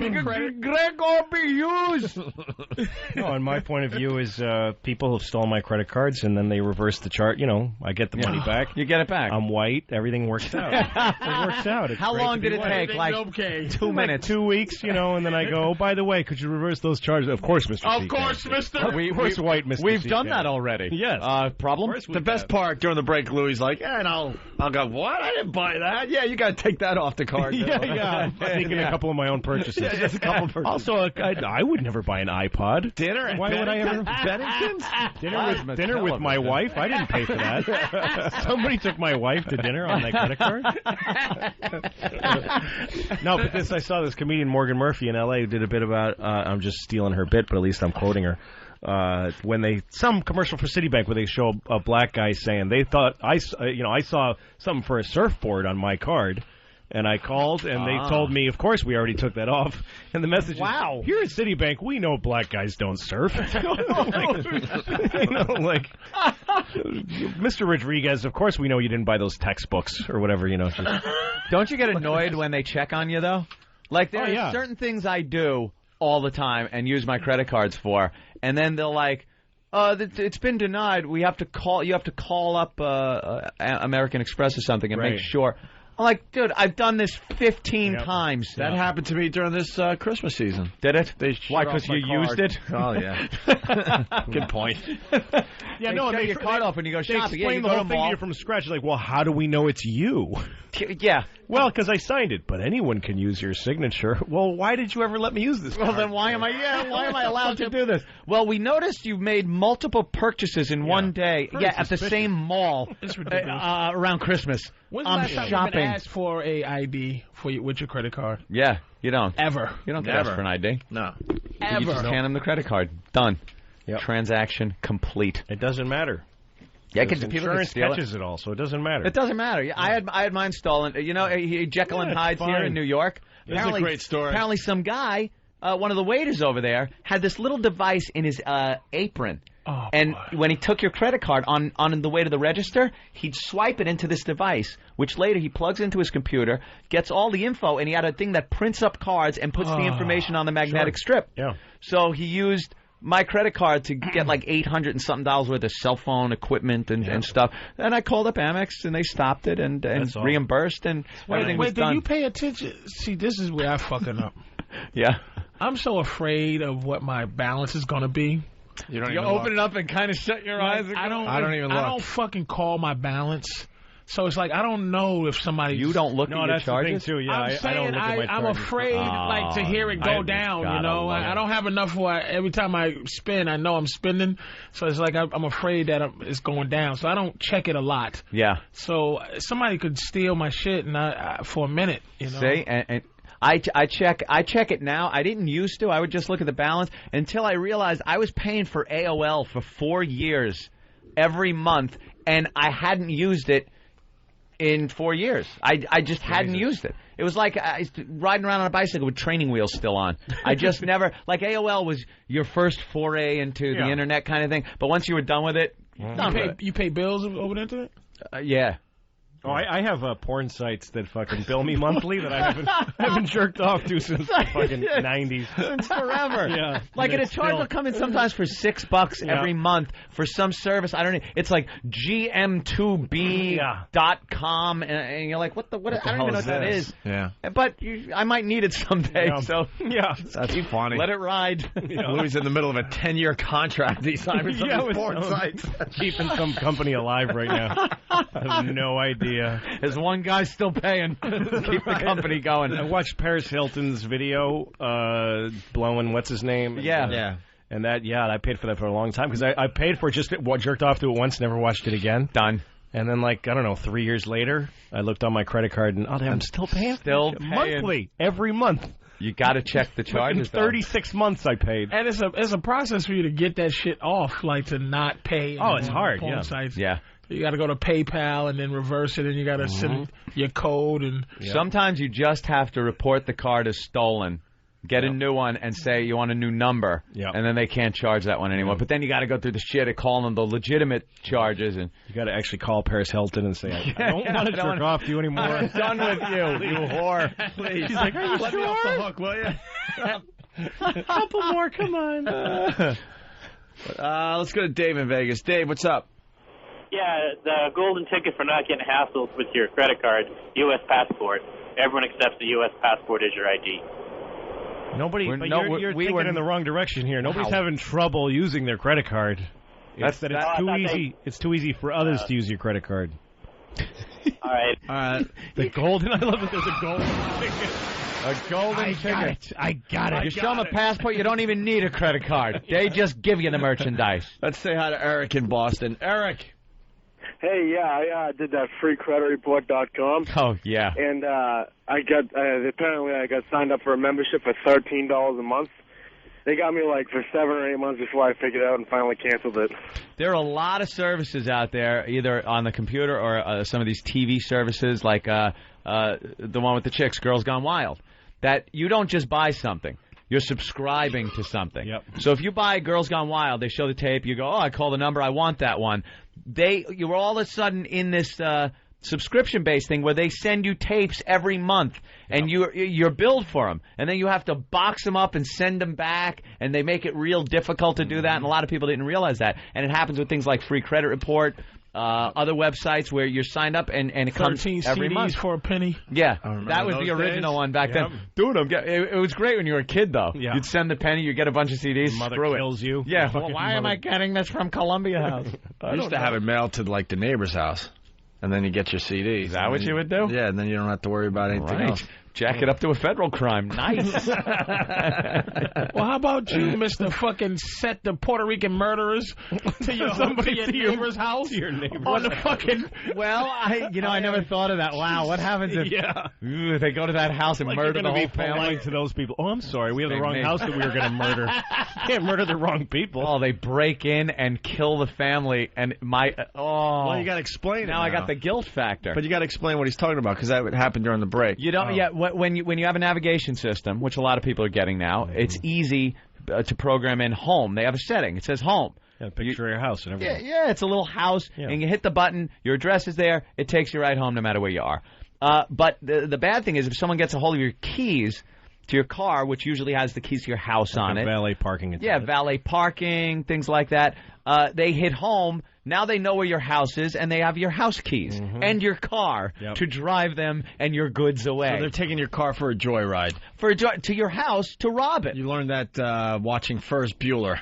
Greg Opie Hughes. No, and my point of view is people have stolen my credit cards and then they reverse the chart. You know, I get the money back. You get it back. I'm white. Everything works out. It works out. It's How long did it take? Like 2 minutes. 2 weeks, you know, and then I go, oh, by the way, could you reverse those charges? Of course, Mr. Of course, Mr. Of course, white Mr. We've done that already. Yes. Problem? The best part during the break, Louis is like, and I'll go, what? I didn't buy that. Yeah, you got to take that off the card. I'm thinking a couple of my own purchases. Yeah, just a couple of purchases. Also, I would never buy an iPod. Dinner at Why would I ever? Dinner with my wife? I didn't pay for that. Somebody took my wife to dinner on my credit card. No, but I saw this comedian Morgan Murphy in L.A. who did a bit about, I'm just stealing her bit, but at least I'm quoting her. When some commercial for Citibank where they show a black guy saying they thought I saw something for a surfboard on my card, and I called and they told me, of course we already took that off. And the message is, here at Citibank we know black guys don't surf. Mr. Rodriguez, of course we know you didn't buy those textbooks or whatever. Don't you get annoyed when they check on you though? Like there are certain things I do all the time and use my credit cards for. And then they'll like, it's been denied. You have to call up American Express or something and make sure. I'm like, dude, I've done this 15 times. That happened to me during this Christmas season. Did it? Why? Because you used it? Oh, yeah. Good point. Yeah, no, and your card off when you go shopping. Explain the whole thing to you from scratch. Like, well, how do we know it's you? Yeah. Well, because I signed it, but anyone can use your signature. Well, why did you ever let me use this card? Well, then why am I allowed to do this? Well, we noticed you've made multiple purchases in one day. Very at the same mall around Christmas. When's the last time you've been asked for a ID with your credit card? Yeah, you don't. Ever. You don't get asked for an ID. No. Ever. You just hand them the credit card. Done. Yep. Transaction complete. It doesn't matter. Yeah, because insurance catches it all, so it doesn't matter. It doesn't matter. Yeah, I had mine stolen. You know, Jekyll and Hyde here in New York. That's a great story. Apparently, some guy, one of the waiters over there, had this little device in his apron. Oh, and when he took your credit card on the way to the register, he'd swipe it into this device, which later he plugs into his computer, gets all the info, and he had a thing that prints up cards and puts the information on the magnetic strip. Yeah. So he used my credit card to get like $800 and something worth of cell phone equipment and stuff. And I called up Amex, and they stopped it and reimbursed, and everything was done. Did you pay attention? See, this is where I fucking up. Yeah. I'm so afraid of what my balance is going to be. You open it up and kind of shut your eyes. I don't even look. I don't fucking call my balance. So it's like I don't know if somebody. You don't look at your charges? The thing too. Yeah, I'm saying I don't look at my I'm charges. afraid to hear it go down. You know, I don't have enough where every time I spend, I know I'm spending. So it's like I'm afraid that it's going down. So I don't check it a lot. Yeah. So somebody could steal my shit and for a minute. You know. See, and I check it now. I didn't used to. I would just look at the balance until I realized I was paying for AOL for 4 years every month, and I hadn't used it in 4 years. I just hadn't used it. It was like riding around on a bicycle with training wheels still on. I just never, like AOL was your first foray into the internet kind of thing, but once you were done with it, you pay bills over the internet? Yeah. Oh, I have porn sites that fucking bill me monthly that I haven't jerked off to since the fucking 90s. It's forever. Yeah. Like, and a charge will come in sometimes for $6 every month for some service. I don't know. It's like gm2b.com, and you're like, what I don't even know what that is. Yeah. But I might need it someday, so that's funny. Let it ride. Louis in the middle of a 10-year contract. He signed with some porn sites. Keeping some company alive right now. I have no idea. There's one guy still paying to keep the company going. I watched Paris Hilton's video blowing what's his name. Yeah. And I paid for that for a long time because I paid for it, just jerked off to it once, never watched it again. Done. And then, 3 years later, I looked on my credit card and I'm still paying. Monthly, every month. You got to check the charges. 36 months I paid. And it's a process for you to get that shit off, like to not pay. Oh, it's hard. Porn sites. Yeah. You got to go to PayPal and then reverse it, and you got to send your code. And sometimes you just have to report the card as stolen, get a new one, and say you want a new number, and then they can't charge that one anymore. But then you got to go through the shit of calling them the legitimate charges, and you got to actually call Paris Hilton and say, I don't want to jerk off to you anymore. I'm done with you, you whore. Please. He's like, are you Let me off the hook, will you? A couple more, come on. Let's go to Dave in Vegas. Dave, what's up? Yeah, the golden ticket for not getting hassled with your credit card, U.S. passport. Everyone accepts the U.S. passport as your ID. You're thinking in the wrong direction here. Nobody's having trouble using their credit card. It's too easy. It's too easy for others to use your credit card. All right. The golden. I love that there's a golden ticket. A golden ticket. I got it. You show them a passport, you don't even need a credit card. They just give you the merchandise. Let's say hi to Eric in Boston. Eric. Hey, I did that freecreditreport.com. Oh, yeah. And I got signed up for a membership for $13 a month. They got me for 7 or 8 months before I figured it out and finally canceled it. There are a lot of services out there, either on the computer or some of these TV services, like the one with the chicks, Girls Gone Wild, that you don't just buy something. You're subscribing to something. Yep. So if you buy Girls Gone Wild, they show the tape, you go, I call the number, I want that one. You're all of a sudden in this subscription-based thing where they send you tapes every month, and you're billed for them. And then you have to box them up and send them back, and they make it real difficult to do that, and a lot of people didn't realize that. And it happens with things like Free Credit Report. other websites where you're signed up and it comes every month for a penny. Yeah, that was the original one back then. Dude, it was great when you were a kid, though. Yeah. You'd send the penny, you get a bunch of CDs. Your mother kills you. Yeah, well, why am I getting this from Columbia House? I used to have it mailed to, like, the neighbor's house, and then you get your CDs. Is that what you would do? Yeah, and then you don't have to worry about anything else. Jack it up to a federal crime. Nice. Well, how about you, Mr. Fucking set the Puerto Rican murderers to your neighbor's house? Your neighbor's on the fucking... Well, I never thought of that. Wow, what happens if they go to that house and murder the whole family? To those people. Oh, I'm sorry, we have the wrong house that we were going to murder. Can't murder the wrong people. Oh, they break in and kill the family, and well, you got to explain it. Now I got the guilt factor. But you got to explain what he's talking about because that would happen during the break. You don't. Yeah. When you have a navigation system, which a lot of people are getting now, it's easy to program in home. They have a setting. It says home. Yeah, picture of your house and everything. Yeah, it's a little house, and you hit the button, your address is there, it takes you right home no matter where you are. But the bad thing is if someone gets a hold of your keys to your car, which usually has the keys to your house on it. Valet parking. Yeah, valet parking, things like that. They hit home. Now they know where your house is, and they have your house keys and your car to drive them and your goods away. So they're taking your car for a joyride. To your house to rob it. You learned that watching Ferris Bueller.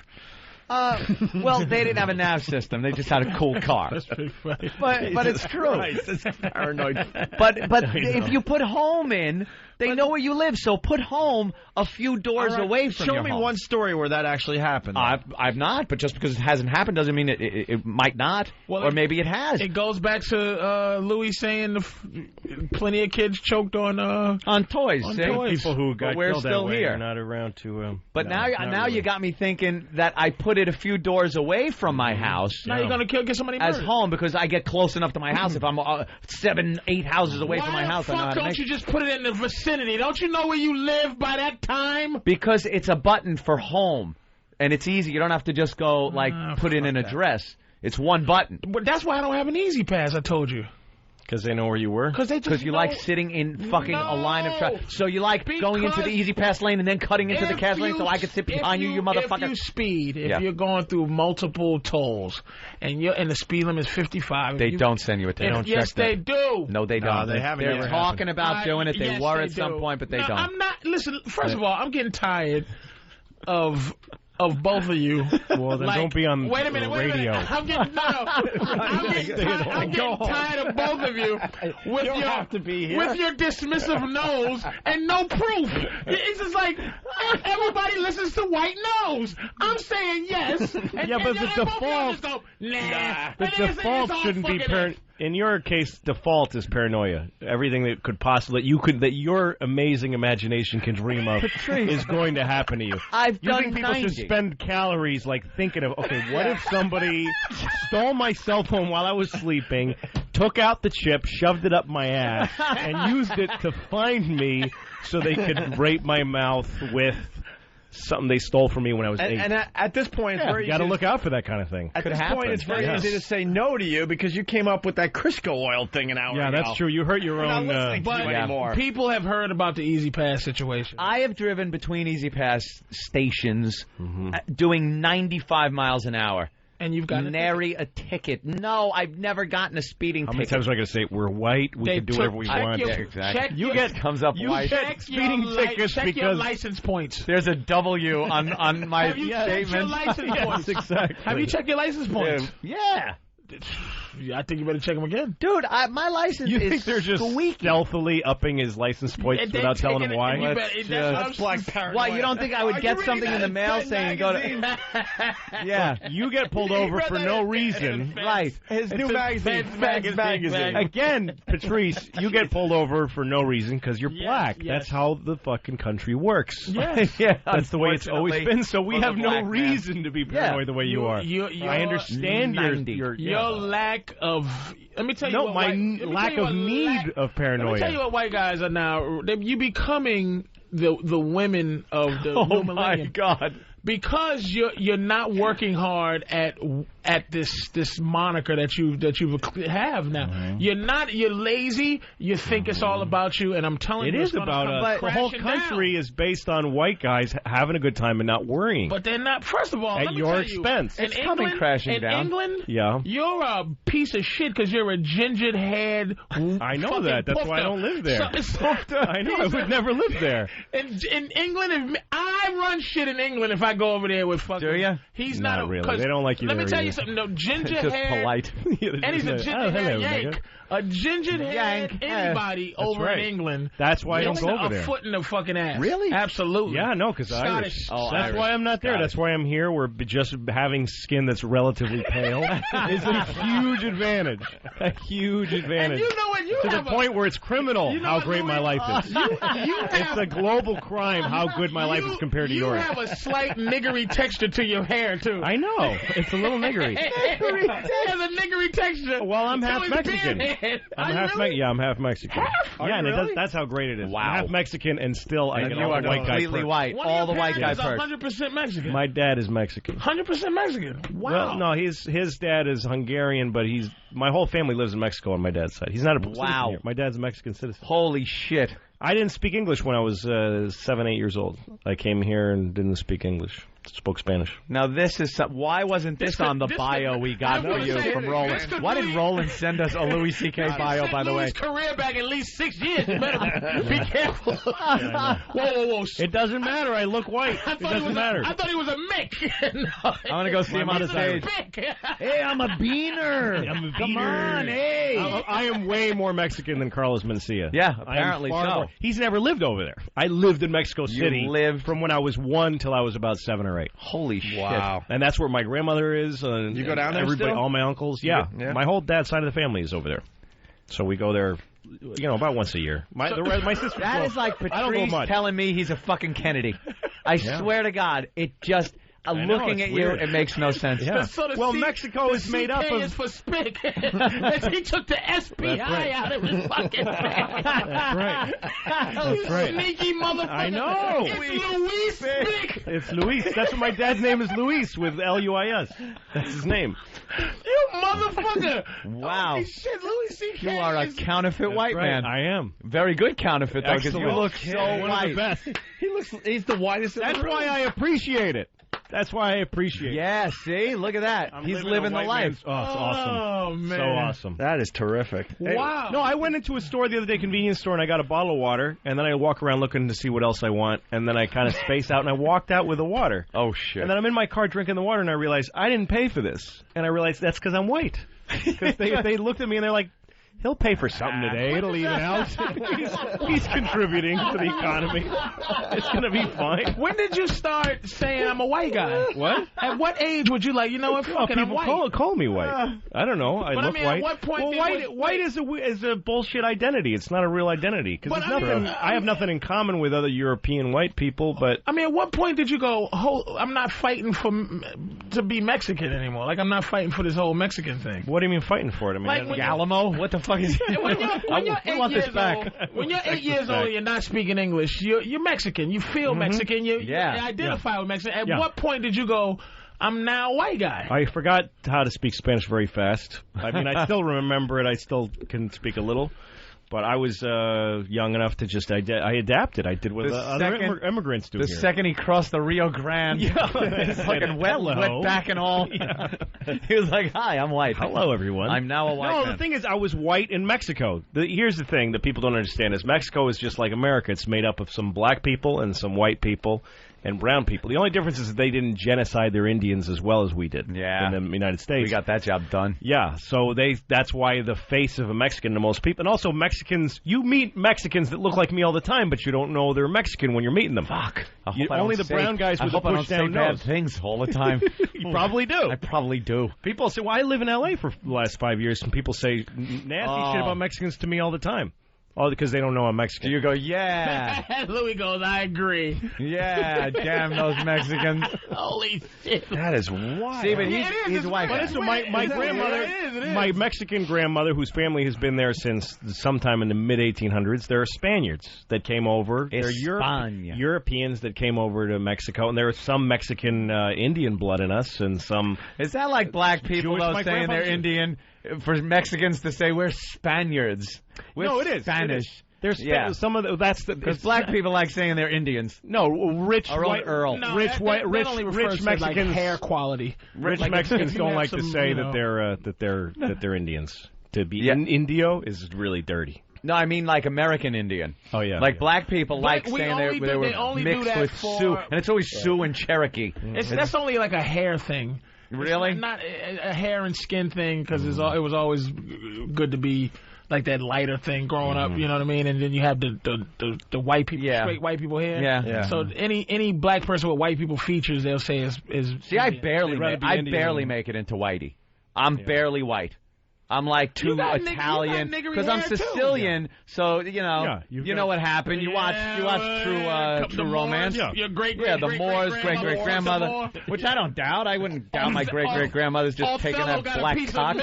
Well, they didn't have a nav system. They just had a cool car. That's pretty funny. But it's true. It's paranoid. But if you put home in, they know where you live. So put home a few doors away from your home. Show me one story where that actually happened. I've not, but just because it hasn't happened doesn't mean it might not. Or maybe it has. It goes back to Louis saying plenty of kids choked on toys. On toys. People who got we're killed still that way here. are not around to. But now really. you got me thinking that I put it a few doors away from my house. Now you're gonna get somebody murdered. As home because I get close enough to my house. If I'm 7, 8 houses away from my house, I know how to don't you just put it in the vicinity? Don't you know where you live by that time? Because it's a button for home, and it's easy. You don't have to just go put in an address. It's one button. But that's why I don't have an Easy Pass. I told you. Because they know where you were? Because you like sitting in fucking a line of traffic. So you like going into the Easy Pass lane and then cutting into the cash lane so I could sit behind you motherfucker. If you speed, if you're going through multiple tolls and the speed limit is 55. They don't send you a ticket. Yes, they do. No, they don't. No, they haven't. They're talking about doing it. They were at some point, but they don't. I'm not. Listen, first of all, I'm getting tired of both of you. Well, then don't be on wait a minute. I'm getting tired of both of you with your dismissive no's and no proof. It's just like everybody listens to white no's. I'm saying yes. But the default shouldn't be in your case, default is paranoia. Everything that could possibly that your amazing imagination can dream of is going to happen to you. You think people should spend calories thinking of, okay, what if somebody stole my cell phone while I was sleeping, took out the chip, shoved it up my ass, and used it to find me so they could rape my mouth with something they stole from me when I was 8. And at this point, it's very you got to look out for that kind of thing. At this point, it's very easy to say no to you because you came up with that Crisco oil thing an hour ago. Yeah, that's true. You hurt your own. But people have heard about the Easy Pass situation. I have driven between Easy Pass stations doing 95 miles an hour. And you've got nary a ticket. No, I've never gotten a speeding ticket. How many times am I going to say we're white? We can do whatever we want. Exactly. You get speeding tickets check your license points. There's a W on my statement. Checked your license points? Exactly. Have you checked your license points? Yeah. I think you better check them again. Dude, my license you is think they're just stealthily upping his license points without telling him why? That's black paranoia. Why, you don't think I would get something in the mail saying go to... Yeah, you get pulled over for no reason. Right. His new magazine. Again, Patrice, you get pulled over for no reason because you're black. Yes. That's how the fucking country works. Yes. That's the way it's always been, so we have no reason to be paranoid the way you are. I understand your lack of... Let me tell you my lack of need of paranoia. Let me tell you what white guys are now. You becoming the women of the new millennium. My God. because you're not working hard at this moniker that you have now. You're lazy. You think it's all about you, and I'm telling you, it is about us. The whole country is based on white guys having a good time and not worrying. But they're not. First of all, at your expense. In England, crashing down. England, yeah, you're a piece of shit because you're a gingered head. I know that. That's why I don't live there. I know. I would never live there. In England, I run shit in England if I go over there with fucking. Do you? He's not really. They don't like you. Let me tell you something. No, ginger just hair. Polite. And he's a ginger hair yank. Nigger. A ginger hair anybody over in England. That's why I don't go over there. A foot in the fucking ass. Really? Absolutely. Yeah, no, because Scottish. That's why I'm not there. That's why I'm here. We're just having skin that's relatively pale. It's a huge advantage. A huge advantage. And you know what? To the point where it's criminal how great my life is. It's a global crime how good my life is compared to yours. You have a slight niggery texture to your hair, too. I know. It's a little niggery. It has a niggery texture. Well, I'm half Mexican. I'm half Mexican. And that's how great it is. Wow. I'm half Mexican and still I get all the white guys. Completely white. All the white guys are 100% Mexican. My dad is Mexican. 100% Mexican. Wow. Well, no, his dad is Hungarian, but my whole family lives in Mexico on my dad's side. He's not a citizen here. My dad's a Mexican citizen. Holy shit. I didn't speak English when I was 7, 8 years old. I came here and didn't speak English. Spoke Spanish. Now this is why wasn't this on the bio we got for you from Roland? Why did Roland send us a Louis C.K. bio, by the way? Louis' career back at least 6 years. You better be careful. Whoa. It doesn't matter. I look white. It doesn't matter. I thought he was a Mick. I'm going to go see him on the stage. Hey, I'm a beaner. Come on, hey. I am way more Mexican than Carlos Mencia. Yeah, apparently so. He's never lived over there. I lived in Mexico City. You lived from when I was 1 till I was about 7 or 8. Holy shit. Wow. And that's where my grandmother is. You go down there still? All my uncles. Yeah. My whole dad's side of the family is over there. So we go there, about once a year. My sister. That is like Patrice telling me he's a fucking Kennedy. I swear to God, it just... looking at you, it makes no sense. Yeah. Well, Mexico is made up of... is for spick. He took the SPI out of his fucking face. That's right. That's right. Sneaky motherfucker. I know. It's Luis Spick. It's Luis. That's what my dad's name is, Luis, with Luis. That's his name. You motherfucker. Wow. Holy shit, Louis C.K. You are a counterfeit white man. I am. Very good counterfeit, though, because you look so white. Of the best. He's the whitest. That's why I appreciate it. That's why I appreciate it. Yeah, see? Look at that. He's living the life. Oh, it's awesome. Oh, man. So awesome. That is terrific. Wow. No, I went into a store the other day, convenience store, and I got a bottle of water, and then I walk around looking to see what else I want, and then I kind of space out, and I walked out with the water. Oh, shit. And then I'm in my car drinking the water, and I realized I didn't pay for this. And I realized that's because I'm white. Because they looked at me, and they're like, he'll pay for something today. It'll even out. He's contributing to the economy. It's going to be fine. When did you start saying I'm a white guy? What? At what age would you you know what, fucking I'm white? People call me white. I don't know. I look white. At what point white is a bullshit identity. It's not a real identity. Because I have nothing in common with other European white people, but... I mean, at what point did you go, I'm not fighting to be Mexican anymore? Like, I'm not fighting for this whole Mexican thing. What do you mean fighting for it? I mean, like Alamo? What the fuck is when you're 8 years old, when you're 8 years old and you're not speaking English, you're Mexican. You feel Mexican. You identify with Mexican. At what point did you go, I'm now a white guy? I forgot how to speak Spanish very fast. I mean, I still remember it. I still can speak a little. But I was young enough to just I adapted. I did what other immigrants do. The second he crossed the Rio Grande, fucking wet back and all. Yeah. He was like, "Hi, I'm white. Hello, everyone. I'm now a white man." No, the thing is, I was white in Mexico. Here's the thing that people don't understand: is Mexico is just like America. It's made up of some black people and some white people and brown people. The only difference is that they didn't genocide their Indians as well as we did in the United States. We got that job done. Yeah, so that's why the face of a Mexican to most people. And also Mexicans, you meet Mexicans that look like me all the time, but you don't know they're Mexican when you're meeting them. Fuck. Only the brown guys with the push-down nose. Bad things all the time. You probably do. I probably do. People say, well, I live in L.A. for the last 5 years, and people say nasty shit about Mexicans to me all the time. Oh, because they don't know I'm Mexican. You go, yeah. Louis goes, I agree. Yeah, damn those Mexicans. Holy shit. That is wild. See, but he's white. But listen, my grandmother, my Mexican grandmother, whose family has been there since sometime in the mid-1800s, there are Spaniards that came over. There are Europeans that came over to Mexico, and there was some Mexican Indian blood in us, and some... Is that like black people, though, saying they're Indian? For Mexicans to say we're Spaniards. No, it is Spanish. There's some of the because black people like saying they're Indians. No, rich white Earl. No, rich Mexicans, like hair quality. Rich Mexicans don't like to say that they're Indians. To be Indio is really dirty. No, I mean like American Indian. Oh yeah, like black people like saying they were mixed with Sioux, and it's always Sioux and Cherokee. That's only like a hair thing. Really? It's not a hair and skin thing because it was always good to be like that lighter thing growing up. You know what I mean? And then you have the white people, straight white people hair. Yeah. So any black person with white people features, they'll say is. See, I barely make it into whitey. I'm barely white. I'm like too Italian because I'm Sicilian, so you know what happened. You watch True Romance. Your great the Moors, great grandmother, which I don't doubt. I wouldn't doubt my great grandmother's just taking that black cock.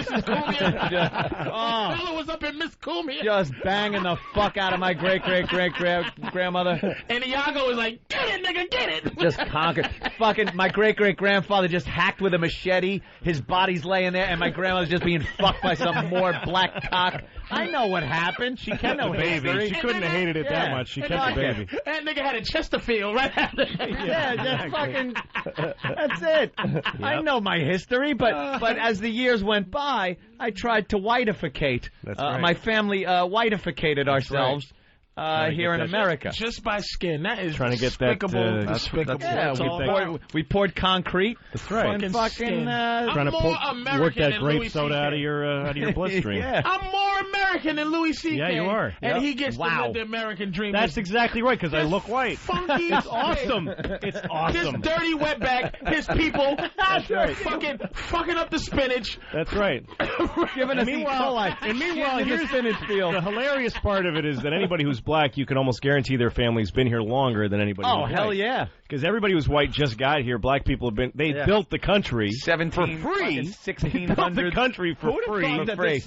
Othello was up in Miss Cumia, just banging the fuck out of my great grandmother. And Iago was like, "Get it, nigga, get it!" Just conquered. Fucking my great grandfather just hacked with a machete. His body's laying there, and my grandmother's just being fucked by some more black cock. I know what happened. She kept the baby. She couldn't have hated it that much. She kept the baby. That nigga had a Chesterfield right after. Just fucking. That's it. I know my history, but as the years went by, I tried to whiteificate. That's right. My family whiteificated ourselves. Here in America, just by skin. That is trying to get despicable. Despicable. We poured concrete. That's right. Fucking trying to work that grape soda out of your bloodstream. I'm more American than Louis C.K. Yeah, you are. And he gets to live the American dream. That's exactly right, because I look white. Funky. It's awesome. It's awesome. This dirty wetback, his people. That's right. Fucking up the spinach. That's right. Giving us E. coli. And meanwhile, here's the spinach field. The hilarious part of it is that anybody who's black, you can almost guarantee their family's been here longer than anybody who's white. Hell yeah. Because everybody who's white just got here. Black people have been, they built the country for free. 1600. Built the country for free.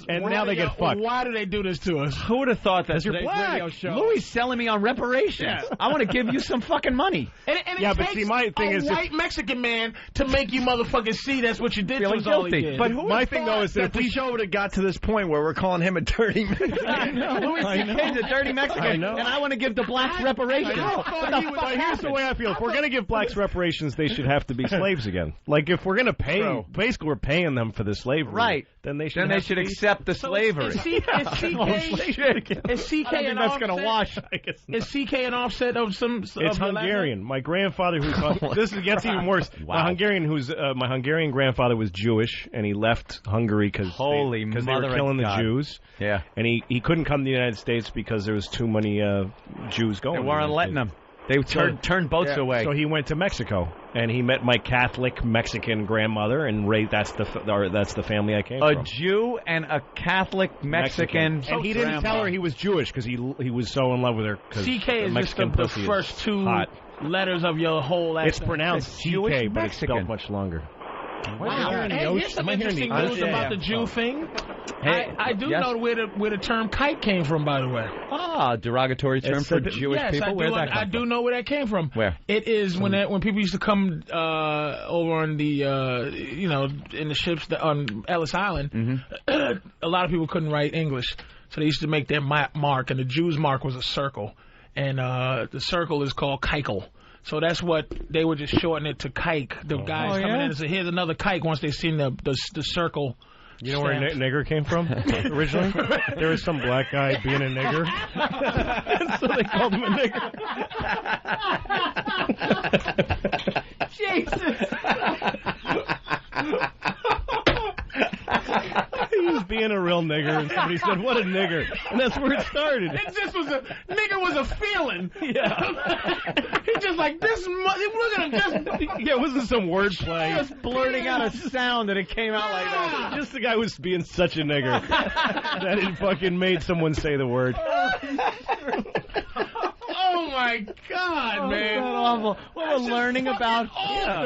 And now they get fucked. Why do they do this to us? Who would have thought that you're black? Radio show? Louis selling me on reparations. Yeah. I want to give you some fucking money. And it takes my thing a is white Mexican man to make you motherfuckers see that's what you did to us. Guilty. But my thing though is that if the show would have got to this point where we're calling him a dirty Mexican. I know. Louis C.K.'s a dirty Mexican. I know. And I want to give the blacks reparations. But here's the way I feel. If we're going to give blacks reparations, they should have to be slaves again. Like, if we're going to pay, basically we're paying them for the slavery. Right. Then they should accept the slavery. Is CK an offset? Is CK an offset of some... It's Hungarian. My grandfather, this gets even worse. Wow. My Hungarian grandfather was Jewish, and he left Hungary because they were killing the Jews. Yeah. And he couldn't come to the United States because there was too many Jews going. They weren't letting him. They turned boats away. So he went to Mexico, and he met my Catholic Mexican grandmother, and that's the family I came from. A Jew and a Catholic Mexican. And he didn't tell her he was Jewish because he was so in love with her. CK is Mexican just the first two letters of your whole last It's pronounced CK, but it's spelled much longer. Wow. Here's some interesting news about the Jew thing. I do know where the term kike came from, by the way. Derogatory term for Jewish people? Where'd that come from? I do know where that came from. Where? It is when people used to come over on the, in the ships on Ellis Island, a lot of people couldn't write English. So they used to make their mark, and the Jew's mark was a circle. And the circle is called kikel. So that's what they were just shortening it to kike. The guys coming in and say, "Here's another kike." Once they seen the circle. You know where Nigger came from originally? There was some black guy being a nigger, so they called him a nigger. Jesus. He was being a real nigger, and somebody said, "What a nigger," and that's where it started. It just was nigger was a feeling. Yeah. He just like this. Look at him. Just Yeah, it wasn't some wordplay. Just blurting out a sound and it came out like that. Just the guy was being such a nigger that it fucking made someone say the word. Oh my God, man! That's awful. Well, we're learning about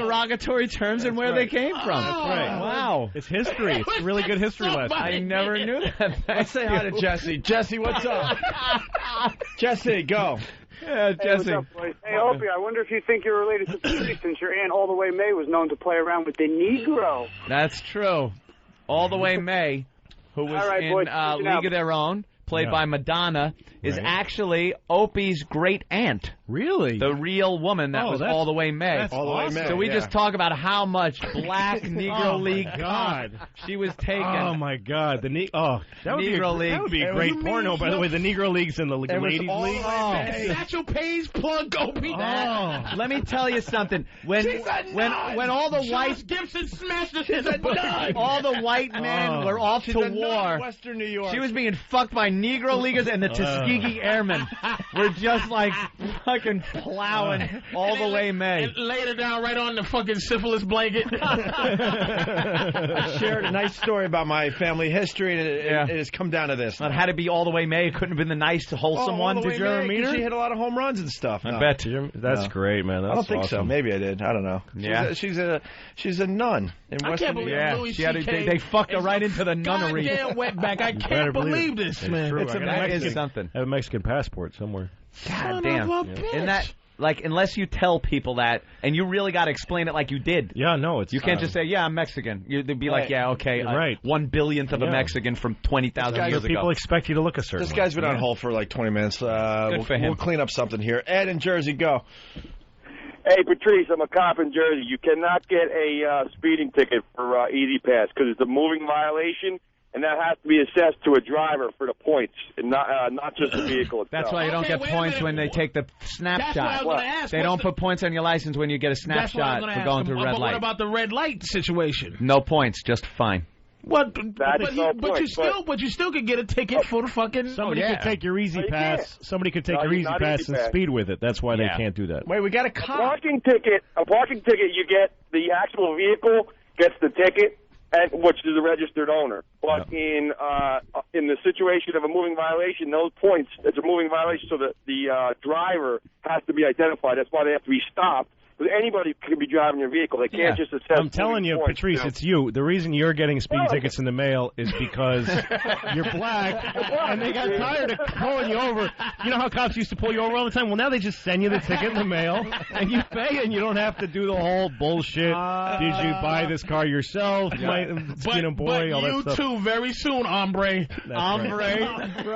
derogatory terms and where they came from. That's right. Wow. It's history. It's a really good history lesson. I never knew that. Let's say hi to Jesse. Jesse, what's up? Jesse, go. Yeah, Hey, what's Jesse. up, boys? Hey, Opie, I wonder if you think you're related to Patrice, since your aunt All the Way May was known to play around with the Negro. That's true. All the Way May, who was All right, in boys, League of Their Own, played by Madonna, is actually Opie's great aunt. Really? The real woman that was All the Way May. That's All the Way May, So we yeah. just talk about how much black Negro League God. she was taking. Oh my God, that would Negro League. That would be a great porno, by the way. The Negro Leagues and the Ladies League. Satchel Paige plug Opie. Let me tell you something. When all the white Gibson smashed us in the all the white men were off to war. Western New York. She was being fucked by Negro Leaguers, and the Tuskegee Airmen were just like fucking plowing all the way May. And laid her down right on the fucking syphilis blanket. I shared a nice story about my family history, and it has come down to this. It had to be all the way May. It couldn't have been the nice, wholesome one. Did you ever meet her? She hit a lot of home runs and stuff. I bet. That's great, man. That's I don't think so. awesome. Maybe I did. I don't know. Yeah. She's a nun in I Western can't New believe York. Louis She had C.K. they fucked her right into the nunnery. Goddamn wetback. I can't believe this, man. That is something. I have a Mexican passport somewhere. God damn. And that, like, unless you tell people that, and you really got to explain it like you did. Yeah, no, it's... You can't just say, yeah, I'm Mexican. They'd be like, yeah, okay, right. 1/1000th of a Mexican from 20,000 years ago. People expect you to look a certain This guy's been on hold for like 20 minutes. Good for him. We'll clean up something here. Ed in Jersey, go. Hey, Patrice, I'm a cop in Jersey. You cannot get a speeding ticket for Easy Pass because it's a moving violation, and that has to be assessed to a driver for the points, and not just the vehicle itself. That's why you don't get points when they take the snapshot. They don't put points on your license when you get a snapshot for going through red light. What about the red light situation? No points, just fine. What? That's no but point, you still could get a ticket for the fucking. Somebody could take your Easy Pass. Somebody could take your Easy Pass and speed with it. That's why they can't do that. Wait, we got a parking ticket. A parking ticket, you get the actual vehicle gets the ticket, and which is the registered owner. But in the situation of a moving violation, those points, it's a moving violation, so that the driver has to be identified. That's why they have to be stopped. Because anybody can be driving your vehicle. They can't just assess. I'm telling you, points, Patrice, it's you. The reason you're getting speeding tickets in the mail is because you're black, and they got tired of pulling you over. You know how cops used to pull you over all the time? Well, now they just send you the ticket in the mail, and you pay, and you don't have to do the whole bullshit. Did you buy this car yourself? Boy, all that you stuff. too, very soon, hombre. Right.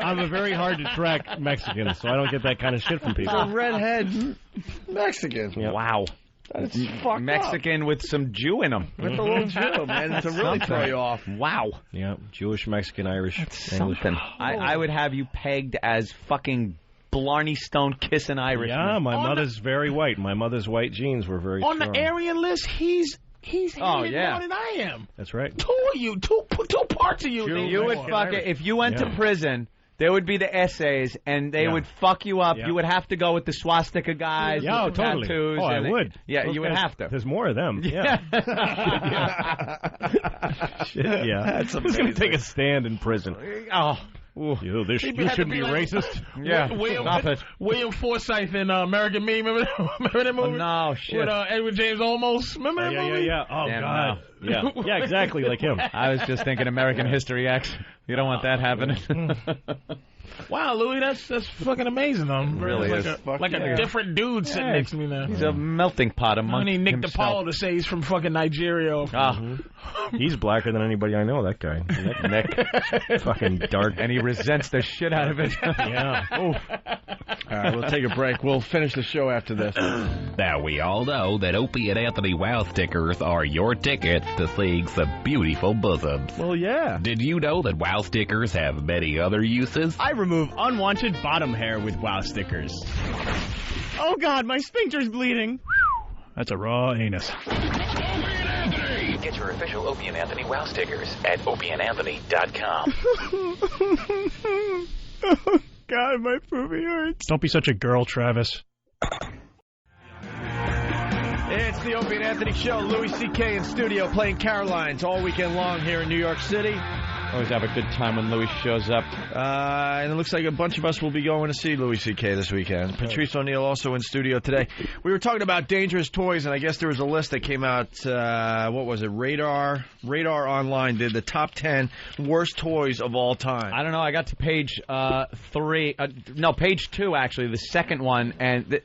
I'm a very hard to track Mexican, so I don't get that kind of shit from people. It's a redhead Mexican. Yep. Wow. That's fucked Mexican up. with some Jew in him. With a little Jew, man, to really throw you off. Wow. Yeah, Jewish, Mexican, Irish, English. Something. I would have you pegged as fucking Blarney Stone kissing Irishman. Yeah, my mother's very white. My mother's white genes were very On strong. the Aryan list, he's hated more than I am. That's right. Two of you, two parts of you. You would fuck it. If you went to prison, there would be the essays, and they would fuck you up. You would have to go with the swastika guys with the totally. tattoos. Oh, I would. Yeah, Those you would guys, have to. There's more of them. Yeah. Shit, yeah. That's Who's going to take a stand in prison? Oh. You shouldn't be racist. Yeah, stop it. William Forsythe in American Me. Remember that movie? Oh, no, shit. With Edward James Olmos. Remember that movie? Yeah. Oh, Damn, God. no. Yeah, exactly like him. I was just thinking American History X. You don't want that happening. Wow, Louis, that's fucking amazing. I'm really like is. a different dude sitting next to me now. He's a melting pot among I need Nick himself. DiPaolo to say he's from fucking Nigeria. He's blacker than anybody I know, that guy. Nick. Fucking dark. And he resents the shit out of it. Yeah. All right, we'll take a break. We'll finish the show after this. Now, we all know that Opie and Anthony Wow stickers are your tickets to seeing some beautiful bosoms. Well, yeah. Did you know that Wow stickers have many other uses? I remove unwanted bottom hair with Wow stickers. Oh, God, my sphincter's bleeding. That's a raw anus. Get Get your official Opie and Anthony wow stickers at opieandanthony.com. Oh, God, my poopy hurts. Don't be such a girl, Travis. It's the Opie and Anthony Show. Louis C.K. in studio playing Carolines all weekend long here in New York City. Always have a good time when Louis shows up. And it looks like a bunch of us will be going to see Louis C.K. this weekend. Patrice ONeal also in studio today. We were talking about dangerous toys, and I guess there was a list that came out, what was it, Radar Online did the top 10 worst toys of all time. I don't know, I got to page 3, page 2 actually, the second one, and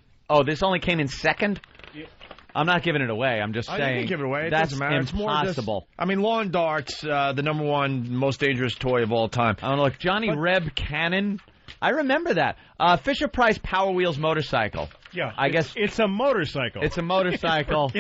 this only came in second? I'm not giving it away. I'm just saying. You can give it away. It that's doesn't matter. It's impossible. More just, I mean, lawn darts, the number one most dangerous toy of all time. I don't know, like Johnny Reb Cannon. I remember that. Fisher-Price Power Wheels motorcycle. Yeah, I guess it's a motorcycle. It's a motorcycle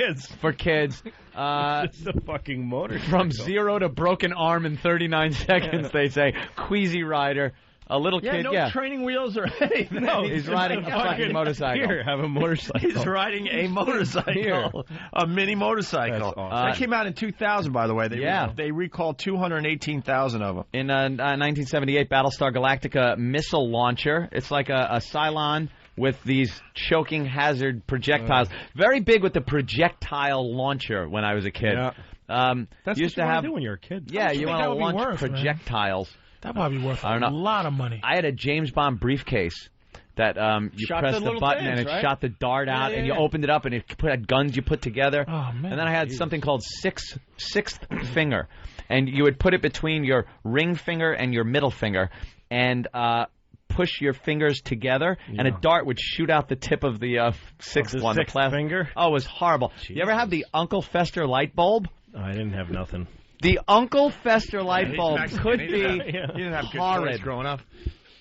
for kids. It's a fucking motorcycle. From 0 to broken arm in 39 seconds, they say. Queasy rider. A little kid, no training wheels or anything. No, he's riding a fucking motorcycle. Here, have a motorcycle. He's riding a motorcycle. A mini motorcycle. Awesome. That came out in 2000, by the way. They recalled 218,000 of them. In 1978, Battlestar Galactica missile launcher. It's like a Cylon with these choking hazard projectiles. Very big with the projectile launcher when I was a kid. Yeah. That's what you want to do when you're a kid. Yeah, you want to launch projectiles. That might be worth a lot of money. I had a James Bond briefcase that you pressed the button and it shot the dart out, and you opened it up and it had guns you put together. Oh, man. And then I had something called sixth finger, and you would put it between your ring finger and your middle finger, and push your fingers together, and a dart would shoot out the tip of the sixth one. Sixth finger? Oh, it was horrible. Jeez. You ever have the Uncle Fester light bulb? Oh, I didn't have nothing. The Uncle Fester light bulb could be You didn't have good horrid toys growing up.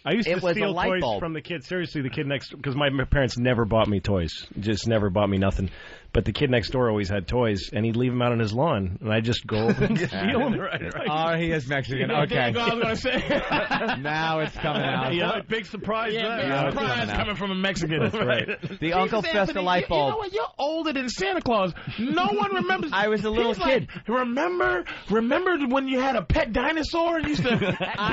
I used to steal toys from the kid. Seriously, the kid next... Because my parents never bought me toys. Just never bought me nothing. But the kid next door always had toys, and he'd leave them out on his lawn. And I'd just go over and steal them. Right. Oh, he is Mexican. Okay. I was going to say. Now it's coming out. Yeah, big surprise. Big surprise coming from a Mexican. That's right. The Uncle Fester light bulb. You know what? You're older than Santa Claus. No one remembers. I was a little kid. Like, remember when you had a pet dinosaur and used to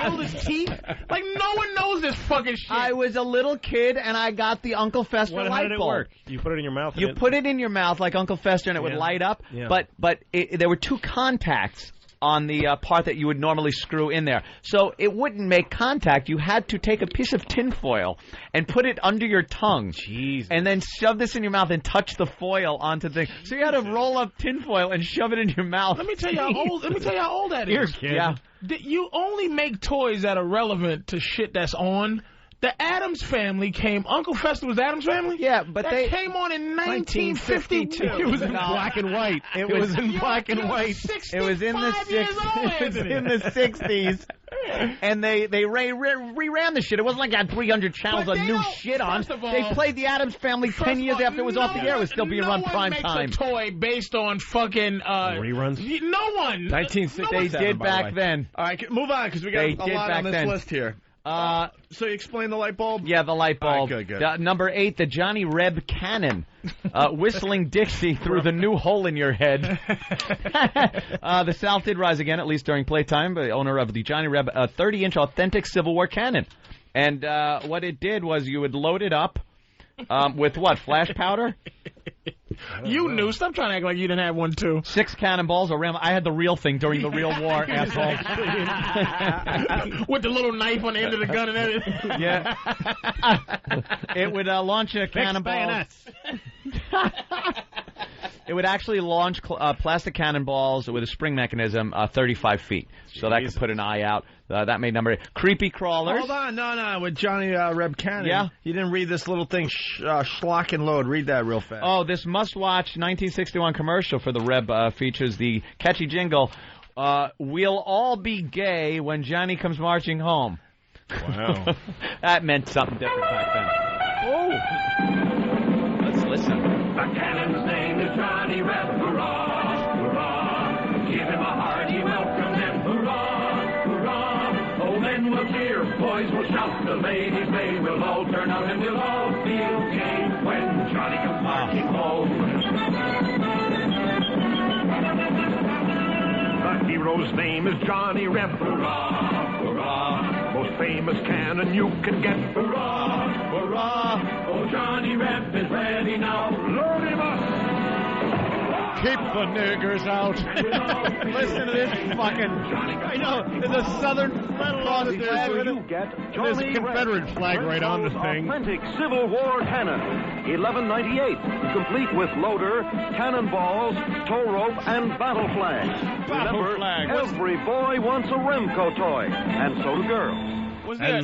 build his teeth? Like, no one knows this fucking shit. I was a little kid, and I got the Uncle Fester light bulb. How did it work? You put it in your mouth? You put it in your mouth like Uncle Fester, and it would light up. Yeah. But there were two contacts on the part that you would normally screw in there. So it wouldn't make contact. You had to take a piece of tinfoil and put it under your tongue. Jeez. And then shove this in your mouth and touch the foil onto the thing. So you had to roll up tinfoil and shove it in your mouth. Let me tell you how old that is. You're a kid. Yeah. You only make toys that are relevant to shit that's on. The Addams Family came. Uncle Fester was Addams Family? Yeah, but that came on in 1952. It was in black and white. It was in black and white. It was in the 60s. And they reran the shit. It wasn't like I had 300 channels of new shit on. They played the Addams Family 10 years after it was off the air. It was still being run prime time. No one makes a toy based on fucking... reruns? No one. 1967, They did back then. All right, move on, because we got a lot on this list here. So you explain the light bulb? Yeah, the light bulb. Right, good. Number 8, the Johnny Reb Cannon. Whistling Dixie through the new hole in your head. The South did rise again, at least during playtime, by the owner of the Johnny Reb 30-inch authentic Civil War cannon. And what it did was you would load it up with what, flash powder? You knew. Stop trying to act like you didn't have one, too. 6 cannonballs around. I had the real thing during the real war, asshole. With the little knife on the end of the gun and everything. Yeah. It would launch a cannonball. It would actually launch plastic cannonballs with a spring mechanism 35 feet. So that could put an eye out. That made number 8. Creepy crawlers. Hold on, no. With Johnny Reb Cannon. Yeah. You didn't read this little thing, Schlock and Load. Read that real fast. Oh, this must-watch 1961 commercial for the Reb features the catchy jingle, "We'll all be gay when Johnny comes marching home." Wow. That meant something different back then. Oh. Let's listen. The cannon's name is Johnny Reb. Hurrah, hurrah. Give him a hearty welcome and hurrah, hurrah. Oh, men will cheer, boys will shout, the ladies they will all turn out and we'll all feel gay when Johnny comes marching home. Hero's name is Johnny Reb. Hurrah, hurrah. Most famous cannon you can get. Hurrah, hurrah. Oh, Johnny Reb is ready now. Load him up. Keep the niggers out. Listen to this fucking... I know, there's a Southern cross flag with it. There's a Confederate flag right on the thing. Authentic Civil War cannon. 1198. Complete with loader, cannonballs, tow rope, and battle flag. Remember, every boy wants a Remco toy, and so do girls. Was there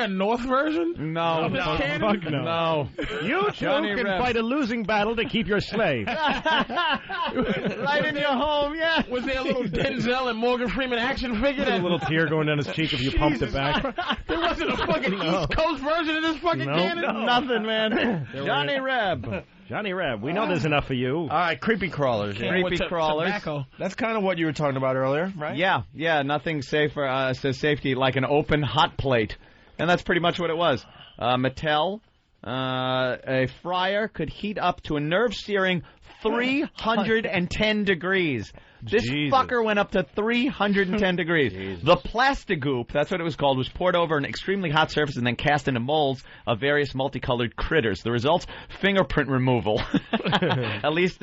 a North version? No. Fuck no. You two can fight a losing battle to keep your slave. Right in your home, yeah. Was there a little Denzel and Morgan Freeman action figure? A little tear going down his cheek if you pumped it back. There wasn't a fucking East Coast version of this fucking cannon? No. Nothing, man. Johnny Reb. Johnny Reb, we know there's enough for you. All right, creepy crawlers. Creepy crawlers. Tobacco. That's kind of what you were talking about earlier, right? Yeah, nothing safer says safety like an open hot plate. And that's pretty much what it was. Mattel, a fryer could heat up to a nerve-searing 310 degrees. This fucker went up to 310 degrees. Jesus. The Plastigoop, that's what it was called, was poured over an extremely hot surface and then cast into molds of various multicolored critters. The results, fingerprint removal. At least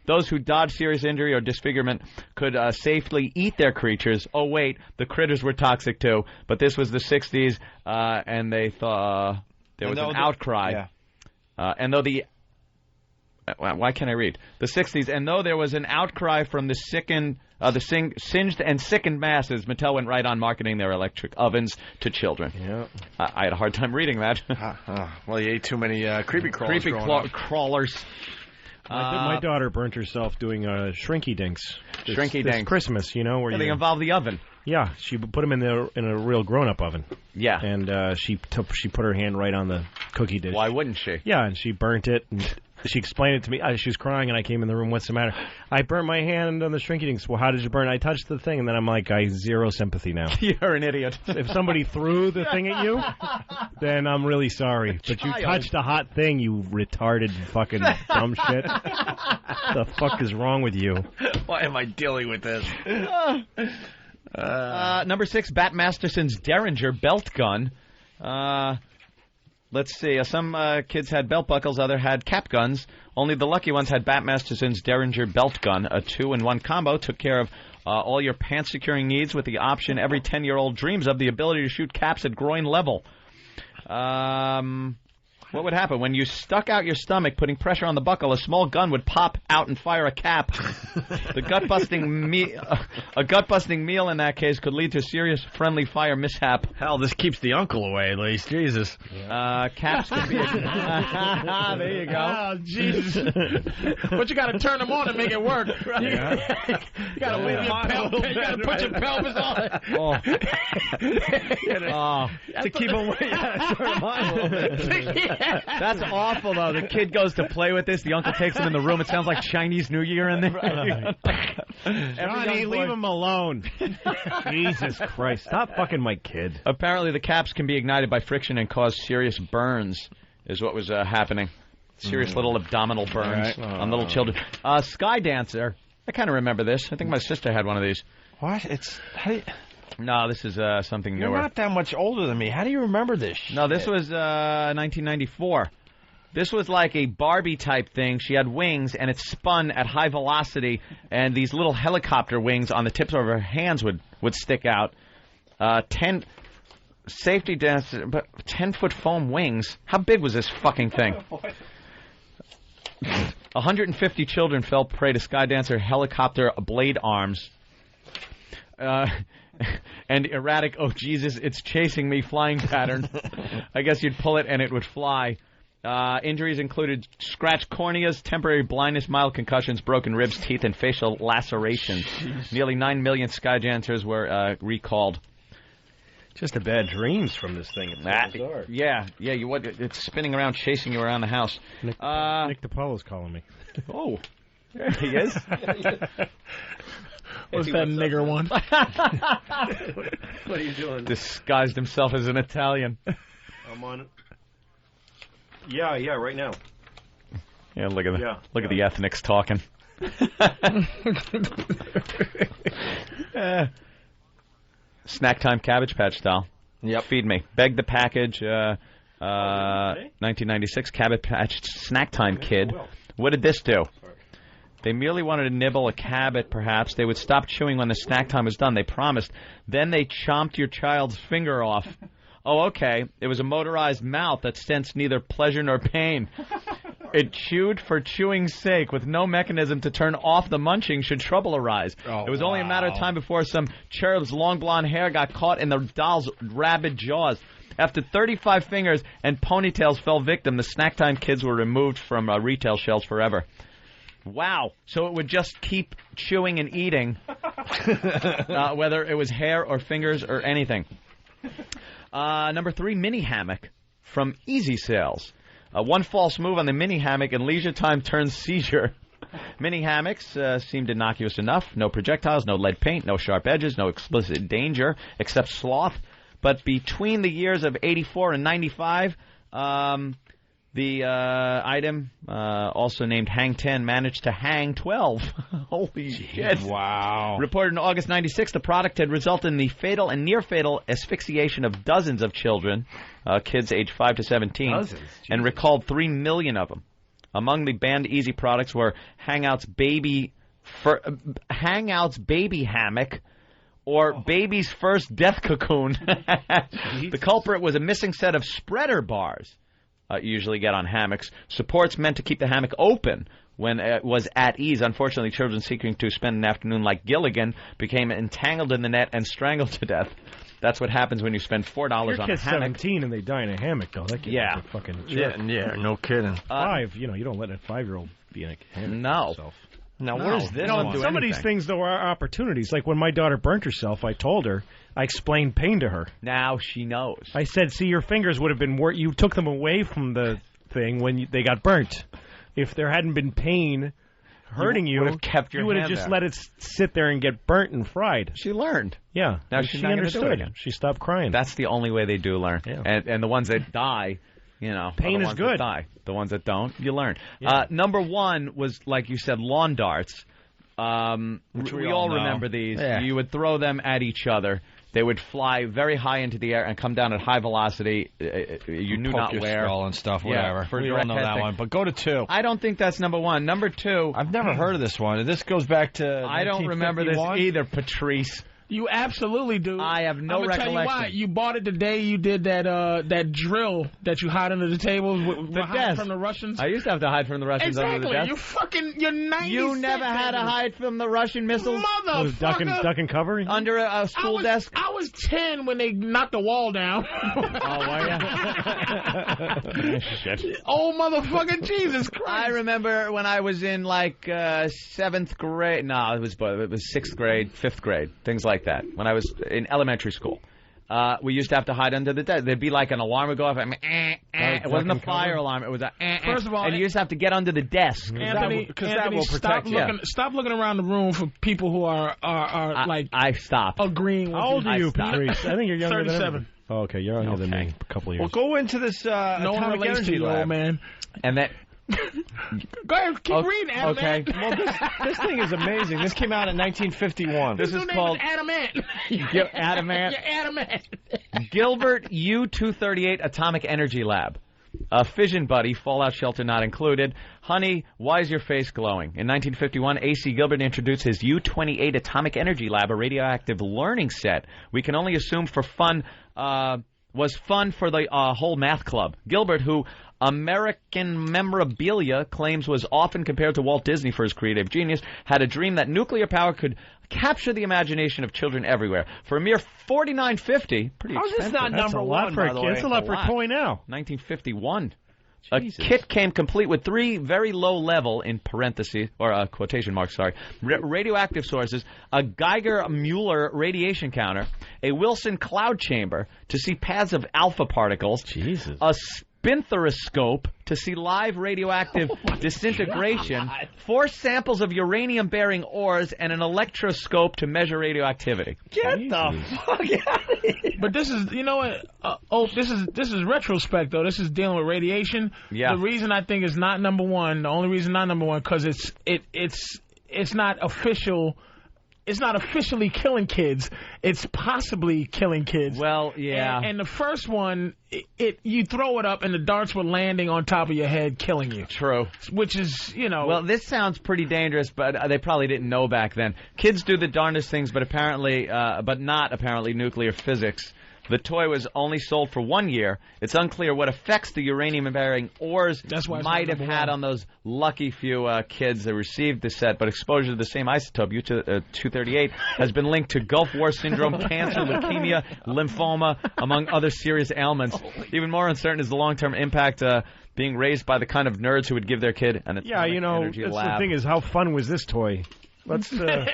those who dodged serious injury or disfigurement could safely eat their creatures. Oh, wait, the critters were toxic too. But this was the 60s, and they thought there was an outcry. Yeah. And though the... Why can't I read? The 60s, and though there was an outcry from the singed and sickened masses, Mattel went right on marketing their electric ovens to children. Yeah. I had a hard time reading that. Well, you ate too many creepy crawlers. Crawlers. My daughter burnt herself doing shrinky dinks. Shrinky dinks. Christmas, you know, where they involve the oven. Yeah, she put them in a real grown-up oven. Yeah, and she put her hand right on the cookie dish. Why wouldn't she? Yeah, and she burnt it. And she explained it to me. She was crying, and I came in the room. What's the matter? I burnt my hand on the shrinky dinks. Well, how did you burn? I touched the thing, and then I'm like, I zero sympathy now. You're an idiot. If somebody threw the thing at you, then I'm really sorry. But you touched a hot thing, you retarded fucking dumb shit. What the fuck is wrong with you? Why am I dealing with this? Number 6, Bat Masterson's Derringer belt gun. Let's see. Some kids had belt buckles, others had cap guns. Only the lucky ones had Bat Masterson's Derringer belt gun. A 2-in-1 combo took care of all your pants-securing needs with the option every 10-year-old dreams of, the ability to shoot caps at groin level. What would happen? When you stuck out your stomach, putting pressure on the buckle, a small gun would pop out and fire a cap. A gut-busting meal in that case could lead to serious friendly fire mishap. Hell, this keeps the uncle away at least. Jesus. Caps could be... There you go. Oh, Jesus. But you got to turn them on and make it work. Right? You got to leave your pelvis. You got to put your pelvis on. To keep them away. Turn them on a little bit. That's awful, though. The kid goes to play with this. The uncle takes him in the room. It sounds like Chinese New Year in there. Johnny, leave him alone. Jesus Christ. Stop fucking my kid. Apparently, the caps can be ignited by friction and cause serious burns, is what was happening. Serious little abdominal burns on little children. Sky Dancer. I kind of remember this. I think my sister had one of these. What? No, this is something newer. You're not that much older than me. How do you remember this shit? No, this was 1994. This was like a Barbie-type thing. She had wings, and it spun at high velocity, and these little helicopter wings on the tips of her hands would stick out. 10 safety dancer, but 10-foot foam wings. How big was this fucking thing? 150 children fell prey to Sky Dancer helicopter blade arms. And erratic, oh Jesus, it's chasing me flying pattern. I guess you'd pull it and it would fly. Injuries included scratched corneas, temporary blindness, mild concussions, broken ribs, teeth, and facial lacerations. Nearly 9 million Sky Dancers were recalled. Just the bad dreams from this thing. It's so bizarre. Yeah. It's spinning around, chasing you around the house. Nick DiPaolo's calling me. Oh, there he is. What's that nigger one? What are you doing? Disguised himself as an Italian. I'm on it. Yeah, right now. Yeah, look at the ethnics talking. Snack time Cabbage Patch doll. Yep. Feed me. Beg the package. 1996 Cabbage Patch Snack Time Kid. What did this do? They merely wanted to nibble a cabbage, perhaps. They would stop chewing when the snack time was done. They promised. Then they chomped your child's finger off. Oh, okay. It was a motorized mouth that sensed neither pleasure nor pain. It chewed for chewing's sake, with no mechanism to turn off the munching should trouble arise. It was only a matter of time before some cherub's long blonde hair got caught in the doll's rabid jaws. After 35 fingers and ponytails fell victim, the Snack Time Kids were removed from retail shelves forever. Wow. So it would just keep chewing and eating, whether it was hair or fingers or anything. Number 3, mini hammock from Easy Sales. One false move on the mini hammock and leisure time turns seizure. Mini hammocks seemed innocuous enough. No projectiles, no lead paint, no sharp edges, no explicit danger, except sloth. But between the years of 84 and 95, the item, also named Hang 10, managed to hang 12. Holy shit. Wow. Reported in August 96, the product had resulted in the fatal and near-fatal asphyxiation of dozens of children, kids aged 5 to 17, and recalled 3 million of them. Among the banned Easy products were Hangouts Baby Hammock, or Baby's First Death Cocoon. The culprit was a missing set of spreader bars. You usually get on hammocks. Supports meant to keep the hammock open when it was at ease. Unfortunately, children seeking to spend an afternoon like Gilligan became entangled in the net and strangled to death. That's what happens when you spend $4 on a hammock. Your kid's 17 and they die in a hammock, though. That kid's a fucking jerk. Yeah, no kidding. 5, you don't let a 5-year-old be in a hammock. No. Himself. Now, what is this? Some of these things, though, are opportunities. Like when my daughter burnt herself, I told her, I explained pain to her. Now she knows. I said, see, your fingers would have been you took them away from the thing when they got burnt. If there hadn't been pain hurting you would have just let it sit there and get burnt and fried. She learned. Yeah. Now she understood. She stopped crying. That's the only way they do learn. Yeah. And the ones that die, pain is good. The ones that don't, you learn. Yeah. Number 1 was, like you said, lawn darts. Which we all remember these. Yeah. You would throw them at each other. They would fly very high into the air and come down at high velocity. You knew not where. Skull and stuff, whatever. For we all know that one. But go to 2. I don't think that's number 1. Number 2. I've never heard of this one. This goes back to I don't remember this either, Patrice. You absolutely do. I have no recollection. Tell you why. You bought it the day you did that drill that you hide under the tables hide from the Russians. I used to have to hide from the Russians under the desk. You're 96. You never had to hide from the Russian missiles? Motherfucker. Duck and cover? Under a school desk? I was 10 when they knocked the wall down. Were you? Shit. Oh, motherfucking Jesus Christ. I remember when I was in, 7th grade. No, it was 6th grade, 5th grade, things like that. When I was in elementary school, we used to have to hide under the desk. There'd be like an alarm would go off. It wasn't a fire alarm. It was a. First of all, and you used to have to get under the desk. Anthony, that will protect you. Stop looking around the room for people who are I stopped. Agreeing. With How old are you, Patrice? I think you're younger 37. than Oh, okay, you're younger than me. A couple of years. Well, go into this no one relates energy to you, lab, old man. And that. Go ahead, keep reading, Adam. Okay. Well, this thing is amazing. This came out in 1951. This is called Adamant. Adamant. You're Adamant. Gilbert U-238 Atomic Energy Lab. Fission Buddy, Fallout Shelter not included. Honey, why is your face glowing? In 1951, A.C. Gilbert introduced his U-28 Atomic Energy Lab, a radioactive learning set. We can only assume was fun for the whole math club. Gilbert, who American Memorabilia claims was often compared to Walt Disney for his creative genius, had a dream that nuclear power could capture the imagination of children everywhere. For a mere $49.50, pretty expensive. How is this not number 1, by the way? It's a lot for a toy now. 1951. Jesus. A kit came complete with 3 very low level, in parentheses, or quotation marks, sorry, radioactive sources, a Geiger-Muller radiation counter, a Wilson cloud chamber to see paths of alpha particles, Jesus. a spinthariscope to see live radioactive disintegration, 4 samples of uranium-bearing ores, and an electroscope to measure radioactivity. Get the fuck out of here. But this is, you know what? This is retrospect though. This is dealing with radiation. Yeah. The reason I think it's not number one. The only reason not number one because it's not official. It's not officially killing kids. It's possibly killing kids. Well, yeah. And the first one, you throw it up and the darts were landing on top of your head, killing you. True. Which is, you know. Well, this sounds pretty dangerous, but they probably didn't know back then. Kids do the darndest things, but not apparently nuclear physics. The toy was only sold for 1 year. It's unclear what effects the uranium-bearing ores might have had on those lucky few kids that received the set, but exposure to the same isotope, U-238, has been linked to Gulf War syndrome, cancer, leukemia, lymphoma, among other serious ailments. Even more uncertain is the long-term impact being raised by the kind of nerds who would give their kid an atomic energy lab. The thing is, how fun was this toy? Let's. I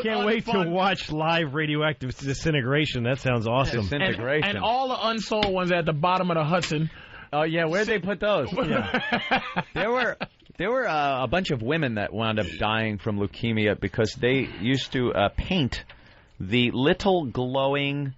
can't wait to watch live radioactive disintegration. That sounds awesome. Disintegration. And all the unsold ones at the bottom of the Hudson. Oh yeah, where'd they put those? Yeah. There were a bunch of women that wound up dying from leukemia because they used to paint the little glowing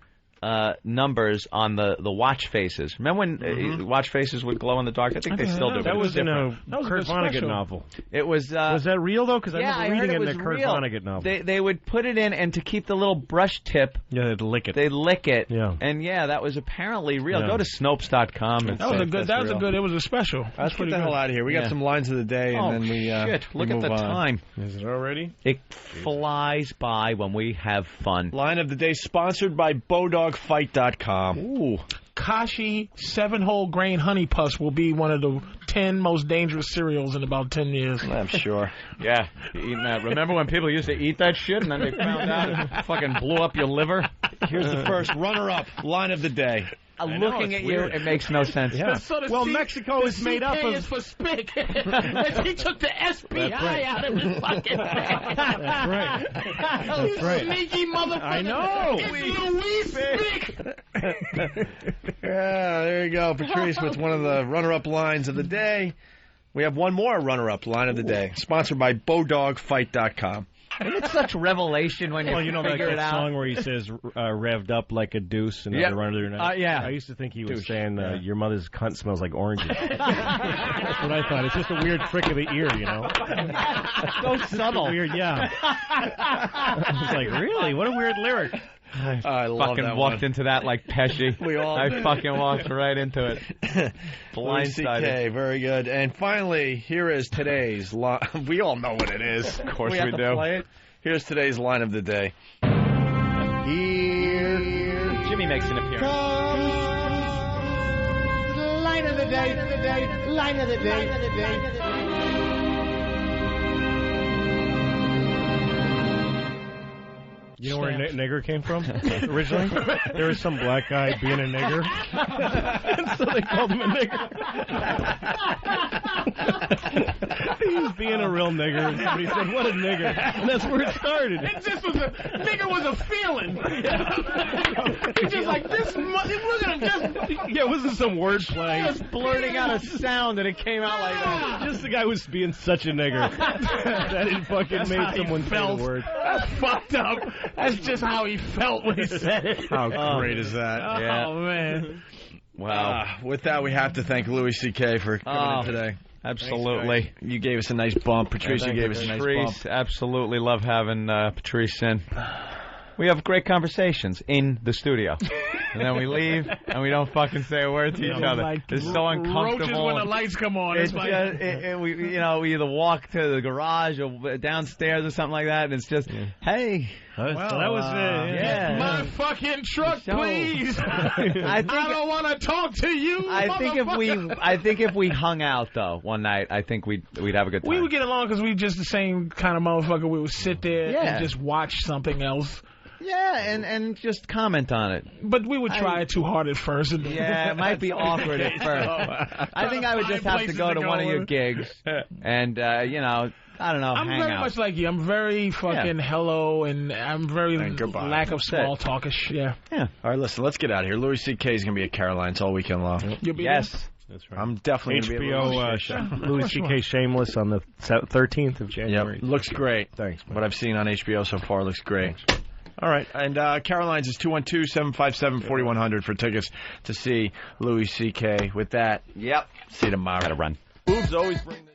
numbers on the watch faces. Remember when watch faces would glow in the dark? I think they still do. That was in a Kurt Vonnegut novel. It was. Was that real though? Because I remember reading it in the Kurt Vonnegut novel. They would put it in, and to keep the little brush tip, they'd lick it. They'd lick it. Yeah. And that was apparently real. Yeah. Go to Snopes.com. That was a good. It was a special. Let's get the hell out of here. We got some lines of the day, and then we. Shit! Look at the time. Is it already? It flies by when we have fun. Line of the day sponsored by BowDogFight.com. Ooh. Kashi 7-whole grain honey puffs will be one of the 10 most dangerous cereals in about 10 years. I'm sure. Yeah, eating that. Remember when people used to eat that shit and then they found out it fucking blew up your liver? Here's the first runner-up line of the day. Looking at you, it makes no sense. Yeah. So Mexico is made up of... is for spick. He took the SPI out of his fucking bag. That's right. That's right. Sneaky motherfucker. I know. It's Louis Spick. Yeah, there you go. Patrice with one of the runner-up lines of the day. We have one more runner-up line of the day, sponsored by BowDogFight.com. And it's such revelation when you figure it out. That song where he says revved up like a deuce and the runner through night. Yeah. I used to think he was saying your mother's cunt smells like oranges. That's what I thought. It's just a weird trick of the ear, you know. So subtle. Weird, yeah. I was like, really? What a weird lyric. I love that walked into that like Pesci. I fucking walked right into it. Blindsided. Very good. And finally, here is today's line. We all know what it is. Of course we do. Play it. Here's today's line of the day. Here, Jimmy makes an appearance. Line of the day. Line of the day. You know where nigger came from originally? There was some black guy being a nigger, and so they called him a nigger. He was being a real nigger, and somebody said, "What a nigger!" And that's where it started. It just was nigger was a feeling. It's just like this. Look at him. It wasn't some wordplay. Just blurting out a sound, and it came out like that. Just the guy was being such a nigger that it fucking made someone say the word. That's fucked up. That's just how he felt when he said it. How great is that? Oh, man. Wow. With that, we have to thank Louis C.K. for coming in today. Absolutely. Thanks, you gave us a nice bump. Patrice, you gave us a nice bump. Absolutely love having Patrice in. We have great conversations in the studio. And then we leave, and we don't fucking say a word to each other. Like it's so uncomfortable. Roaches when the lights come on. It's like... we either walk to the garage or downstairs or something like that, and it's just, hey. Well, that was get my fucking truck, please. I don't want to talk to you. I think if we hung out though one night, I think we'd have a good time. We would get along because we just the same kind of motherfucker. We would sit there and just watch something else. Yeah, and just comment on it. But we would try it too hard at first. Yeah, it might be awkward at first. I think I would just have to go to one of your gigs and, I don't know, I'm hang very out. much like you. I'm very fucking hello, and I'm very lack of small talkish. Yeah. All right, listen, let's get out of here. Louis C.K. is going to be at Caroline's all weekend long. You'll be there? That's right. I'm definitely HBO Louis C.K. Shameless on the 13th of January. Yep, looks great. Thanks, man. What I've seen on HBO so far looks great. Thanks. All right, and Caroline's is 212-757-4100 for tickets to see Louis C.K. With that, see you tomorrow. Gotta run. Boobs always bring the...